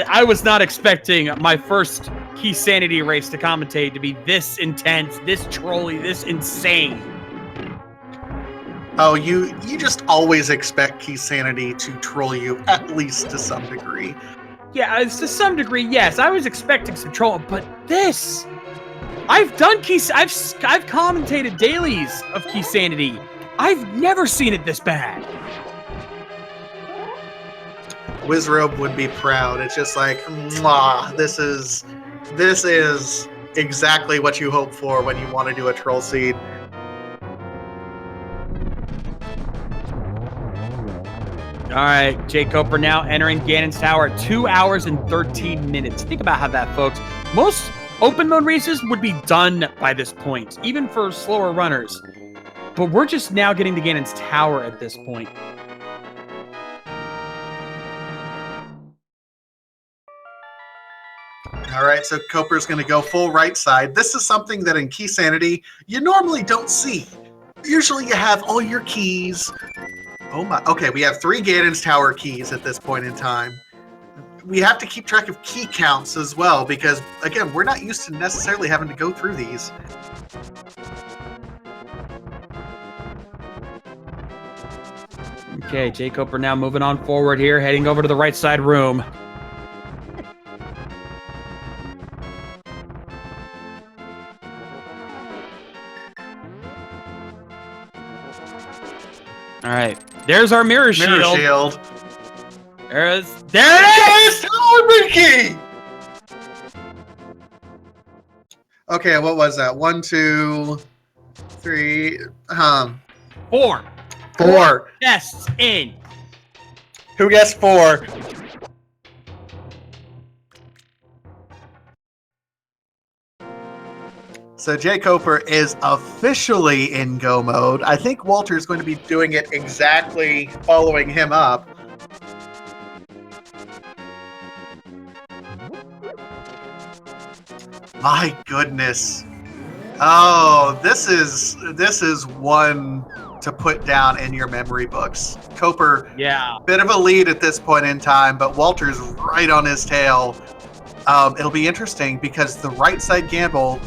Speaker 2: I was not expecting my first Keysanity race to commentate to be this intense, this trolly, this insane.
Speaker 1: Oh, you just always expect Keysanity to troll you, at least to some degree.
Speaker 2: Yeah, to some degree, yes. I was expecting some troll, but this... I've commentated dailies of Keysanity. I've never seen it this bad.
Speaker 1: Wizrobe would be proud. It's just like, mwah, this is exactly what you hope for when you want to do a troll seed.
Speaker 2: All right, jkoper now entering Ganon's tower at 2 hours and 13 minutes. Think about how that, folks. Most open mode races would be done by this point, even for slower runners. But we're just now getting to Ganon's tower at this point.
Speaker 1: All right, so Koper's going to go full right side. This is something that in Keysanity you normally don't see. Usually you have all your keys. Oh my, okay, we have 3 Ganon's tower keys at this point in time. We have to keep track of key counts as well because, again, we're not used to necessarily having to go through these.
Speaker 2: Okay, jkoper now moving on forward here, heading over to the right side room. All right, there's our mirror shield. There it is!
Speaker 1: Tower key! Okay, what was that? 1, 2, 3,
Speaker 2: 4.
Speaker 1: 4.
Speaker 2: Yes, in.
Speaker 1: Who guessed 4? So jkoper is officially in go mode. I think Walter is going to be doing it exactly following him up. My goodness. Oh, this is one to put down in your memory books. Koper,
Speaker 2: Yeah.
Speaker 1: bit of a lead at this point in time, but Walter's right on his tail. It'll be interesting because the right side gamble,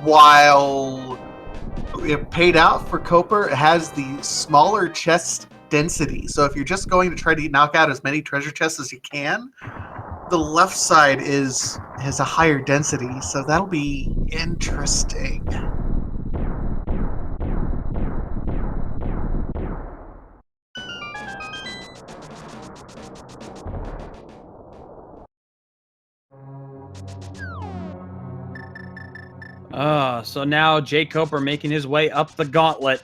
Speaker 1: while it paid out for Koper, has the smaller chest density. So if you're just going to try to knock out as many treasure chests as you can, the left side has a higher density. So that'll be interesting.
Speaker 2: So now jkoper making his way up the gauntlet.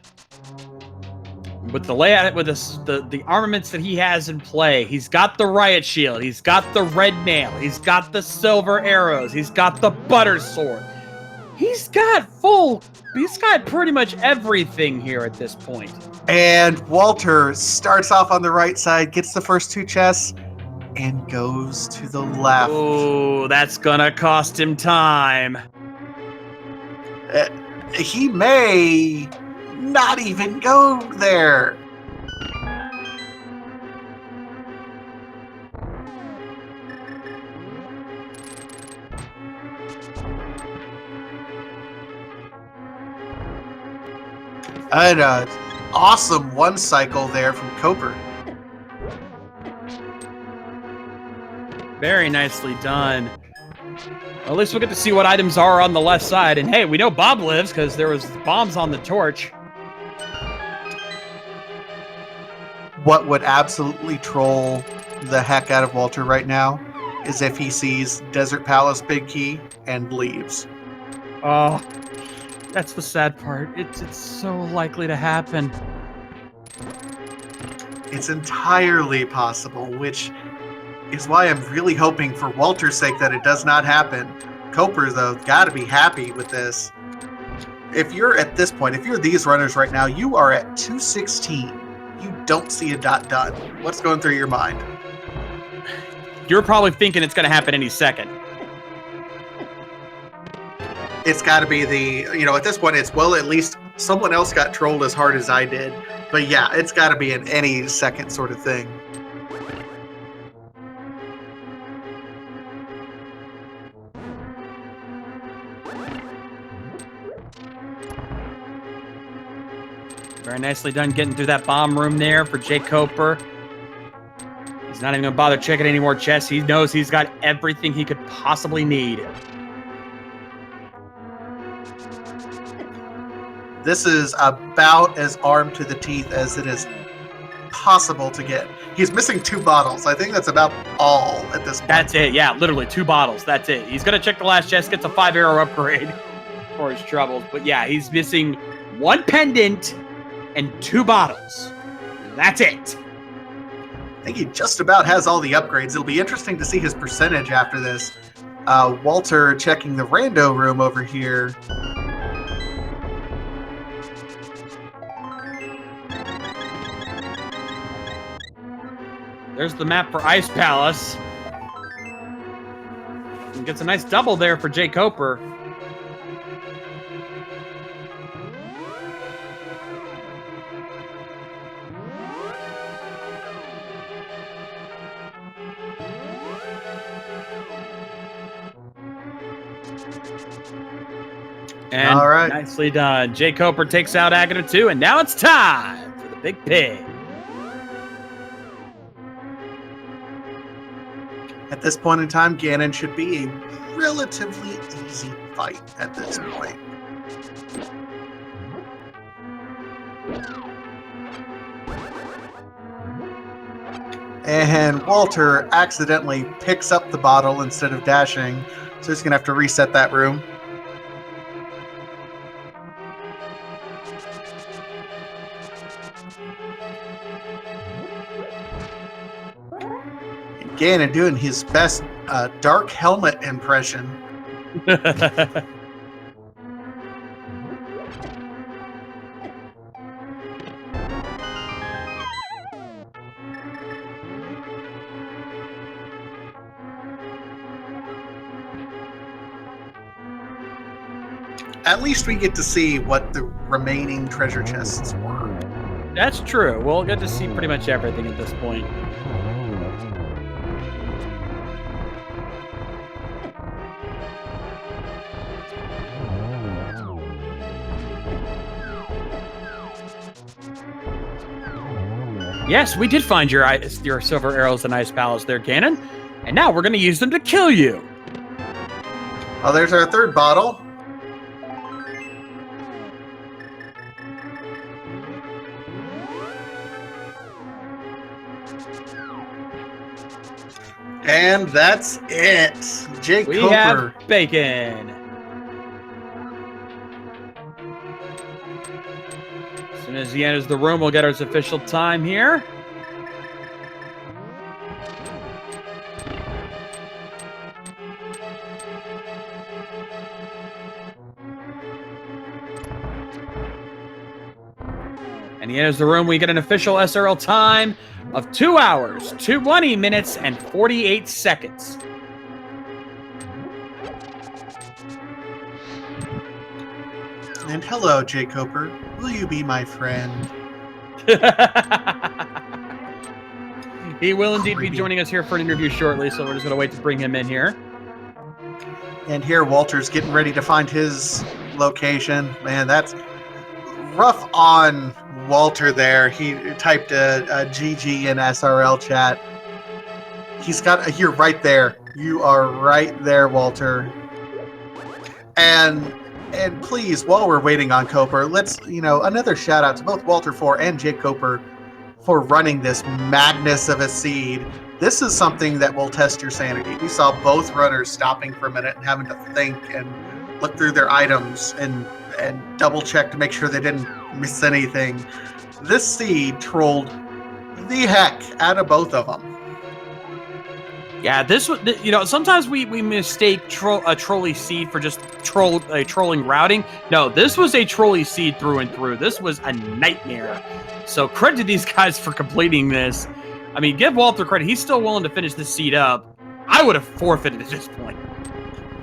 Speaker 2: With the layout, with the armaments that he has in play, he's got the riot shield, he's got the red nail, he's got the silver arrows, he's got the butter sword. He's got pretty much everything here at this point.
Speaker 1: And Walter starts off on the right side, gets the first 2 chests, and goes to the left.
Speaker 2: Oh, that's gonna cost him time.
Speaker 1: He may not even go there. And awesome one cycle there from Koper.
Speaker 2: Very nicely done. Well, at least we'll get to see what items are on the left side. And hey, we know Bob lives because there was bombs on the torch.
Speaker 1: What would absolutely troll the heck out of Walter right now is if he sees Desert Palace Big Key and leaves.
Speaker 2: Oh, that's the sad part. It's so likely to happen.
Speaker 1: It's entirely possible, which is why I'm really hoping for Walter's sake that it does not happen. Koper, though, got to be happy with this. If you're at this point, if you're these runners right now, you are at 216. You don't see a dot done. What's going through your mind?
Speaker 2: You're probably thinking it's going to happen any second.
Speaker 1: It's got to be at this point, it's, well, at least someone else got trolled as hard as I did. But yeah, it's got to be an any second sort of thing.
Speaker 2: Very nicely done getting through that bomb room there for jkoper. He's not even going to bother checking any more chests. He knows he's got everything he could possibly need.
Speaker 1: This is about as armed to the teeth as it is possible to get. He's missing 2 bottles. I think that's about all at this point.
Speaker 2: That's it. Yeah, literally 2 bottles. That's it. He's going to check the last chest, gets a 5-arrow upgrade for his troubles. But yeah, he's missing 1 pendant and 2 bottles. That's it.
Speaker 1: I think he just about has all the upgrades. It'll be interesting to see his percentage after this. Walter checking the rando room over here.
Speaker 2: There's the map for Ice Palace. And gets a nice double there for jkoper. And
Speaker 1: all right.
Speaker 2: Nicely done. jkoper takes out Agahnim 2, and now it's time for the big pig.
Speaker 1: At this point in time, Ganon should be a relatively easy fight at this point. And Walter accidentally picks up the bottle instead of dashing, so he's going to have to reset that room. Ganon doing his best Dark Helmet impression. At least we get to see what the remaining treasure chests were.
Speaker 2: That's true. We'll get to see pretty much everything at this point. Yes, we did find your silver arrows and ice palace there, Ganon. And now we're going to use them to kill you.
Speaker 1: Oh, there's our third bottle. And that's it. jkoper.
Speaker 2: We have bacon. As soon as he enters the room, we'll get his official time here. And he enters the room, we get an official SRL time of 2 hours, 20 minutes, and 48 seconds.
Speaker 1: And hello, jkoper. Will you be my friend?
Speaker 2: He will indeed be joining us here for an interview shortly, so we're just going to wait to bring him in here.
Speaker 1: And here Walter's getting ready to find his location. Man, that's rough on Walter there. He typed a GG in SRL chat. He's got, you're right there. You are right there, Walter. And please, while we're waiting on Koper, let's, another shout out to both Walter 4 and jkoper for running this madness of a seed. This is something that will test your sanity. We saw both runners stopping for a minute and having to think and look through their items and double check to make sure they didn't miss anything. This seed trolled the heck out of both of them.
Speaker 2: Yeah, this was, sometimes we mistake a trolley seed for just trolling routing. No, this was a trolley seed through and through. This was a nightmare. So credit to these guys for completing this. I mean, give Walter credit. He's still willing to finish this seed up. I would have forfeited at this point.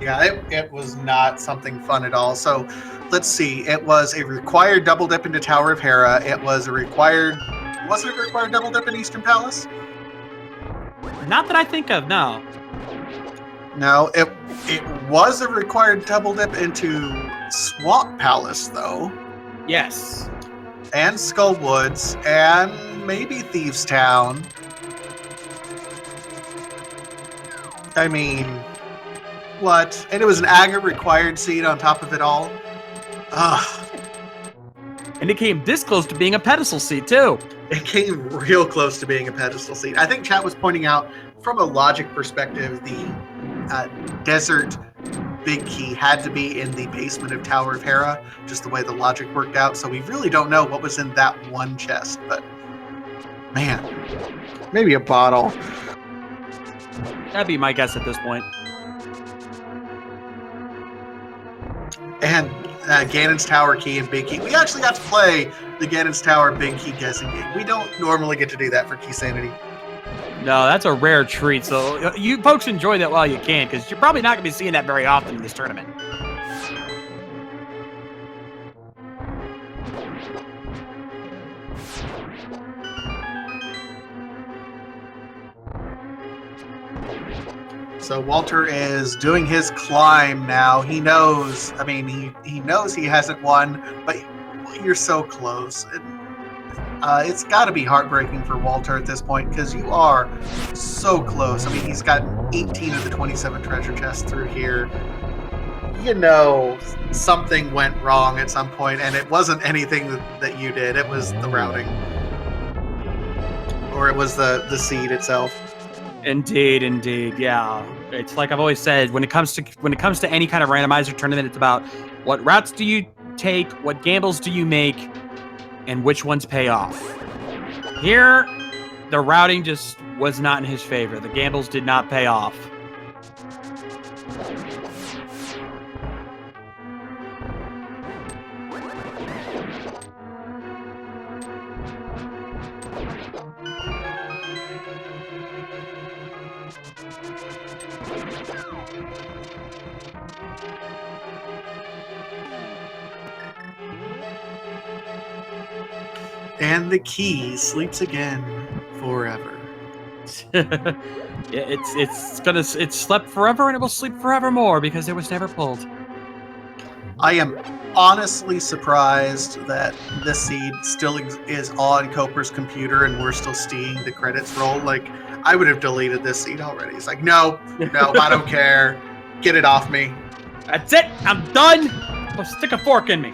Speaker 1: Yeah, it was not something fun at all. So let's see. It was a required double dip into Tower of Hera. It was a required... Was it a required double dip in Eastern Palace?
Speaker 2: Not that I think of, no.
Speaker 1: No, it was a required double dip into Swamp Palace, though.
Speaker 2: Yes.
Speaker 1: And Skullwoods, and maybe Thieves Town. I mean, what? And it was an agate required seed on top of it all? Ugh.
Speaker 2: And it came this close to being a pedestal seed, too.
Speaker 1: It came real close to being a pedestal seed. I think chat was pointing out, from a logic perspective, the desert big key had to be in the basement of Tower of Hera, just the way the logic worked out. So we really don't know what was in that one chest, but man, maybe a bottle.
Speaker 2: That'd be my guess at this point.
Speaker 1: And Ganon's Tower key and big key. We actually got to play the Ganon's Tower big key guessing game. We don't normally get to do that for Keysanity.
Speaker 2: No, that's a rare treat. So you folks enjoy that while you can, because you're probably not going to be seeing that very often in this tournament.
Speaker 1: So Walter is doing his climb now. He knows, he knows he hasn't won, but you're so close. It's got to be heartbreaking for Walter at this point, because you are so close. I mean, he's got 18 of the 27 treasure chests through here. Something went wrong at some point, and it wasn't anything that you did. It was the routing. Or it was the seed itself.
Speaker 2: Indeed, yeah. It's like I've always said, when it comes to any kind of randomizer tournament, it's about what routes do you take, what gambles do you make, and which ones pay off. Here, the routing just was not in his favor. The gambles did not pay off.
Speaker 1: And the key sleeps again forever.
Speaker 2: Yeah, it's slept forever and it will sleep forevermore because it was never pulled.
Speaker 1: I am honestly surprised that this seed still is on Coper's computer and we're still seeing the credits roll. Like, I would have deleted this seed already. It's like, no, I don't care. Get it off me.
Speaker 2: That's it. I'm done. Well, stick a fork in me.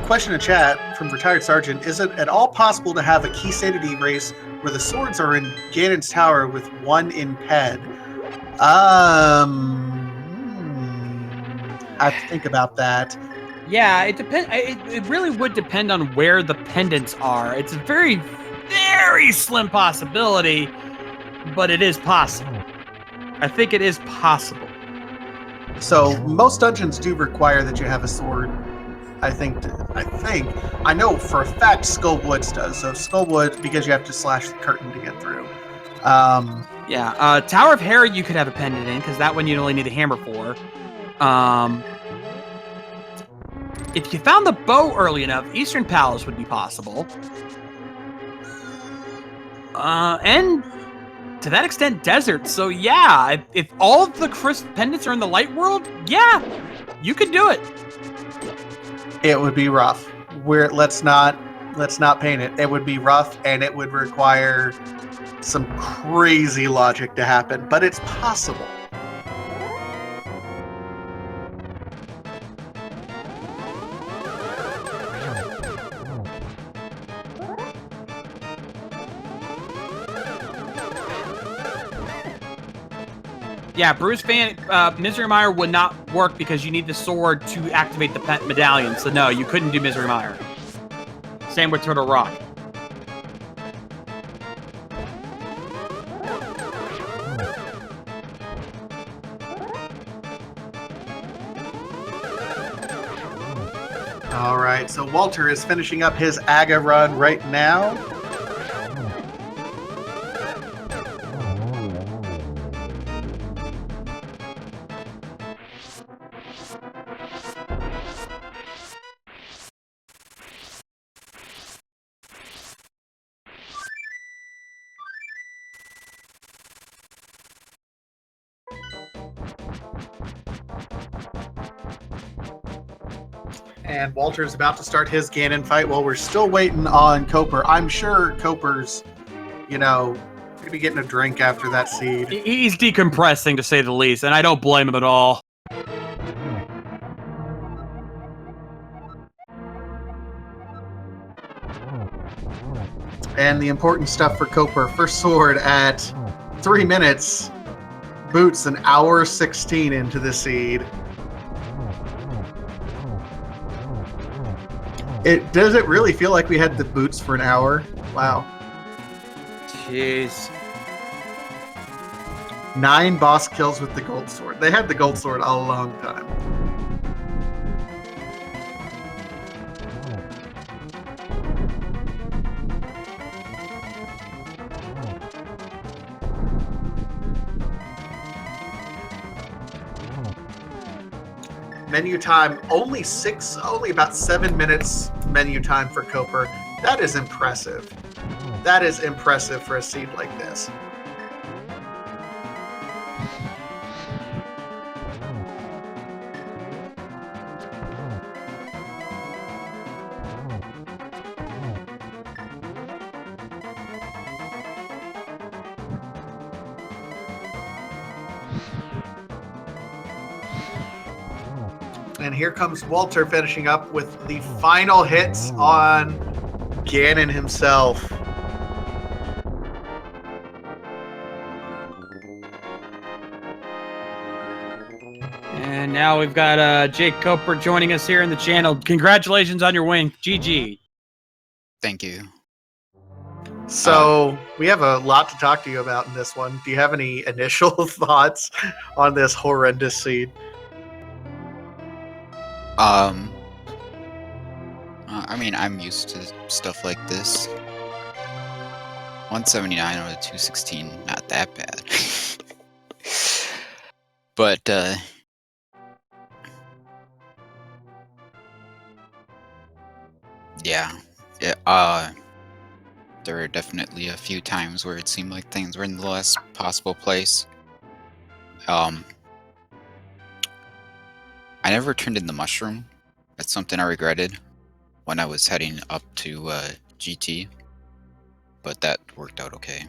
Speaker 1: Question in chat from Retired Sergeant. Is it at all possible to have a Keysanity race where the swords are in Ganon's tower with one in Ped? I have to think about that.
Speaker 2: Yeah, it depends. It really would depend on where the pendants are. It's a very, very slim possibility, but it is possible. I think it is possible.
Speaker 1: So most dungeons do require that you have a sword. I know for a fact Skullwoods does. So Skullwood, because you have to slash the curtain to get through.
Speaker 2: Yeah, Tower of Hera you could have a pendant in because that one you only need a hammer for. If you found the bow early enough, Eastern Palace would be possible. And to that extent, Desert. So yeah, if all of the crisp pendants are in the light world, yeah, you could do it.
Speaker 1: It would be rough. Let's not paint it. It would be rough, and it would require some crazy logic to happen, but it's possible.
Speaker 2: Yeah, Bruce Van Misery Mire would not work because you need the sword to activate the medallion. So no, you couldn't do Misery Mire. Same with Turtle Rock.
Speaker 1: All right, so Walter is finishing up his Aga run right now. And Walter's about to start his Ganon fight while we're still waiting on Koper. I'm sure Koper's, gonna be getting a drink after that seed.
Speaker 2: He's decompressing, to say the least, and I don't blame him at all.
Speaker 1: And the important stuff for Koper, first sword at 3 minutes, boots an hour 16 into the seed. Does it really feel like we had the boots for an hour? Wow.
Speaker 2: Jeez.
Speaker 1: 9 boss kills with the gold sword. They had the gold sword a long time. Menu time, only about 7 minutes menu time for Koper. That is impressive. That is impressive for a seed like this. And here comes Walter finishing up with the final hits on Ganon himself.
Speaker 2: And now we've got jkoper joining us here in the channel. Congratulations on your win. GG.
Speaker 3: Thank you.
Speaker 1: So we have a lot to talk to you about in this one. Do you have any initial thoughts on this horrendous seed?
Speaker 3: I mean, I'm used to stuff like this. 179 out of 216, not that bad. But yeah, there were definitely a few times where it seemed like things were in the less possible place. I never turned in the mushroom. That's something I regretted when I was heading up to GT, but that worked out okay.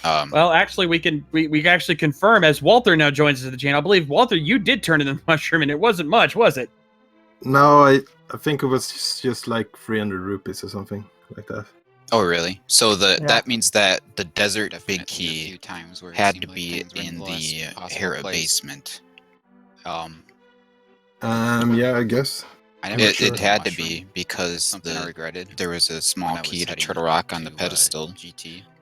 Speaker 2: Well, actually, we can actually confirm as Walther now joins us at the channel. I believe Walther, you did turn in the mushroom, and it wasn't much, was it?
Speaker 4: No, I think it was just like 300 rupees or something like that.
Speaker 3: Oh, really? So
Speaker 1: Yeah.
Speaker 3: that means that the desert big key had to be in the Hera basement.
Speaker 4: Yeah, I guess.
Speaker 3: It had to be because there was a small key to Turtle Rock on the pedestal.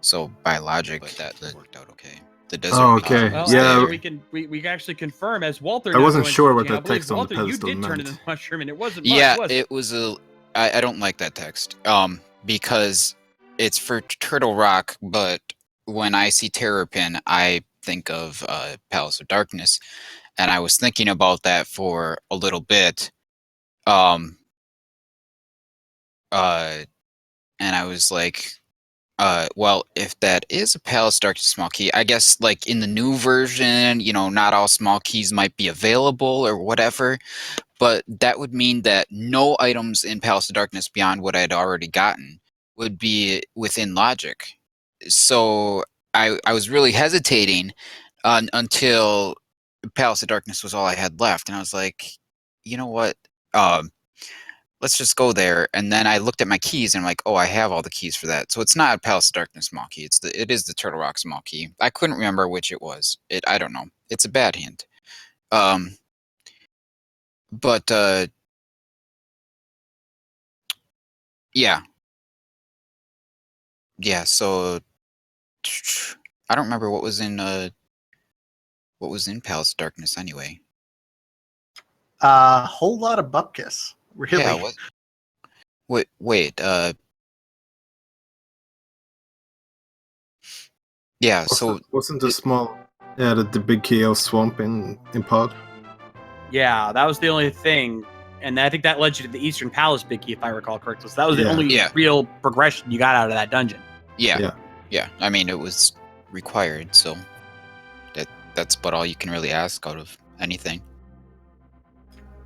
Speaker 3: So by logic, that worked out okay. The desert.
Speaker 4: Oh, okay.
Speaker 2: Well,
Speaker 4: Yeah.
Speaker 2: actually, we can actually confirm as Walther.
Speaker 4: I
Speaker 2: now
Speaker 4: wasn't
Speaker 2: joins
Speaker 4: sure
Speaker 2: the
Speaker 4: what
Speaker 2: channel.
Speaker 4: that
Speaker 2: I believe,
Speaker 4: text on the
Speaker 2: Walther, you
Speaker 4: pedestal
Speaker 2: did turn in
Speaker 4: meant.
Speaker 2: the mushroom, and it wasn't much,
Speaker 3: Yeah,
Speaker 2: was
Speaker 3: it was a. I don't like that text. Because it's for Turtle Rock, but when I see Terrapin, I think of Palace of Darkness, and I was thinking about that for a little bit. And I was like, well, if that is a Palace of Darkness small key, I guess like in the new version, not all small keys might be available or whatever, but that would mean that no items in Palace of Darkness beyond what I'd already gotten would be within logic. So I was really hesitating until Palace of Darkness was all I had left, and I was like, you know what? Let's just go there. And then I looked at my keys and I'm like, oh, I have all the keys for that. So it's not a Palace of Darkness small key. It is the Turtle Rock small key. I couldn't remember which it was. I don't know. It's a bad hint. But yeah. Yeah, so I don't remember what was in Palace of Darkness anyway.
Speaker 1: A whole lot of bupkis, really.
Speaker 3: Yeah, wait, yeah, so
Speaker 4: Wasn't the small, the big key of swamp in Pod?
Speaker 2: Yeah, that was the only thing, and I think that led you to the Eastern Palace big key, if I recall correctly. So that was the
Speaker 4: Yeah.
Speaker 2: only
Speaker 3: Yeah.
Speaker 2: real progression you got out of that dungeon.
Speaker 3: yeah. I mean, it was required, so that's about all you can really ask out of anything.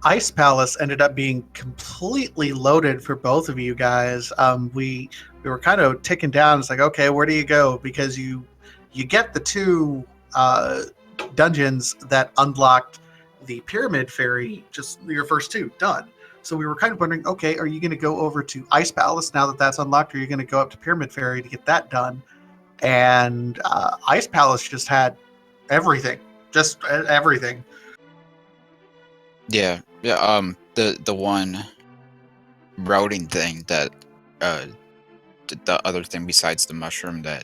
Speaker 1: Ice Palace ended up being completely loaded for both of you guys. We were kind of ticking down. It's like, okay, where do you go? Because you get the two dungeons that unlocked the Pyramid Ferry, just your first two done. So we were kind of wondering, okay, are you going to go over to Ice Palace now that that's unlocked, or are you going to go up to Pyramid Ferry to get that done? And Ice Palace just had everything, just everything.
Speaker 3: Yeah. The one routing thing that the other thing besides the mushroom that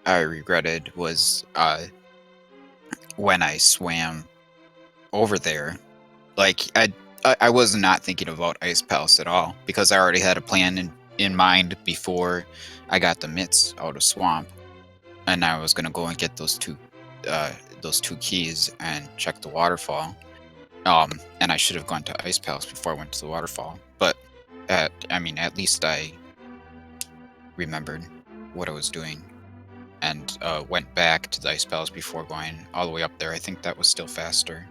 Speaker 3: I regretted was when I swam over there. Like I was not thinking about Ice Palace at all because I already had a plan in mind before I got the mitts out of swamp, and I was gonna go and get those two keys and check the waterfall. And I should have gone to Ice Palace before I went to the waterfall. But at least I remembered what I was doing and went back to the Ice Palace before going all the way up there. I think that was still faster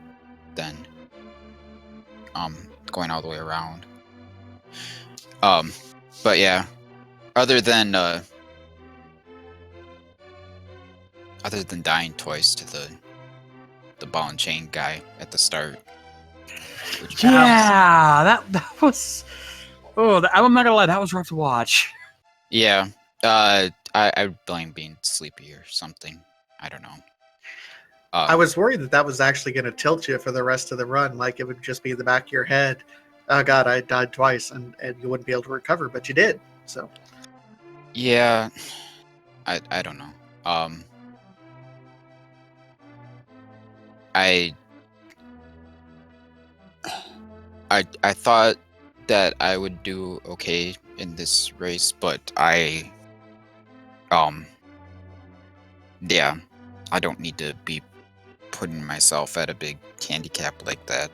Speaker 3: than going all the way around. But yeah, other than dying twice to the ball and chain guy at the start.
Speaker 2: Yeah, that was. Oh, I'm not gonna lie, that was rough to watch.
Speaker 3: Yeah, I blame being sleepy or something. I don't know.
Speaker 1: I was worried that was actually going to tilt you for the rest of the run. Like it would just be in the back of your head. Oh God, I died twice, and you wouldn't be able to recover, but you did. So
Speaker 3: yeah, I don't know. I thought that I would do okay in this race, but I Yeah, I don't need to be putting myself at a big handicap like that.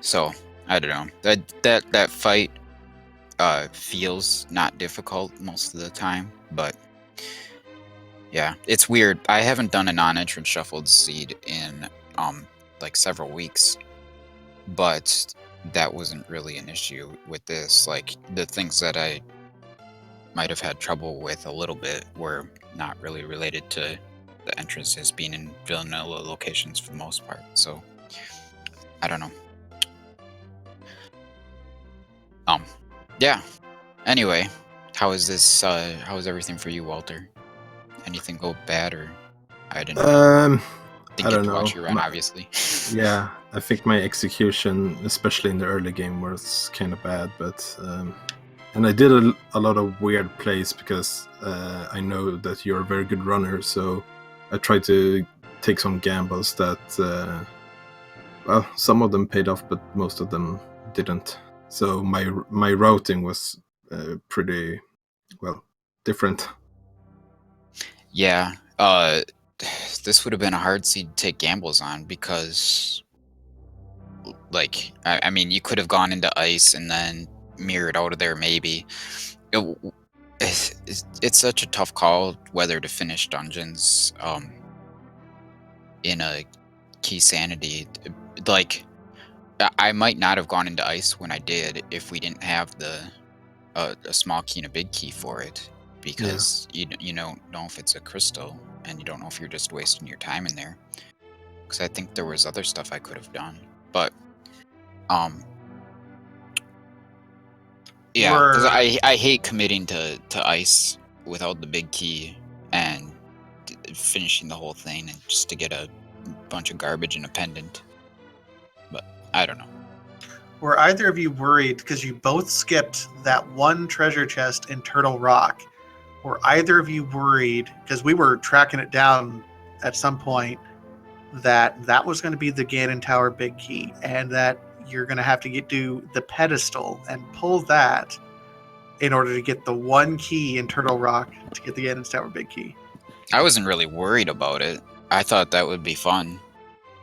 Speaker 3: So I don't know. That fight feels not difficult most of the time, but yeah, it's weird. I haven't done a non-entrant shuffled seed in like several weeks, but that wasn't really an issue with this. Like the things that I might have had trouble with a little bit were not really related to the entrances being in vanilla locations for the most part. So I don't know. Yeah. Anyway, how is this? How is everything for you, Walter? Anything go bad, or I didn't
Speaker 4: I
Speaker 3: get
Speaker 4: don't
Speaker 3: to
Speaker 4: know.
Speaker 3: watch you run, obviously.
Speaker 4: Yeah, I think my execution, especially in the early game, was kind of bad. But and I did a lot of weird plays because I know that you're a very good runner. So I tried to take some gambles that, well, some of them paid off, but most of them didn't. So my routing was pretty, well, different.
Speaker 3: Yeah. This would have been a hard seed to take gambles on because, like, I mean, you could have gone into ice and then mirrored out of there maybe. It's such a tough call whether to finish dungeons in a Keysanity. Like, I might not have gone into ice when I did if we didn't have a small key and a big key for it, because you don't know if it's a crystal and you don't know if you're just wasting your time in there. Because I think there was other stuff I could have done, but yeah, because I hate committing to ice without the big key and finishing the whole thing and just to get a bunch of garbage and a pendant. But I don't know.
Speaker 1: Were either of you worried because you both skipped that one treasure chest in Turtle Rock? Were either of you worried, because we were tracking it down at some point, that was going to be the Ganon Tower big key, and that you're going to have to do the pedestal and pull that in order to get the one key in Turtle Rock to get the Ganon Tower big key?
Speaker 3: I wasn't really worried about it. I thought that would be fun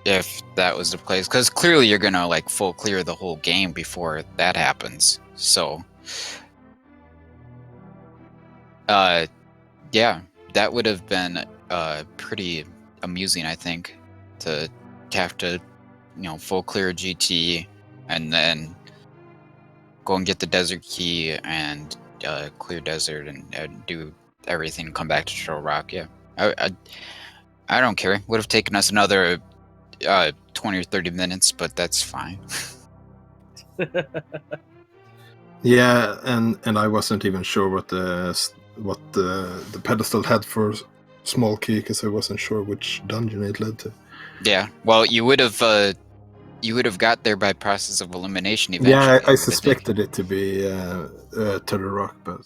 Speaker 3: if that was the place, because clearly you're gonna like full clear the whole game before that happens. So yeah, that would have been pretty amusing, I think, to have to full clear GT and then go and get the desert key and clear desert and do everything, come back to Turtle Rock. Yeah, I don't care. It would have taken us another 20 or 30 minutes, but that's fine.
Speaker 4: Yeah, and I wasn't even sure what the pedestal had for small key, because I wasn't sure which dungeon it led to.
Speaker 3: Yeah, well, you would have got there by process of elimination eventually.
Speaker 4: Yeah, I suspected it to be Turtle Rock, but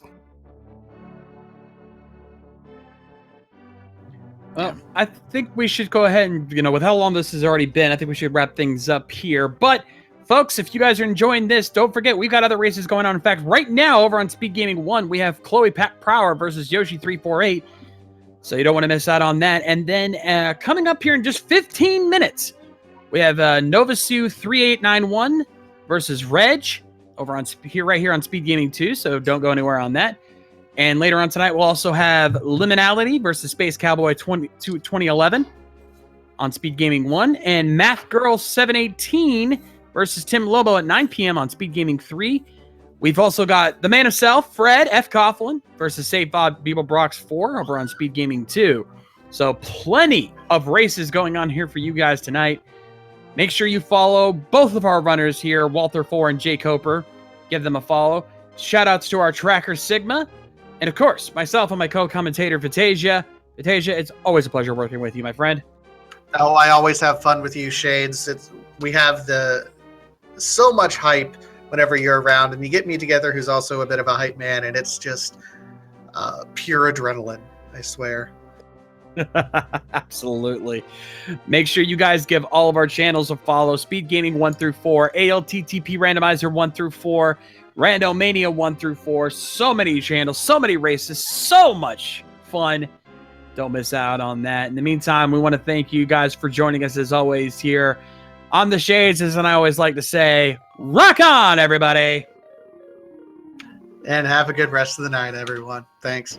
Speaker 2: Well,
Speaker 3: yeah.
Speaker 2: I think we should go ahead and, with how long this has already been, I think we should wrap things up here. But, folks, if you guys are enjoying this, don't forget, we've got other races going on. In fact, right now, over on Speed Gaming 1, we have Chloe Prower versus Yoshi348. So you don't want to miss out on that. And then coming up here in just 15 minutes, we have Novasu3891 versus Reg over on right here on Speed Gaming 2. So don't go anywhere on that. And later on tonight, we'll also have Liminality versus Space Cowboy 2011 on Speed Gaming 1. And Math Girl 718 versus Tim Lobo at 9 p.m. on Speed Gaming 3. We've also got the man himself, Fred F. Coughlin versus Save Bob Beeble Brox 4 over on Speed Gaming 2. So plenty of races going on here for you guys tonight. Make sure you follow both of our runners here, Walther4 and jkoper. Give them a follow. Shout outs to our tracker, Sigma. And of course, myself and my co-commentator, Vitasia. Vitasia, it's always a pleasure working with you, my friend.
Speaker 1: Oh, I always have fun with you, Shades. We have so much hype whenever you're around, and you get me together, who's also a bit of a hype man, and it's just pure adrenaline, I swear.
Speaker 2: Absolutely. Make sure you guys give all of our channels a follow. Speed Gaming 1 through 4, ALTTP Randomizer 1 through 4, Randomania 1 through 4. So many channels, so many races, so much fun. Don't miss out on that. In the meantime, we want to thank you guys for joining us as always here on the Shades. As I always like to say, rock on, everybody.
Speaker 1: And have a good rest of the night, everyone. Thanks.